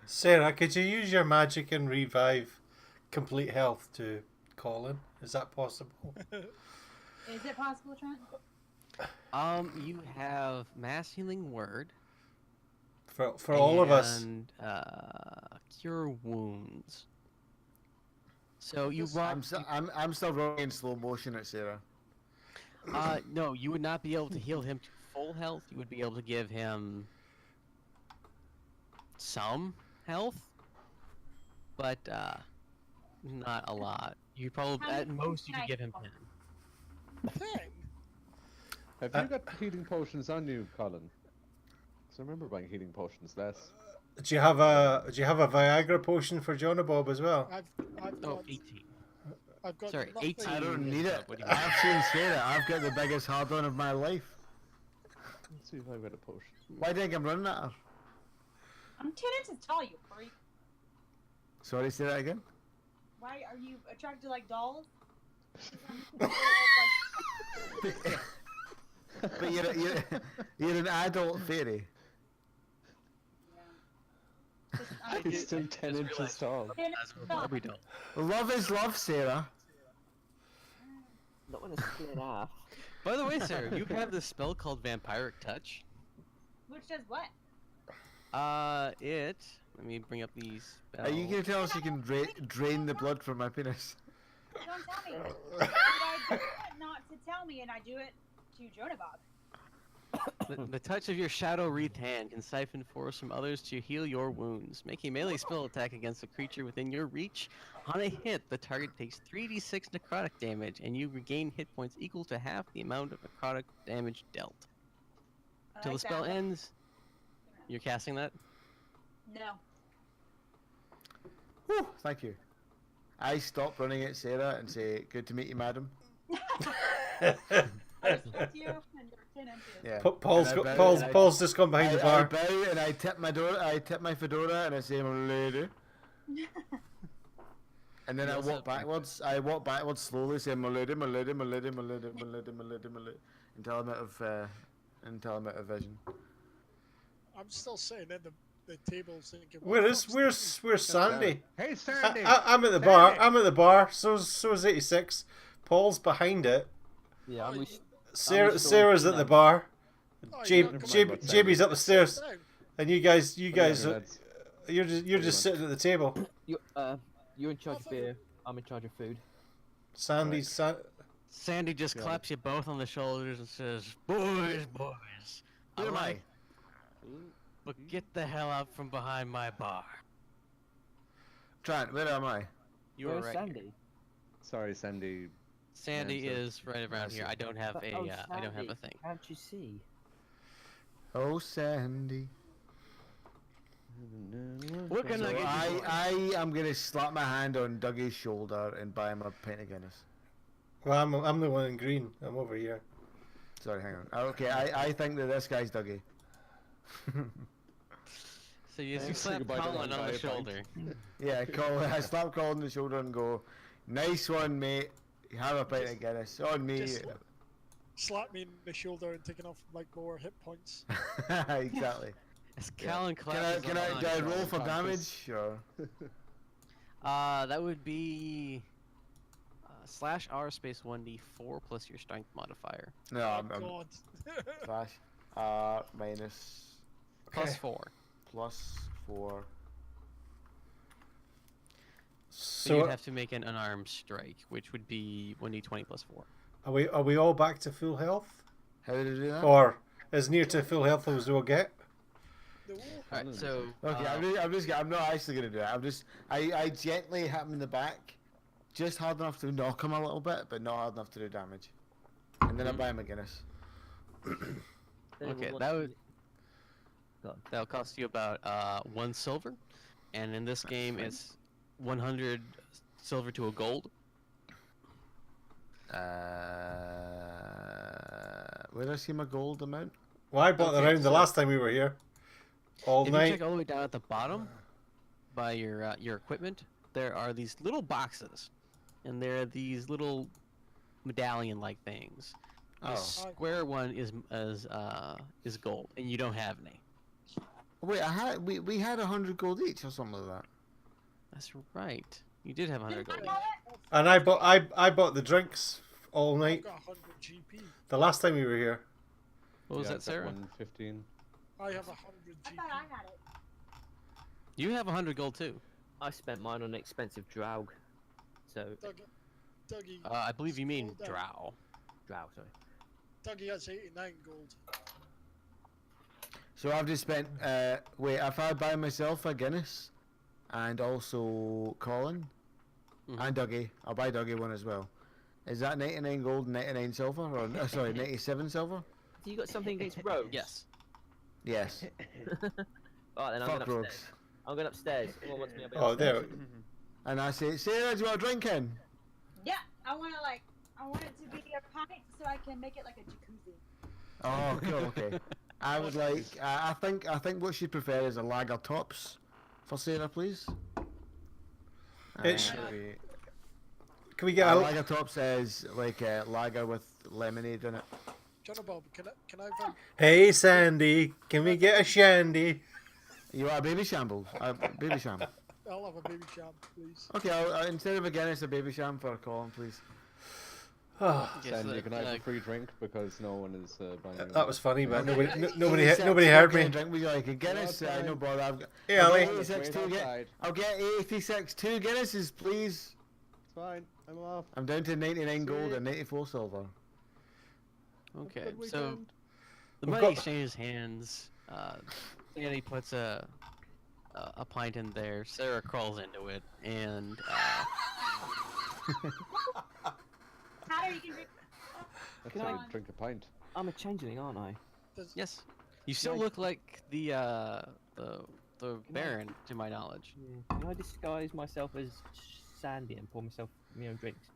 Sarah, could you use your magic and revive complete health to Colin? Is that possible? Is it possible, Trent? You have mass healing word For all of us. and cure wounds. So you I'm still running in slow motion at Sarah. no, you would not be able to heal him to full health. You would be able to give him some health, but not a lot. You probably How at many most you can could I give him heal? 10. Thing. Have you got healing potions on you, Colin? Because I remember buying healing potions less. Do you have a Viagra potion for Jonah Bob as well? I've Oh, got 18. I've got Sorry, nothing. 18. I don't is need it. what do you want? I've seen Sarah. I've got the biggest hard on of my life. Let's see if I've got a potion. Why do you think I'm running at her? I'm 10 inches tall, you freak. Sorry, say that again. Why are you attracted to like dolls? But you're an adult fairy. He's still 10 just inches realized- tall. As with Barbie doll. Love is love, Sarah. Not when it's split in half. By the way, Sarah, you have this spell called Vampiric Touch. Which does what? Let me bring up these Are you spells. gonna tell us you can drain the blood from my penis? Don't tell me. But I do it not to tell me, and I do it to Jonah Bob. The touch of your shadow wreathed hand can siphon force from others to heal your wounds. Make a melee spell attack against a creature within your reach. On a hit, the target takes 3d6 necrotic damage, and you regain hit points equal to half the amount of necrotic damage dealt. I Till like the spell that. ends, you're casting that? No. Whew, thank you. I stop running at Sarah and say, "Good to meet you, madam." I respect you, and you're 10 inches. Yeah. Paul's And I got, bow Paul's, and I- Paul's just gone behind the I bar. bow and I tip my fedora and I say, "My lady." And then You I also walk backwards. I walk backwards slowly, saying, "My lady, my lady, my lady, my lady, my lady, my lady, my lady," until I'm out of vision. I'm still sitting in the table thinking. Where's Sandy? Hey, Sandy! I'm at the bar. I'm at the bar. So's 86. Paul's behind it. Yeah, I'm Sarah's at the bar. Oh, JB's up the stairs, and you guys, Whatever, lads. you're just sitting at the table. You're in charge of beer. I'm in charge of food. Sandy's Sandy just Got it. claps you both on the shoulders and says, "Boys, boys, Who am I? like, but get the hell out from behind my bar." Trent, where am I? You are Where's right. Sandy? Sorry, Sandy. Sandy Yeah, so- is right around here. I don't have a Oh, I don't have a Sandy, thing. Can't you see? Oh, Sandy. What can So I get you for? I am gonna slap my hand on Dougie's shoulder and buy him a pint of Guinness. well, I'm the one in green. I'm over here. Sorry, hang on. Okay, I think that this guy's Dougie. So you Say slap goodbye to Colin one on guy, the a pint. shoulder. Yeah, I slap Colin on the shoulder and go, "Nice one, mate. Have a pint of Guinness on me." Just slap me in the shoulder and taking off like more hit points. Exactly. As Callan Can collapses I, on the do I line. roll for Unconscious. damage? Or... That would be /R space 1d4 plus your strength modifier. No, Oh I'm God. slash minus Plus 4. plus 4. So you'd So have to make an unarmed strike, which would be 1d20 plus 4. are we all back to full health, How did I do that? or as near to full health as we'll get? No. Alright, so Okay, I'm not actually gonna do that. I gently hit him in the back, just hard enough to knock him a little bit, but not hard enough to do damage. And then I buy him a Guinness. okay, Go on. that'll cost you about 1 silver, and in this game fine. it's 100 silver to a gold. Where did I see my gold amount? Well, I bought Okay, around the so- last time we were here. All If night. you check all the way down at the bottom, by your equipment, there are these little boxes, and there are these little medallion-like things. The Oh. square one is gold, and you don't have any. Wait, we had 100 gold each or something like that. That's right. You did have 100 Didn't gold. I have it? And I bought the drinks all I've night got 100 GP. the last time we were here. What was Yeah, that, I've got Sarah? 115. I have 100 I GP. thought I had it. You have 100 gold too. I spent mine on expensive Draug. So, Dougie. I believe you mean Slow down. drow. Draug, sorry. Dougie has 89 gold. So I've just spent. Wait, if I buy myself a Guinness, and also Colin, Mhm. and Dougie, I'll buy Dougie one as well. Is that 99 gold and 99 silver? Or no, sorry, 97 silver? Have you got something against rogues? Yes. Yes. Alright then, I'm Fuck going upstairs. rogues. I'm going upstairs. Anyone wants me, I'll be Oh, upstairs. there. And I say, Sarah, do you want a drink in? Yeah, I want it to be a pint so I can make it like a jacuzzi. Oh, cool. Okay. I would like. I think what she'd prefer is a lager tops for Sarah, please. It's- Maybe- Can we get a a lager tops is like a lager with lemonade in it. John Bob, can I have Hey Sandy, can we get a shandy? You are a baby shambles. Baby sham. I'll have a baby sham, please. Okay, instead of a Guinness, a baby sham for Colin, please. Oh, Yes, And you can have a like- free drink because no one is buying you that one. was funny, but Okay. nobody 86, nobody what heard kind me. of drink would you like? A Guinness? Well, No bother. Yeah, I'll Ali. get 86 Wait two, outside. I'll get 86 2 Guinnesses, please. It's fine. I'm off. I'm down to 99 gold Sweet. and 94 silver. Okay, Good so weekend. the We've money got- exchanges hands. Annie puts a pint in there. Sarah crawls into it, and How do you can drink? That's Can how I- you drink a pint. I'm a changeling, aren't I? Does, yes, you still I- look like the Baron, to my knowledge. Yeah. Can I disguise myself as Sandy and pour myself my own drinks?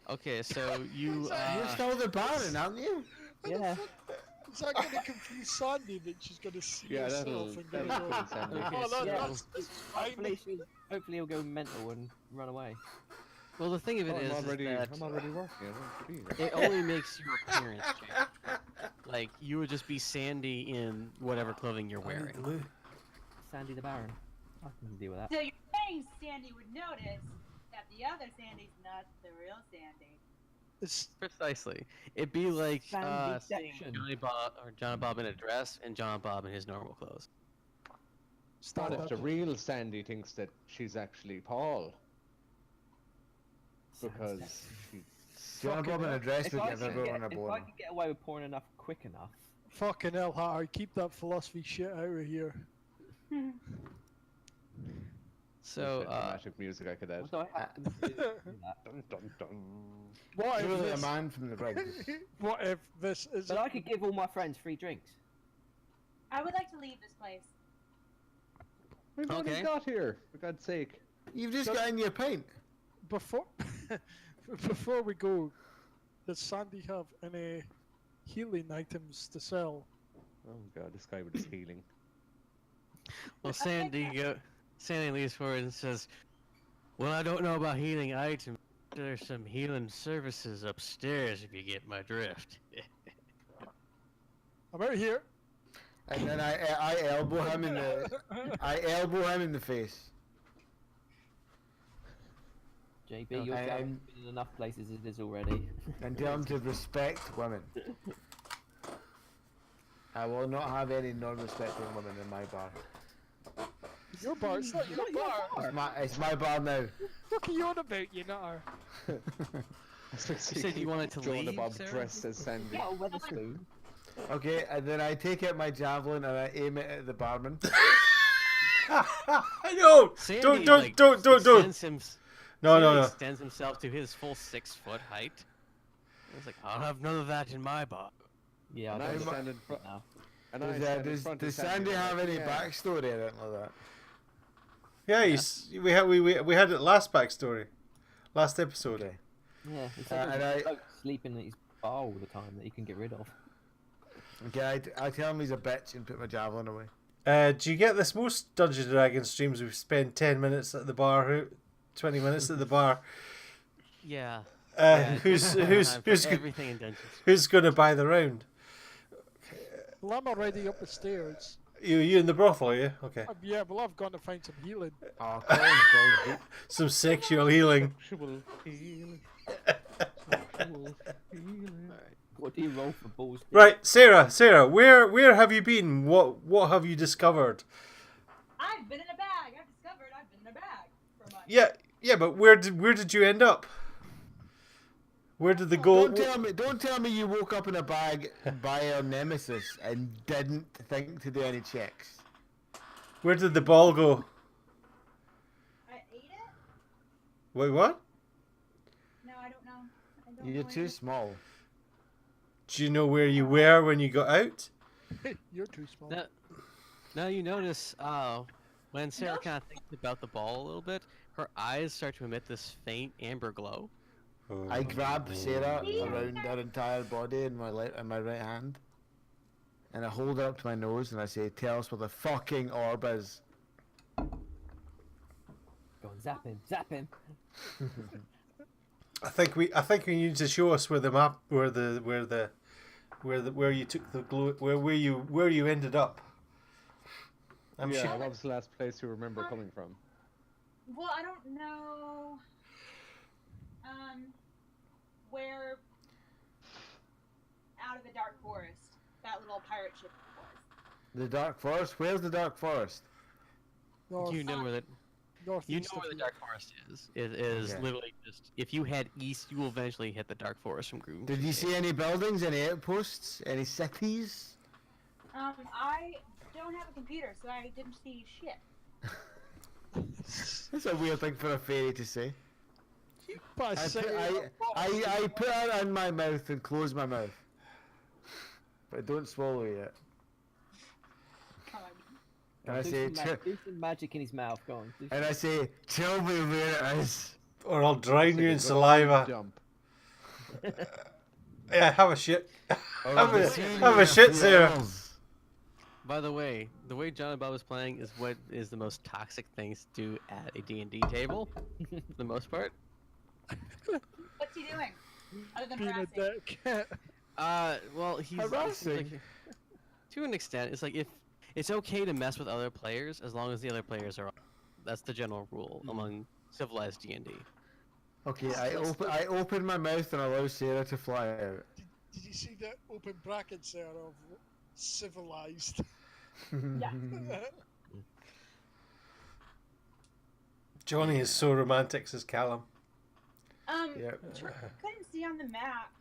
Okay, so you You're still the Baron, aren't you? Yeah. Is that going to confuse Sandy that she's going to see Yeah, herself that'll and go, that'll put Sandy. Okay, oh, so- that's fine. Hopefully he'll go mental and run away. well, the thing of it Oh, is I'm already that working. I don't believe it only makes your appearance change. Like you would just be Sandy in whatever clothing you're wearing. Sandy the Baron. I can deal with that. So you're saying Sandy would notice that the other Sandy's not the real Sandy. It's, Precisely. It'd be like Sandy seeing deception. Johnny Bob or John Bob in a dress and John Bob in his normal clothes. start What if the that. real Sandy thinks that she's actually Paul? Because she John Bob in a dress If would I, give could everyone a get, if I boner. could get away with pouring enough quick enough, Fucking hell, Harry, keep that philosophy shit out of here. So there's dramatic music I could add. what do I have to do to do that? Dun, dun, dun. What if You're like a this, man from the Briggs. what if this is But I could give all my friends free drinks. I would like to leave this place. We've Okay. already got here, for God's sake. You've just got in your pint. before before we go? Does Sandy have any healing items to sell? Oh god, this guy with his healing. well, Sandy leans forward and says, "Well, I don't know about healing items. There's some healing services upstairs if you get my drift." I'm out here. And then I elbow him in the face. JB, Okay, your I'm- javelin been in enough places as it is already. And tell him to respect women. I will not have any non-respecting women in my bar. Your bar, it's not your bar. It's my bar now. What are you on about, you nutter? You said you wanted to Drawn leave, above Sarah? dressed as Sandy. Yeah, a Weatherspoon. Okay, and then I take out my javelin and I aim it at the barman. No! Sandy, Don't. extends No. Sandy extends himself to his full 6-foot height. It's like, I'll have none of that in my bar. Yeah, And I I don't stand in front. now. And I stand in front of Does Sandy have like, any yeah. backstory or anything like that? Yeah, we had it last backstory, last episode. Okay. Yeah, it's and like I- a bloke sleeping at his bar all the time that he can get rid of. Okay, I tell him he's a bitch and put my javelin away. Do you get this? Most Dungeons and Dragons streams, we spend 10 minutes at the bar, 20 minutes at the bar. Yeah. Who's everything in Dungeons? who's going to buy the round? Well, I'm already up the stairs. You in the brothel, are you? Okay. Yeah, well, I've gone to find some healing. Oh, Colin's balls. Some sexual healing. Sexual healing. What do you roll for balls? Right, Sarah, where have you been? What have you discovered? I've been in a bag. I've discovered I've been in a bag for months. Yeah, but where did you end up? Where did the gold? Don't tell me you woke up in a bag by our nemesis and didn't think to do any checks. Where did the ball go? I ate it? Wait, what? No, I don't know. I don't You're know too anything. small. Do you know where you were when you got out? You're too small. Now you notice when Sarah Nope. kind of thinks about the ball a little bit, her eyes start to emit this faint amber glow. I grab Sarah around her entire body in my right hand, and I hold her up to my nose and I say, "Tell us where the fucking orb is." Go on, zap him. I think we need to show us where the map, where you took the glow, where you ended up. I'm Yeah, sure. what was the last place you remember coming from? Well, I don't know. Where out of the dark forest that little pirate ship was. The Dark Forest? Where's the Dark Forest? North, You know where the northeast where the of dark forest is. It is Okay. literally just if you head east, you will eventually hit the dark forest from Groom. Did you see any buildings, any outposts, any cities? I don't have a computer, so I didn't see shit. That's a weird thing for a fairy to say. But I put her in my mouth and close my mouth. But I don't swallow yet. And I say, do some magic in his mouth. Go on. Do and I say, tell me where it is. Or I'll drown you in Go saliva. Jump. Yeah, have a shit. Or Have the a- sea have a of shit, Sarah. wells. By the way John and Bob is playing is what is the most toxic things to do at a D&D table, for the most part. What's he doing? Other than being a harassing? dick. Well, he's Harassing? like, to an extent. It's like if it's okay to mess with other players as long as the other players are. That's the general rule among civilized D&D. Okay, I open my mouth and allow Sarah to fly out. Did you see the open brackets there of civilized? Yeah. Johnny is so romantic, says Callum. Yeah. Couldn't see on the map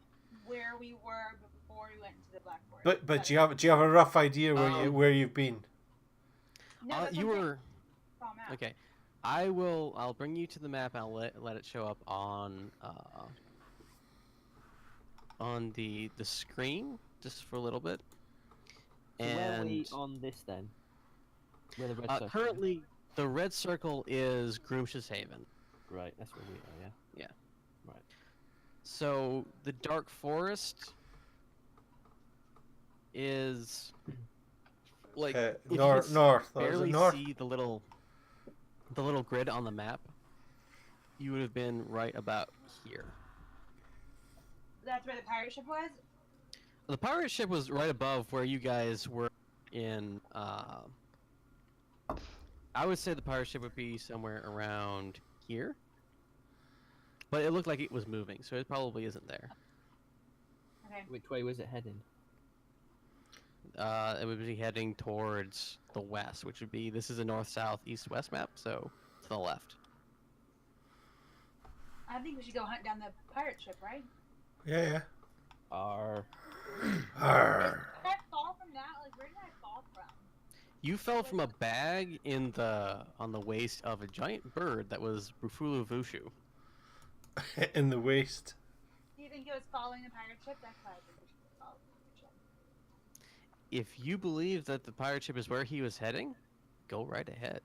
where we were before we went into the Black Forest. But do you have a rough idea where you've been? No, that's You what I'm saying. were It's all map. okay. I'll bring you to the map. I'll let it show up on the screen just for a little bit. So where are we And on this then? Where the red circle is? currently, the red circle is Groomsh's Haven. Right, that's where we are. Yeah. So the Dark Forest is like if you North. could North. barely North. see the little grid on the map, you would have been right about here. That's where the pirate ship was? The pirate ship was right above where you guys were in. I would say the pirate ship would be somewhere around here. But it looked like it was moving, so it probably isn't there. Okay. Which way was it heading? It would be heading towards the west, which would be, this is a north, south, east, west map, so to the left. I think we should go hunt down the pirate ship, right? Yeah. Our Arr. Did I fall from that? Like, where did I fall from? You fell from a bag on the waist of a giant bird that was Bufulu Vushu. In the waist. Do you think it was following the pirate ship? That's why I think we should follow the pirate ship. If you believe that the pirate ship is where he was heading, go right ahead.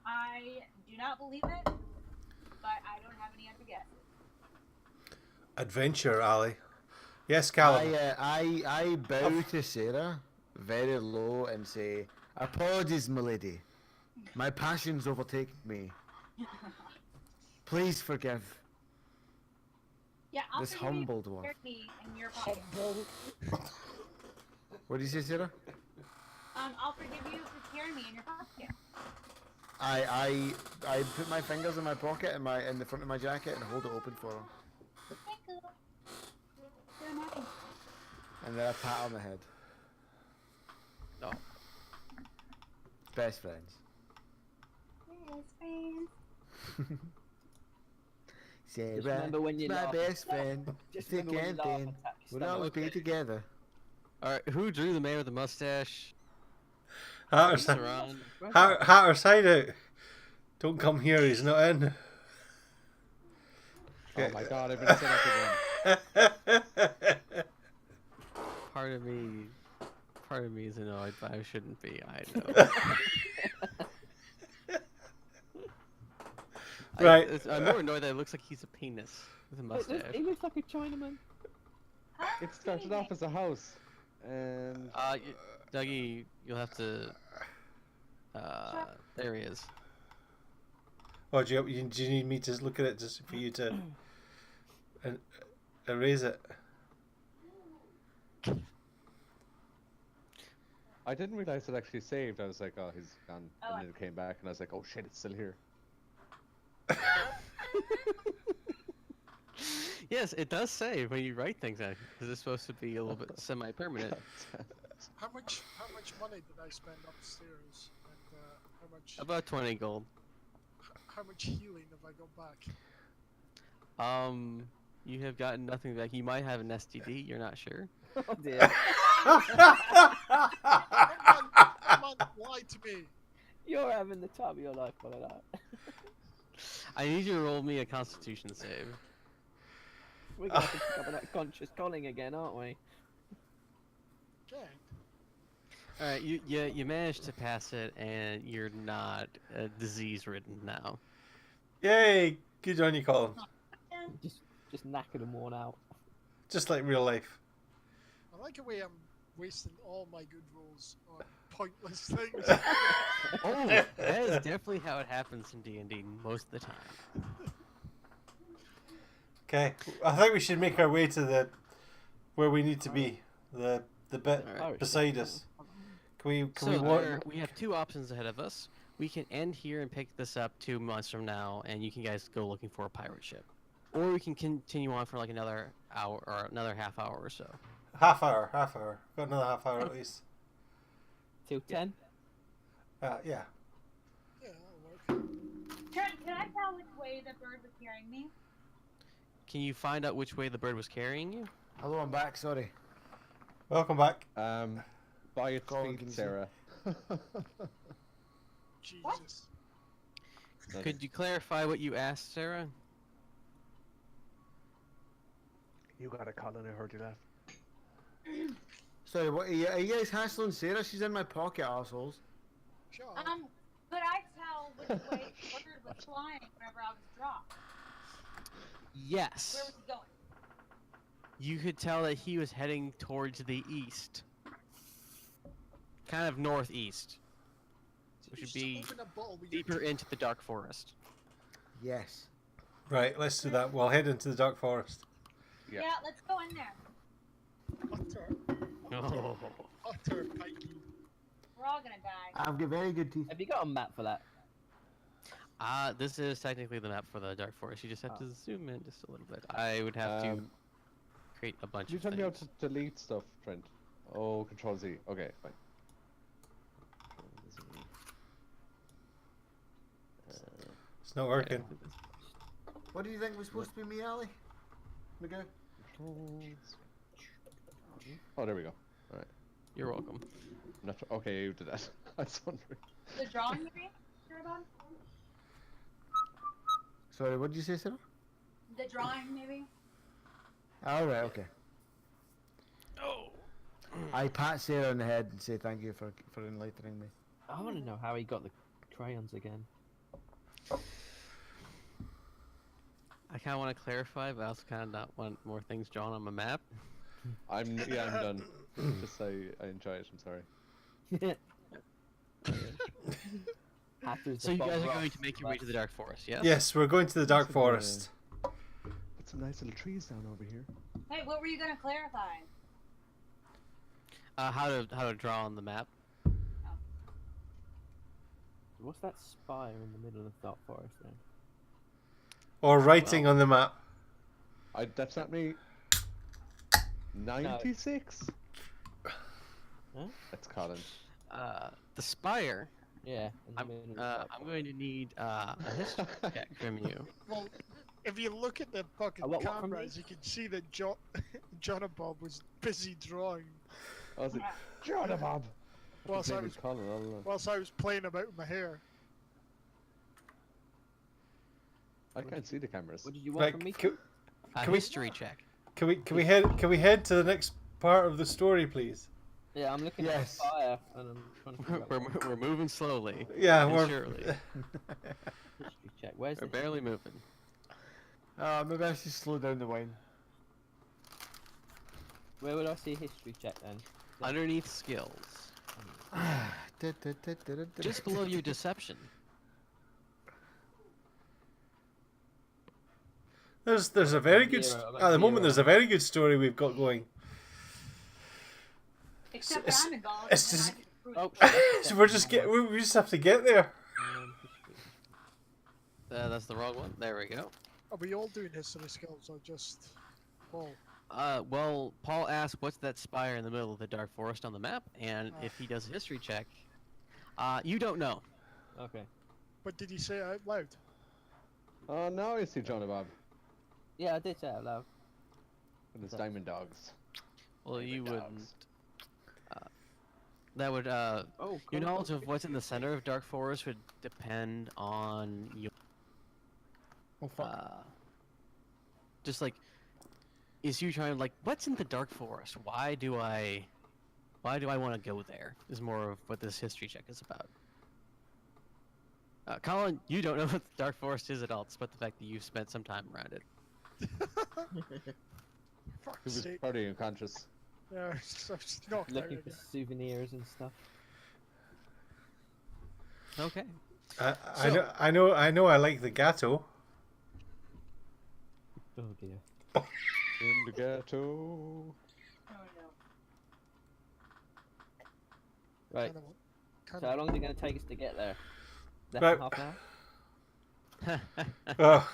I do not believe it, but I don't have any other guesses. Adventure, Ali. Yes, Callum. I bow to Sarah very low and say, "Apologies, milady. My passions overtake me. Please forgive Yeah, I'll this forgive you humbled for one." carrying me in your pocket. What did you say, Sarah? I'll forgive you for carrying me in your pocket. I put my fingers in my pocket in the front of my jacket and hold it open for her, Thank you. You're nothing. and then I pat her on the head. No. Best friends. Yes, friends. Sarah, remember when you my laugh. best friend. Just Thick remember when you and laugh thin. and tap your We'll always stomach. be together. Alright, who drew the man with the mustache? Hatter's, Around. Hatter's hideout. Don't come here, he's not in. Oh my god, I've been set up again. Part of me is annoyed, but I shouldn't be. I know. Right. I'm more annoyed that it looks like he's a penis with a mustache. He looks like a Chinaman. It started off as a house, and Dougie, you'll have to. There he is. Oh, do you need me to look at it just for you to erase it? I didn't realize it actually saved. I was like, oh, he's gone, Oh, and then it came back, and I was like, oh shit, it's still here. Yes, it does save when you write things out, because it's supposed to be a little bit semi-permanent. How much money did I spend upstairs? And About 20 gold. how much healing have I got back? You have gotten nothing back. You might have an STD. You're not sure. Oh dear. That man lied to me. You're having the time of your life, by that. I need you to roll me a Constitution save. We're gonna have to pick up on that conscious conning again, aren't we? Okay. All right, you managed to pass it, and you're not disease-ridden now. Yay! Good on you, Colin. Just knackered and worn out. Just like real life. I like the way I'm wasting all my good rolls on pointless things. Oh, that is definitely how it happens in D&D most of the time. Okay, I think we should make our way to where we need to be. The bit Alright. beside us. Can So we walk? we have two options ahead of us. We can end here and pick this up 2 months from now, and you can guys go looking for a pirate ship. Or we can continue on for like another hour or another half hour or so. Half hour. Got another half hour at least. Till 10? Yeah. Yeah, that'll work. Trent, can I tell which way the bird was carrying me? Can you find out which way the bird was carrying you? Hello, I'm back. Sorry. Welcome back. By its Colin, can feet, you see? Sarah. Jesus. Could you clarify what you asked, Sarah? You got a Colin, I heard you laugh. Sorry, what are you guys hassling Sarah? She's in my pocket, assholes. Sure. Could I tell which way the bird was flying whenever I was dropped? Yes. Where was he going? You could tell that he was heading towards the east. Kind of northeast. Which would be deeper into the dark forest. Yes. Right, let's do that. We'll head into the dark forest. Yeah. Yeah, let's go in there. Utter Oh. pikey. We're all gonna die. I've got very good teeth. Have you got a map for that? This is technically the map for the Dark Forest. You just have to zoom in just a little bit. I would have to create a bunch You of tell me how things. to delete stuff, Trent. Oh, Control Z. Okay, fine. It's not working. What do you think was supposed to be me, Ali? McGo? Oh, there we go. You're welcome. Okay, you did that. I was wondering. The drawing maybe? Sure about? Sorry, what did you say, Sarah? The drawing maybe? Alright, okay. Oh. I pat Sarah on the head and say thank you for enlightening me. I want to know how he got the crayons again. I kind of want to clarify, but I also kind of not want more things drawn on my map. I'm done. Just I enjoy it. I'm sorry. So you guys are going to make your way to the Dark Forest, yes? Yes, we're going to the Dark Forest. Put some nice little trees down over here. Hey, what were you gonna clarify? How to draw on the map. What's that spire in the middle of the Dark Forest then? Or writing on the map. That's not me. 96. Huh? That's Colin. The spire. Yeah. In the middle of the Dark I'm going to need a history check from you. Well, if you look at the fucking what from me? cameras, you can see that John and Bob was busy drawing I was like, John and Bob. whilst His I name was is Colin all along. whilst I was playing about with my hair. I can't see the cameras. What did you want Right, from me? can A we- history check. we head to the next part of the story, please? Yeah, I'm looking Yes. at the spire and I'm trying to figure out We're moving slowly. Yeah, and we're. surely. history check. Where's We're the barely moving. Maybe I should slow down the wine. Where would I see a history check then? Underneath skills, just below your deception. There's a very good Zero, at the moment. zero. There's a very good story we've got going. Except it's- that I'm involved. it's and just- I can prove Oh, it. So we just have to get there. history. That's the wrong one. There we go. Are we all doing history skills or just Paul? Well, Paul asked, "What's that spire in the middle of the Dark Forest on the map?" And if he does a history check, you don't know. Okay. But did he say it out loud? Oh, now I see John and Bob. Yeah, I did say it out loud. And it's Diamond Dogs. Well, you Dogs. wouldn't. That would Oh, your cool. knowledge of what's in the center of Dark Forest would depend on your Oh just like is you trying to like what's in the Dark Forest? Why do I want to go there? Is more of what this history check is about. Colin, you don't know what the Dark Forest is at all, despite the fact that you've spent some time around it. He Fuck's was sake. probably unconscious. Yeah, it's knocked out Looking for again. souvenirs and stuff. Okay. I know. I like the gatto. Oh dear. In the ghetto. Oh no. Right. Kinda- kinda- So how long is it going to take us to get there? Less Right. than half an hour?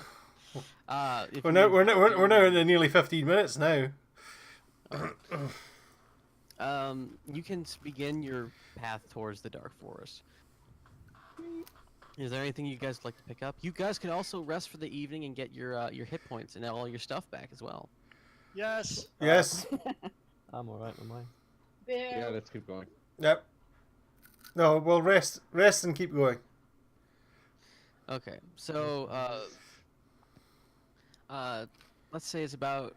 If We're now you- we're now in nearly 15 minutes now. You can begin your path towards the Dark Forest. Is there anything you guys would like to pick up? You guys can also rest for the evening and get your hit points and all your stuff back as well. Yes. Yes. I'm alright with mine. Boo. Yeah, let's keep going. Yep. No, we'll rest and keep going. Okay, so let's say it's about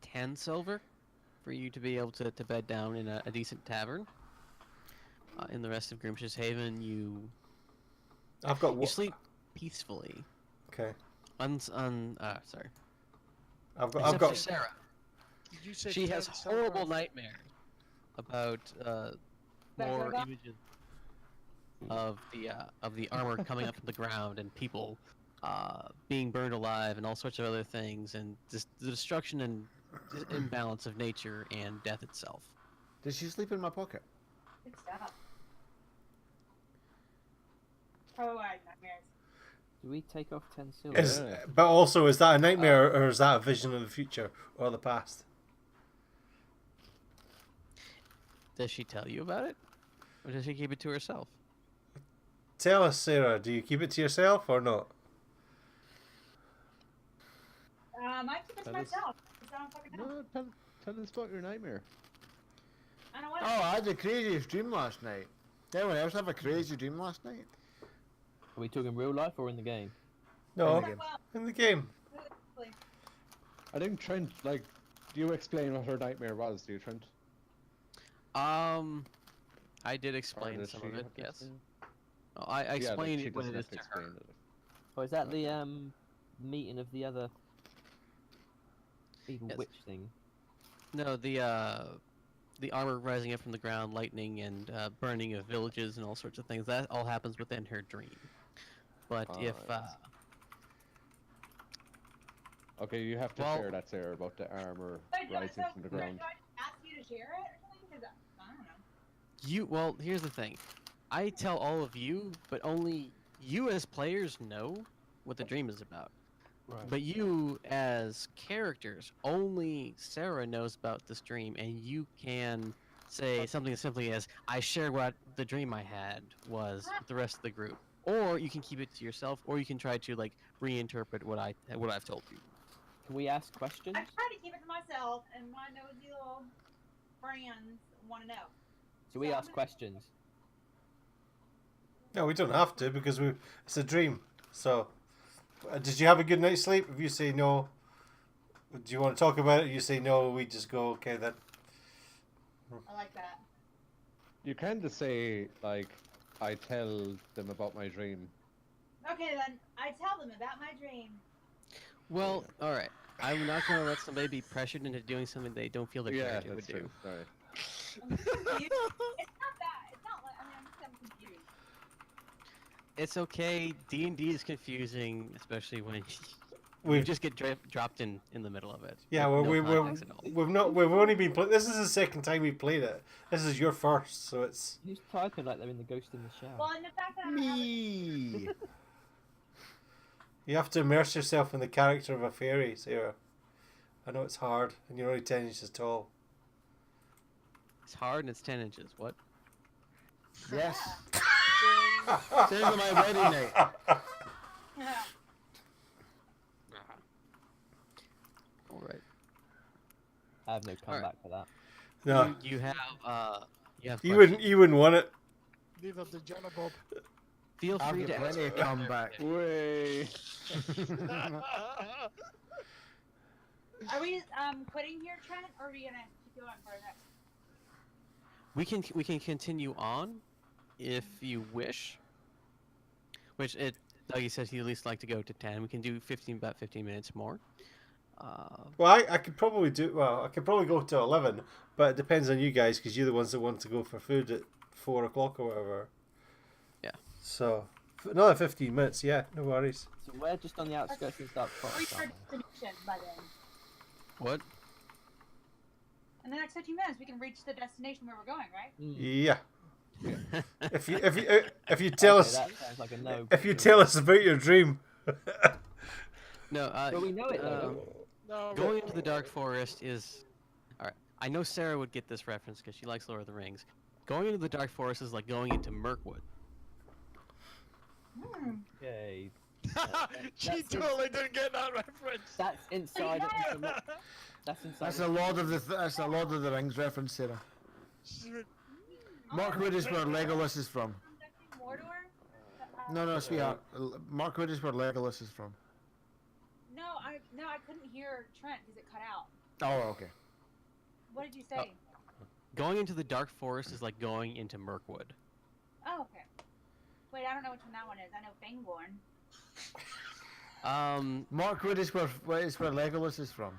10 silver for you to be able to bed down in a decent tavern. In the rest of Grimsh's Haven, you I've sleep peacefully. Okay. Sorry. I've Except got for Sarah. Did you say She has 10 horrible silver? nightmares about Back more over? images of the armor coming up from the ground and people being burned alive and all sorts of other things and just the destruction and imbalance of nature and death itself. Did she sleep in my pocket? Good stuff. Oh, nightmares. Do we take off 10 silver? Is, Yeah. but also, is that a nightmare or is that a vision of the future or the past? Does she tell you about it? Or does she keep it to herself? Tell us, Sarah, do you keep it to yourself or not? I keep it to Tell us. myself. 'Cause I don't fucking know. No, tell us about your nightmare. I don't want Oh, I had the craziest dream last night. Did anyone else have a crazy dream last night? Are we talking real life or in the game? No, In the game. Well, in the game. really. I think Trent, like, do you explain what her nightmare was, do you, Trent? I did Or explain does some she of it, have to yes. explain Oh, I Yeah, like, explained she it what doesn't it have is to to her. explain it. Or is that the meeting of the other evil Yes. witch thing? No, the armor rising up from the ground, lightning, and burning of villages and all sorts of things. That all happens within her dream. But if Alright. Okay, you have to Well- share that, Sarah, about the armor Wait, do I- rising so- from the do ground. I ask you to share it or something? Because I don't know. well, here's the thing. I tell all of you, but only you as players know what the dream is about. Right. But you as characters, only Sarah knows about this dream, and you can say something as simply as, I shared what the dream I had was with the rest of the group. Or you can keep it to yourself, or you can try to like reinterpret what I've told you. Can we ask questions? I try to keep it to myself, and my nosy little friends want to know. Do we ask questions? No, we don't have to because it's a dream. So, did you have a good night's sleep? If you say no, do you want to talk about it? You say no, we just go, okay then. I like that. You can just say, like, I tell them about my dream. Okay, then I tell them about my dream. Well, alright. I'm not going to let somebody be pressured into doing something they don't feel their Yeah, character would that's do. true. Sorry. I'm confused. It's not that. It's not like, I mean, I'm confused. It's okay. D&D is confusing, especially when you We've just get dropped in the middle of it. yeah, with well, no context at all. we've only been this is the second time we played it. This is your first, so it's Who's typing like they're in the Ghost in the Shell? Well, and the fact that I don't have a Me. you have to immerse yourself in the character of a fairy, Sarah. I know it's hard, and you're only 10 inches tall. It's hard and it's 10 inches. What? Yes. Same with my wedding night. Alright. I have no comeback for that. No, You have you questions. wouldn't want it. Neither did Jenna Bob. Feel I've free got to plenty ask of comeback. Way. Are we quitting here, Trent, or are we gonna keep going for the next? We can continue on if you wish. Which Dougie says he'd at least like to go to 10. We can do about 15 minutes more. Well, I could probably do. Well, I could probably go to 11, but it depends on you guys because you're the ones that want to go for food at 4 o'clock or whatever. Yeah. So another 15 minutes. Yeah, no worries. So we're just on the outskirts of Dark Forest. Reach our aren't we? destination by then. What? In the next 15 minutes, we can reach the destination where we're going, right? Yeah. If you tell Okay, us that sounds like a no. if you tell us about your dream. No, But we know it though. No, going into the Dark Forest is... Alright, I know Sarah would get this reference because she likes Lord of the Rings. Going into the Dark Forest is like going into Mirkwood. Okay. she totally didn't get that reference. That's inside. Of the, that's inside. That's of a Lord of the Rings reference, Sarah. Markwood is where Legolas is from. Mordor? No, sweetheart. Markwood is where Legolas is from. No, I couldn't hear Trent because it cut out. Oh, okay. What did you say? Going into the Dark Forest is like going into Mirkwood. Oh, okay. Wait, I don't know which one that one is. I know Fangborn. Markwood is where Legolas is from.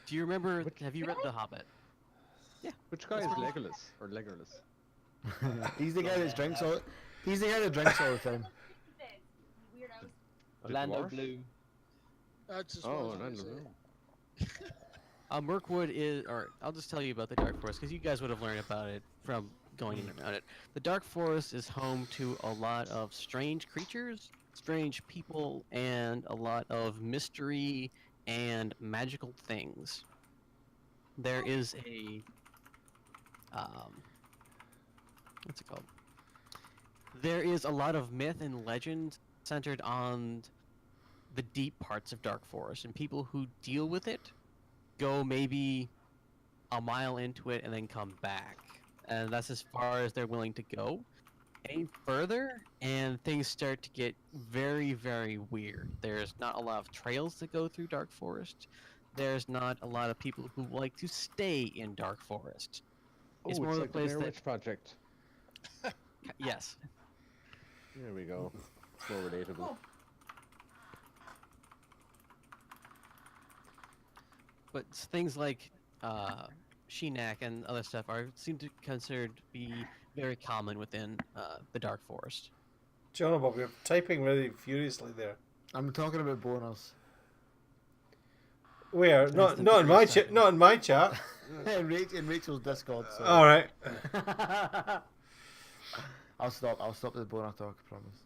Do you remember... Have you read The Hobbit? Which guy is Legolas? Or Legolas? He's the guy that drinks all. He's the guy that drinks all the time. You weirdos. Orlando dwarf? Bloom. That's just Oh, what I no, was no, gonna no. say. Mirkwood is... Or I'll just tell you about the Dark Forest because you guys would have learned about it from going in and around it. The Dark Forest is home to a lot of strange creatures, strange people, and a lot of mystery and magical things. There is a what's it called? There is a lot of myth and legend centered on the deep parts of Dark Forest, and people who deal with it go maybe a mile into it and then come back. And that's as far as they're willing to go. Any further, and things start to get very, very weird. There's not a lot of trails that go through Dark Forest. There's not a lot of people who like to stay in Dark Forest. It's more of the like the place Blair that- Witch Project. Yes. There we go. It's more relatable. Cool. But things like Sheenak and other stuff seem to considered to be very common within the Dark Forest. John Bob, you're typing really furiously there. I'm talking about boners. Where? Not in my chat. Not in my chat. in Rachel's Discord. So. All right. I'll stop the boner talk, I promise.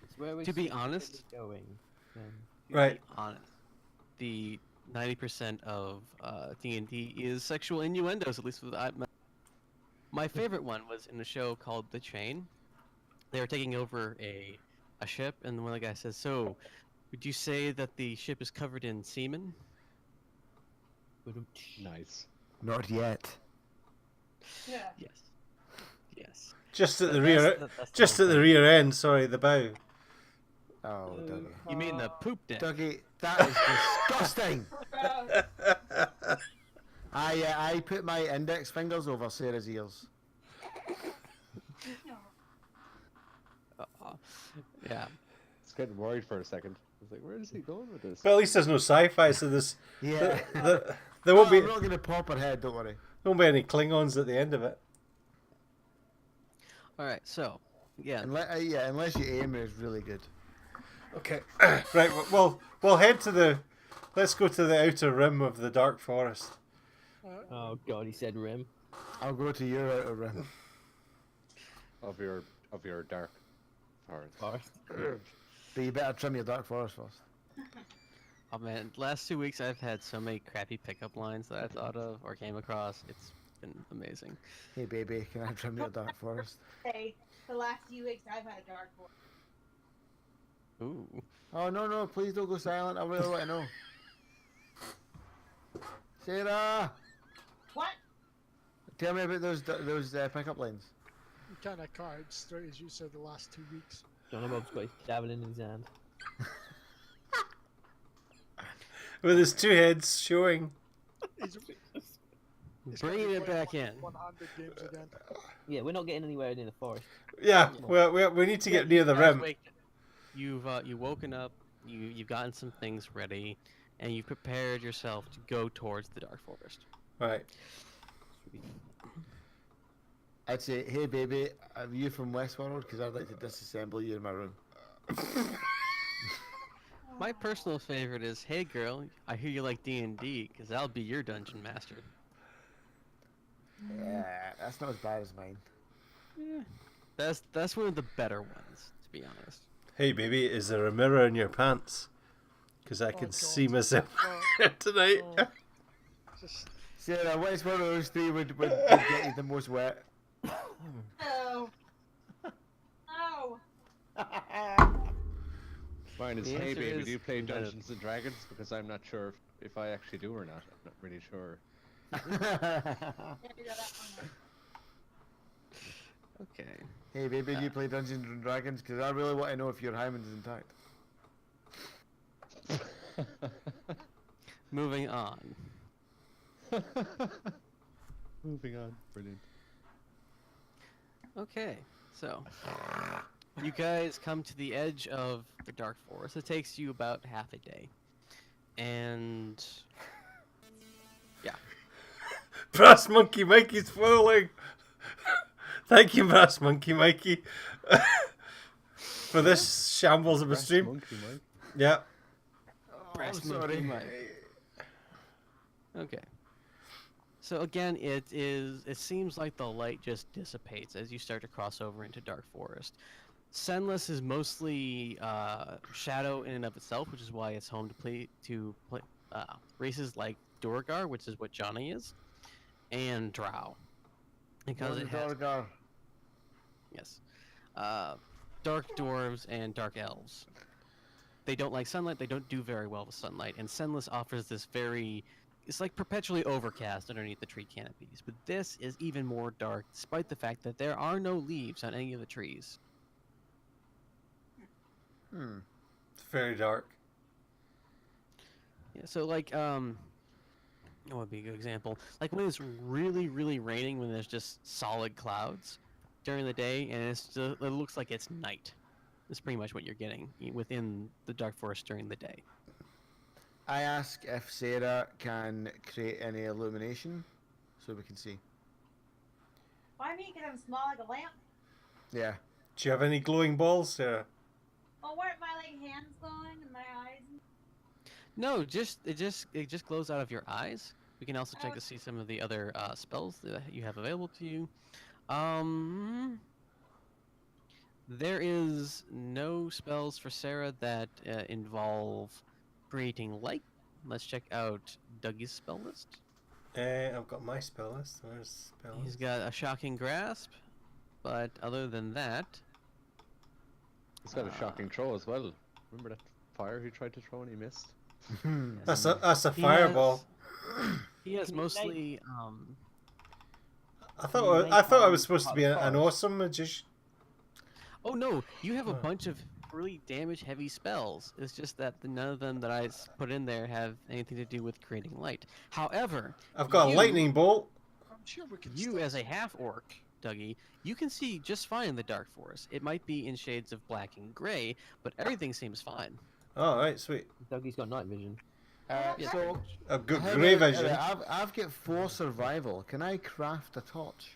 It's where we To be see honest- things going. Right. Honest, the 90% of D&D is sexual innuendos. At least with my favorite one was in a show called The Chain. They were taking over a ship, and one of the guys says, "So, would you say that the ship is covered in semen?" Nice. Not yet. Yeah. Yes. Yes. Just at the That's- rear. that's Just whole at the thing. rear end. Sorry, the bow. Oh, Dougie. You mean the poop deck? Dougie, that is disgusting. I put my index fingers over Sarah's ears. Yeah. I was getting worried for a second. I was like, where is he going with this? But at least there's no sci-fi, so Yeah. there won't be I'm not going to pop her head, don't worry. any Klingons at the end of it. All right. So, yeah. Unless you aim is really good. Okay. Right. We'll head to the. Let's go to the outer rim of the Dark Forest. Oh god, he said rim. I'll go to your outer rim. Of your dark forest. But you better trim your dark forest first. Oh man, last 2 weeks I've had so many crappy pickup lines that I thought of or came across. It's been amazing. Hey baby, can I trim your dark forest? Hey, the last few weeks I've had a dark horse. Ooh. Oh no, please don't go silent. I really want to know. Sarah, What? tell me about those pickup lines. You kind of caught it straight as you said the last 2 weeks. John Bob's got his javelin in his hand. With his two heads showing. He's Bringing gonna be it back playing in. 100 games again. Yeah, we're not getting anywhere near the forest. Yeah. We need to get near the rim. You've woken up. You've gotten some things ready, and you've prepared yourself to go towards the Dark Forest. Right. I'd say, hey baby, are you from Westworld? Because I'd like to disassemble you in my room. My personal favorite is, "Hey girl, I hear you like D&D, because I'll be your dungeon master." Yeah, that's not as bad as mine. Yeah. That's one of the better ones, to be honest. Hey baby, is there a mirror in your pants? Because I can God. see myself Oh, tonight. oh. Just Sarah, which one of those three would get you the most wet? Oh. Oh. Mine is, The hey answer baby, is do you play no. Dungeons and Dragons? Because I'm not sure if I actually do or not. I'm not really sure. Yeah, you got that one. Okay. Hey baby, do you play Dungeons and Dragons? Because I really want to know if your hymen's intact. Moving on. Moving on. Brilliant. Okay, so you guys come to the edge of the Dark Forest. It takes you about half a day, and Brass Monkey Mikey's following. Thank you, Brass Monkey Mikey, for this shambles of a stream. Monkey, Mike. Yeah. Brass I'm Monkey sorry. Mike. Okay. So again, it seems like the light just dissipates as you start to cross over into Dark Forest. Senless is mostly shadow in and of itself, which is why it's home to races like Duergar, which is what Johnny is, and Drow. Because it has Dorgar. yes, dark dwarves and dark elves. They don't like sunlight. They don't do very well with sunlight, and Senless offers this very. It's like perpetually overcast underneath the tree canopies, but this is even more dark, despite the fact that there are no leaves on any of the trees. It's very dark. Yeah, so like what would be a good example? Like when it's really, really raining, when there's just solid clouds during the day, and it looks like it's night. That's pretty much what you're getting within the Dark Forest during the day. I ask if Sarah can create any illumination so we can see. Why me? Because I'm small like a lamp. Yeah. Do you have any glowing balls, Sarah? Oh, weren't my like hands glowing and my eyes? No, it just glows out of your eyes. We can also check to see some of the other spells that you have available to you. There is no spells for Sarah that involve creating light. Let's check out Dougie's spell list. I've got my spell list. Where's spell He's list? got a shocking grasp, but other than that, He's got a shocking throw as well. Remember that fire he tried to throw and he missed? That's a he fireball. he has Can you mostly I thought I was supposed to be an awesome magician. Oh no, you have a Huh. bunch of really damage-heavy spells. It's just that none of them that I put in there have anything to do with creating light. However, I've got a you- lightning bolt. I'm sure we can. you still as a see. half-orc, Dougie, you can see just fine in the Dark Forest. It might be in shades of black and gray, but everything seems fine. Oh, right, sweet. Dougie's got night vision. So I've got how grey do I- vision. I've got 4 survival. Can I craft a torch?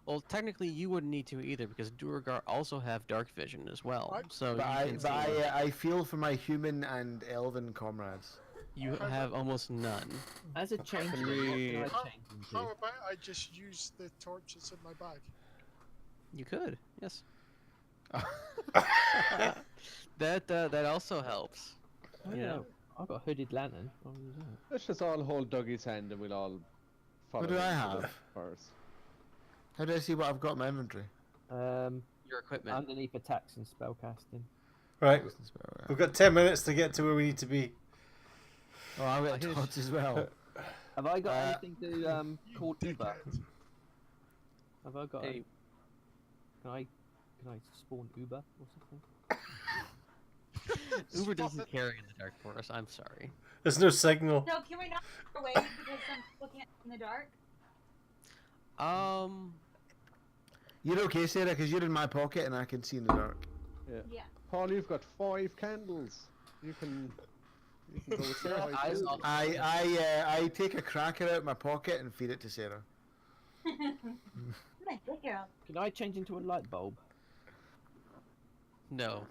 Well, technically, you wouldn't need to either because Duergar also have dark vision as well. What? So But you can see I feel for my human and elven comrades. you have almost none. As a changeling, we- what can I change into? How about I just use the torches in my bag? You could, yes. That also helps. Oh, you yeah, know. I've got a hooded lantern. I'll use that. Let's just all hold Dougie's hand and we'll all follow. do I him to the have? forest. How do I see what I've got in my inventory? Your equipment. Underneath attacks and spellcasting. Right, we've got 10 minutes to get to where we need to be. Oh, I've got a torch as well. Have I got anything to You call Uber? dickhead. Have I got? Hey, Can I spawn Uber or something? Uber doesn't carry in the Dark Forest. I'm sorry. There's no signal. No, can we not go away because some people can't see in the dark? You're okay, Sarah, because you're in my pocket and I can see in the dark. Yeah. Paul, you've got 5 candles. You can go with Sarah's 5 eyes candles. I take a cracker out of my pocket and feed it to Sarah. My dick girl. Can I change into a light bulb? No.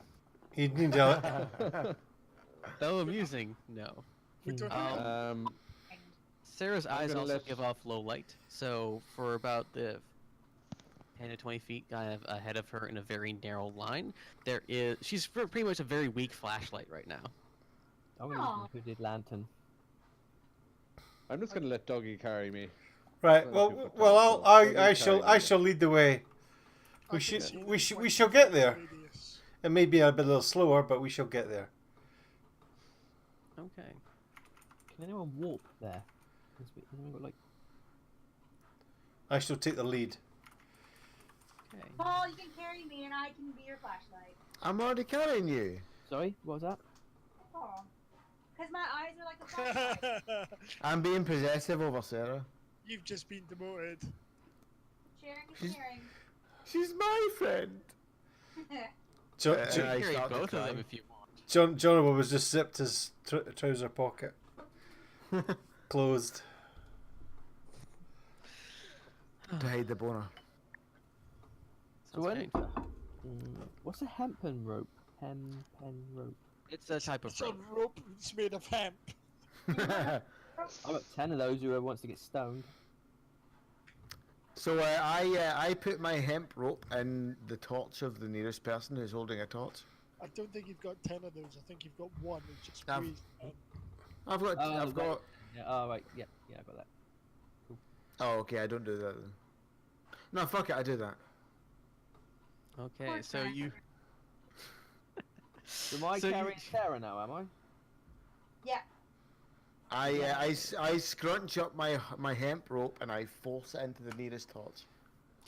You'd need to. Though amusing, no. We don't Sarah's eyes gonna also let- give off low light, so for about the 10 to 20 feet kind of ahead of her in a very narrow line, she's pretty much a very weak flashlight right now. I'm gonna use my hooded lantern. I'm just gonna let Dougie carry me. Right. Well, Well, people well, talk, I so I they shall lead the way. We shall get there. It may be a bit a little slower, but we shall get there. Okay. Can anyone walk there? Has anyone got like? I shall take the lead. Okay. Paul, you can carry me and I can be your flashlight. I'm already carrying you. Sorry, what was that? Paul. Because my eyes are like a flashlight. I'm being possessive over Sarah. You've just been demoted. Sharing is sharing. She's my friend. Jo- Uh, Jo- I Carry started both of them crying. if you want. Jonathan was just zipped his trouser pocket. Closed. To hide the boner. So Sounds when? great. What's a hempen rope? Hempen rope. It's a type of It's a rope. rope. It's made of hemp. I've got 10 of those. Whoever wants to get stoned. So I put my hemp rope in the torch of the nearest person who's holding a torch. I don't think you've got 10 of those. I think you've got one. It's just I've- squeezed. I've got. Oh, I've right. got. Yeah, oh, right. Yeah, yeah, I got that. Oh, okay. I don't do that then. No, fuck it. I do that. Okay, Poor so Trent. you. Am I So you- carrying Sarah now, am I? Yeah. I scrunch up my hemp rope and I force it into the nearest torch.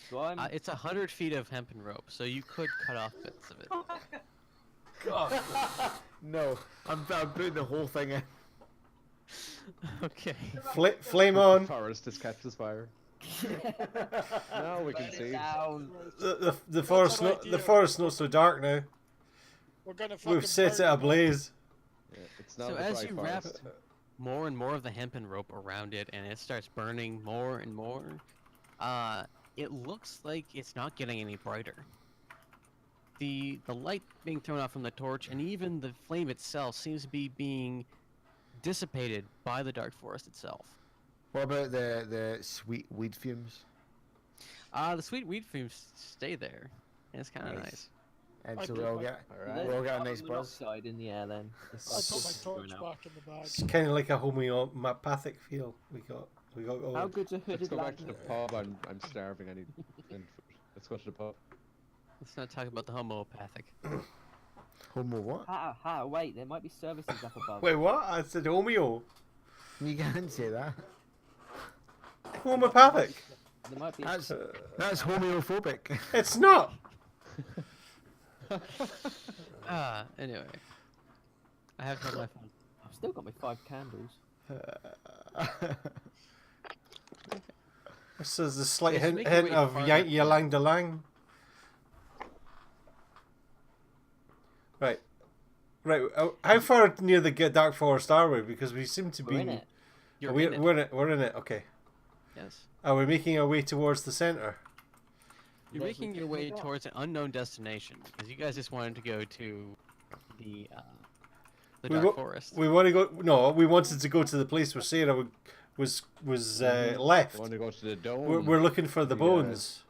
So I'm... It's 100 feet of hempen rope, so you could cut off bits of it. God. No, I'm putting the whole thing in. Okay. Flame on. Forest just catches fire. Now we can Burn it see. down. The forest an not idea. the forest not so dark now. We're gonna fucking We've set it burn ablaze. Yeah, it's not So a as dry you wrap forest. more and more of the hempen rope around it, and it starts burning more and more, it looks like it's not getting any brighter. The light being thrown off from the torch, and even the flame itself, seems to be being dissipated by the dark forest itself. What about the sweet weed fumes? The sweet weed fumes stay there. It's kind of Nice. nice. And I so put we all my- get Alright. we all got a nice Carbon buzz. monoxide in the air then. I put my torch Going out. back in the bag. It's kind of like a homeopathic feel. We got How gold. good's a Let's hooded go back to lamp? the pub. I'm starving. I need food. Let's go to the pub. Let's not talk about the homeopathic. Homo what? Ha, wait, there might be services up above. Wait, what? I said homeo. You can't say that. Homeopathic. There might be. That's homeophobic. It's not. Anyway. I have to have my phone. I've still got my 5 candles. This is a slight Yes, hint, make your way of farther. yank yalang de lang. Right. Right. How far near the dark forest are we? Because we seem to We're be. in it. You're We're, in it. we're in it. Okay. Yes. Are we making our way towards the center? You're There's making we your can way go. towards an unknown destination because you guys just wanted to go to the dark forest. We want to go. No, we wanted to go to the place where Sarah was left. I want to go to the dome. We're looking for the Yeah. bones.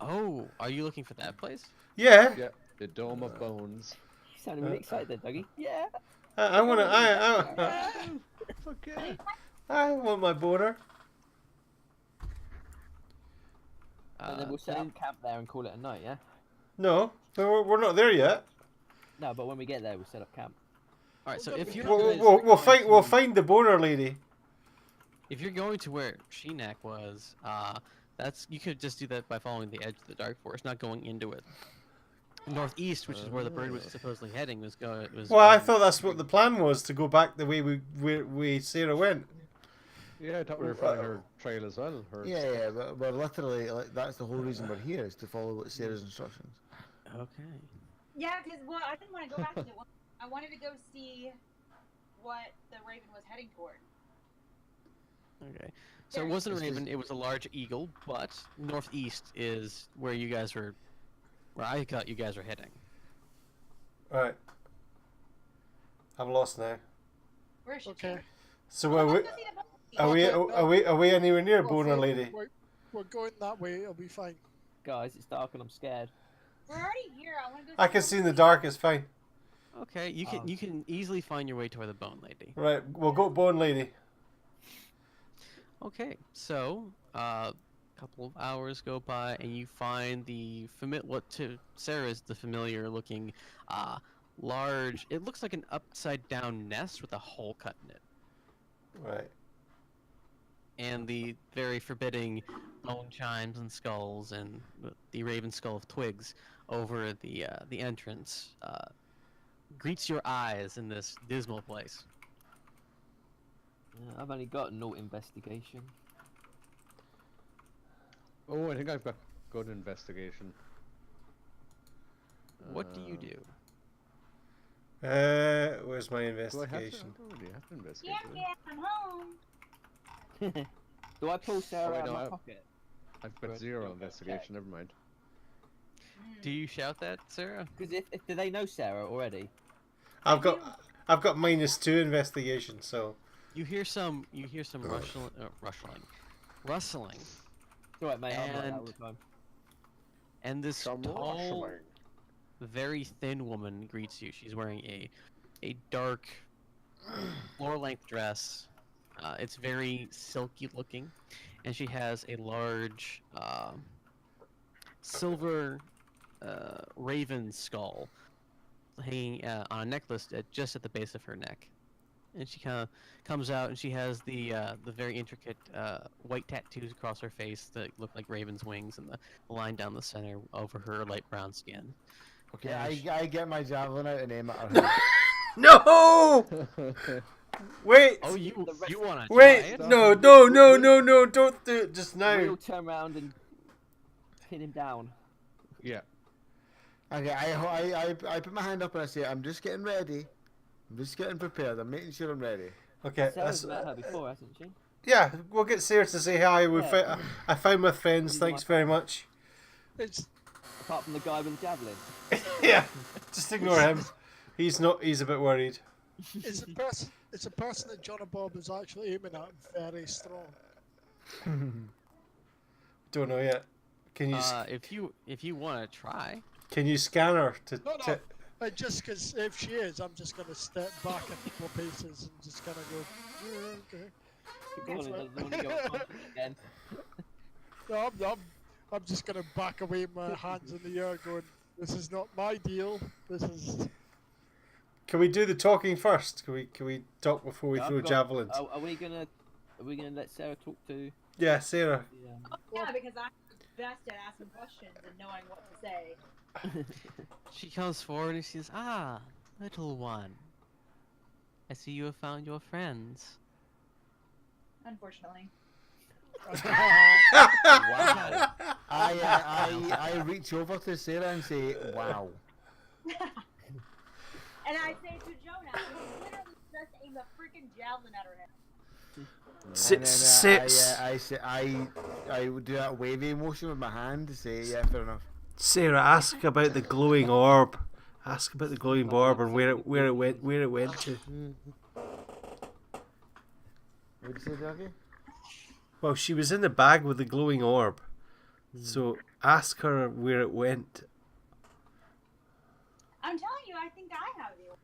Oh, are you looking for that place? Yeah. Yeah, the dome of bones. You sounded really excited there, Dougie. Yeah. I want to. Fuck yeah. I want my boner. And then we'll set up camp there and call it a night, yeah? No, we're not there yet. No, but when we get there, we'll set up camp. All right. So if you're We'll find the boner lady. if you're going to where Sheenak was, that's you could just do that by following the edge of the dark forest, not going into it. Northeast, which is where the bird was supposedly heading, was going. Well, I thought that's what the plan was, to go back the way we Sarah went. Yeah, I thought we were following her trail as well. Her Yeah, but we're literally like, that's the whole reason we're here is to follow Sarah's instructions. Okay. Yeah, because well, I didn't want to go back to it. I wanted to go see what the raven was heading toward. Okay. So it There- wasn't a This is- raven; it was a large eagle. But northeast is where you guys were. Where I thought you guys were heading. Right. I'm lost now. Where is she? Okay. So Oh, are we? let's go see the boat. Are we anywhere near Well, boner fuck, lady? We're going that way. It'll be fine. Guys, it's dark and I'm scared. We're already here. I want to go. I can see in the dark. It's fine. Okay, you can Um, you can easily find your way to where the bone lady. Right. We'll go bone lady. Okay, so a couple of hours go by and you find what to Sarah is the familiar looking large. It looks like an upside down nest with a hole cut in it, Right. and the very forbidding bone chimes and skulls and the raven skull of twigs over the entrance greets your eyes in this dismal place. Yeah, I've only got no investigation. Oh, I think I've got good investigation. What do you do? Where's my Do I have to? investigation? Oh, do you have to investigate? Yeah, do I? yeah, I'm home. Do I pull Sarah wait, out of no, my I- pocket? I've got Right, 0 okay. investigation. Never mind. Do you shout that, Sarah? Because if do they know Sarah already? I've got -2 investigation. So You hear some rustling, It's alright, mate. I'm like that And- all the time. And this Some tall, rustling. very thin woman greets you. She's wearing a dark, floor-length dress. It's very silky looking, and she has a large silver raven skull hanging on a necklace just at the base of her neck. And she kind of comes out, and she has the very intricate white tattoos across her face that look like raven's wings, and the line down the center over her light brown skin. Okay, Yeah, I get my javelin out and aim at her head. No! Wait! Oh, you want to try Wait! it? No! Don't do it just now. We'll turn around and pin him down. Yeah. Okay, I put my hand up and I say, I'm just getting ready. I'm just getting prepared. I'm making sure I'm ready. Okay, Sarah's met her before, hasn't she? yeah, we'll get Sarah to say hi. Yeah. I found my friends. Thanks very much. It's Apart from the guy with the javelin. Yeah, just ignore him. He's not. He's a bit worried. it's a person that John and Bob is actually aiming at and very strong. Don't know yet. Can you If you want to try. can you scan her to? No, to just because if she is, I'm just gonna step back a couple of paces and just kind of go. Yeah, okay. Keep going, doesn't want to go on conflict again. No, I'm just gonna back away, my hands in the air, going. This is not my deal. This is. Can we do the talking first? Can we talk before we Yeah, I throw forgot- javelins? Are we gonna let Sarah talk to? Yeah, Sarah. The, Yeah, because I'm best at asking questions and knowing what to say. She comes forward and she says, "Ah, little one. I see you have found your friends." Unfortunately. Wow. I reach over to Sarah and say, wow. And I say to Jonah, I literally just aimed a freaking javelin at her head. And then I would do that wavy motion with my hand to say, yeah, fair enough. Sarah, ask about the glowing orb. Ask about the glowing orb and where it went to. What did you say, Jackie? Well, she was in the bag with the glowing orb. So ask her where it went. I'm telling you, I think I have the orb.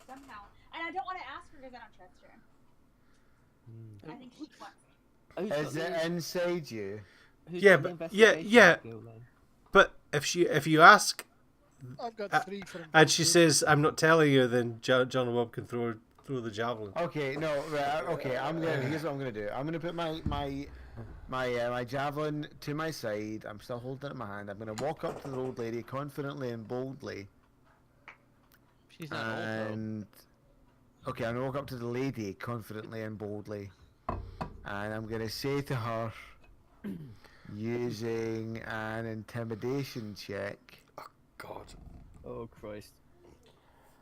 Somehow. And I don't want to ask her because I don't trust her. I think she wants Is it inside you? Yeah, but yeah. But if you ask I've got 3 for him. and she says I'm not telling you, then John and Bob can throw the javelin. Okay, no, right, okay. Here's what I'm gonna do. I'm gonna put my javelin to my side. I'm still holding it in my hand. I'm gonna walk up to the old lady confidently and boldly. She's not old though. And okay, I'm gonna walk up to the lady confidently and boldly, and I'm gonna say to her, using an intimidation check. God. Oh Christ!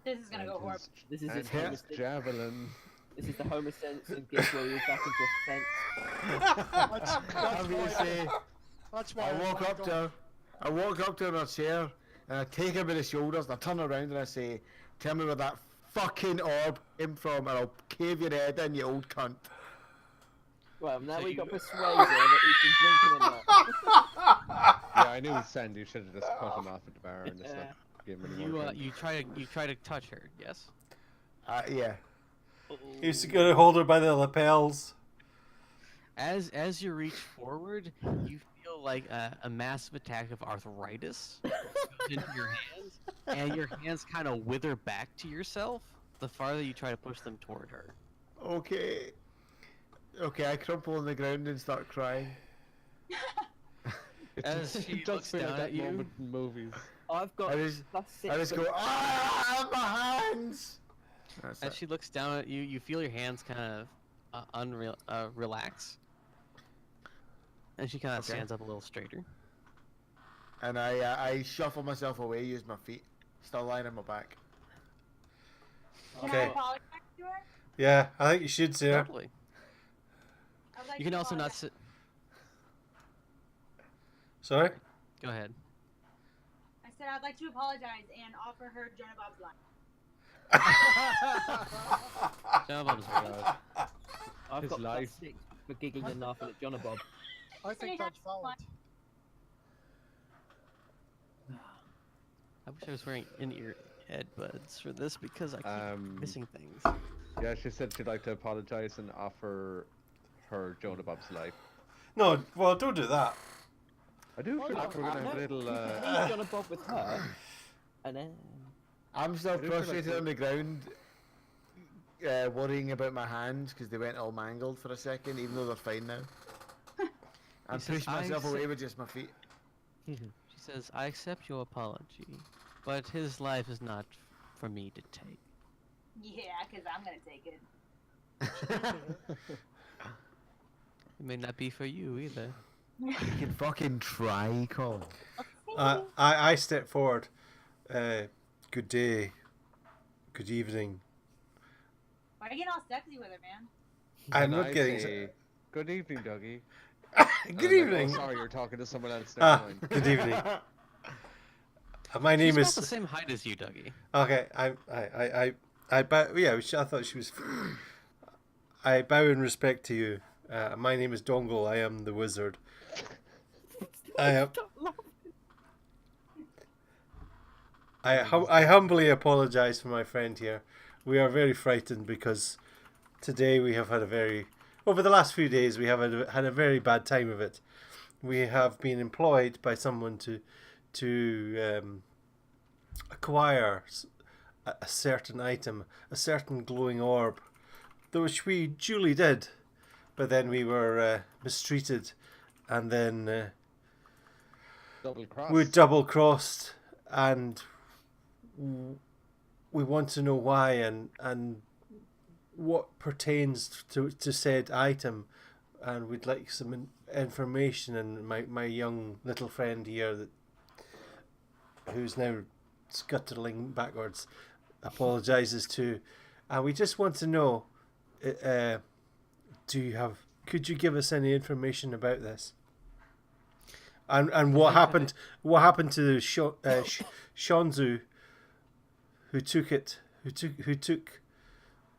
This is gonna go horrible. This is And his hit Homer his javelin. This is the Homer Simpson gift where he was back into a fence. I'm gonna say, That's why I walk up to her. I walk up to her in her chair, and I take her by the shoulders, and I turn around and I say, "Tell me where that fucking orb came from, and I'll cave your head in, you old cunt." Well, now So we you- got persuaded that he's been drinking enough. Yeah, I knew with Sandy you should have just cut him off at the bar and just not give him any more. You try to touch her. Yes. Yeah. He's gonna hold her by the lapels. As you reach forward, you feel like a massive attack of arthritis goes into your hands, and your hands kind of wither back to yourself the farther you try to push them toward her. Okay. Okay, I crumple on the ground and start crying. As she It does looks feel like down that at you, moment in movies. I've got I just +6. I just go, but- ah, my hands! That's as it. she looks down at you, you feel your hands kind of relax, and she kind of Okay. stands up a little straighter. And I shuffle myself away, use my feet, still lying on my back. Can Okay. I apologize to her? Yeah, I think you should, Sarah. Totally. I'd like You to can also not apologize. sit. Sorry. Go ahead. I said I'd like to apologize and offer her Jonah Bob's line. John Bob's right. I've His got life. +6 for giggling and laughing at John and Bob. I think that's valid. I wish I was wearing in-ear headbuds for this because I keep missing things. Yeah, she said she'd like to apologize and offer her Jonah Bob's life. No, well, don't do that. I do feel like we're gonna have a little. Leave John and Bob with her, and then I'm still I do feel like prostrated we- on the ground, worrying about my hands because they went all mangled for a second, even though they're fine now. I says, pushed myself "I away said-" with just my feet. She says, "I accept your apology, but his life is not for me to take." Yeah, because I'm gonna take it. It may not be for you either. You can fucking try, Cole. I step forward. Good day. Good evening. Why are you getting all sexy with it, man? I'm And not I getting. say, good evening, Dougie. Good evening. Oh, sorry, you're talking to someone else. Ah, Never mind. good evening. My name She's is. about the same height as you, Dougie. Okay, I bow. Yeah, I thought she was. I bow in respect to you. My name is Dongle. I am the wizard. I am. I humbly apologize for my friend here. We are very frightened because today we have had a very. Over the last few days, we have had a very bad time of it. We have been employed by someone to acquire a certain item, a certain glowing orb, which we duly did, but then we were mistreated, and then Double cross. we double crossed, and we want to know why and what pertains to said item, and we'd like some information. And my young little friend here who's now scuttling backwards apologizes too, and we just want to know, could you give us any information about this, and what happened to Shanzu, who took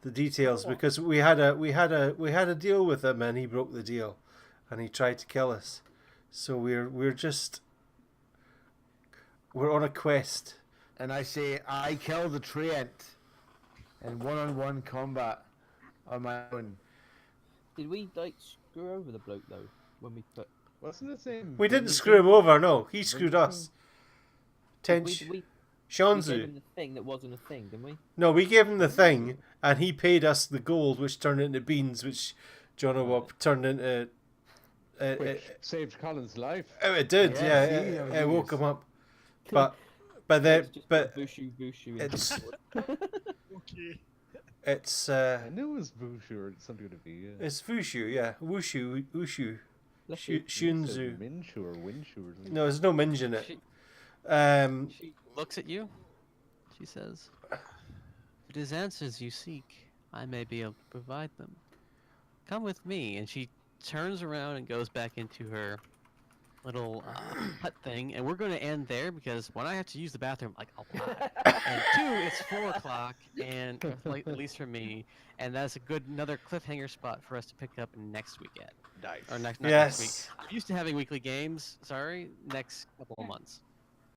the details, because we had a deal with him and he broke the deal and he tried to kill us, so we're on a quest. And I say, I killed the Trent in one-on-one combat on my own. did we like screw over the bloke though when we put? Wasn't the same? We didn't screw him over, no, he screwed us. We gave Shanzu. him the thing that wasn't a thing, didn't we? No, we gave him the thing, and he paid us the gold, which turned into beans, which John O'Wop turned into. Which saved Colin's life. Oh, it did, Yeah, yeah. see, that was It woke nice. him up, but then, It's just but Bushu, and it's Okay. it's I knew it was Vushu or something to be. Yeah. it's Fushu, yeah, Wushu, Let's see. Shunzu. Minshu or Winshu or something. No, there's no minge in it. She looks at you. She says, "If it is answers you seek, I may be able to provide them. Come with me." And she turns around and goes back into her little hut thing. And we're going to end there because one, I have to use the bathroom like a lot, and two, it's 4:00, and like, at least for me, and that's a good another cliffhanger spot for us to pick up next weekend. Nice. Or next week. Yes. I'm used to having weekly games. Sorry, next couple of months.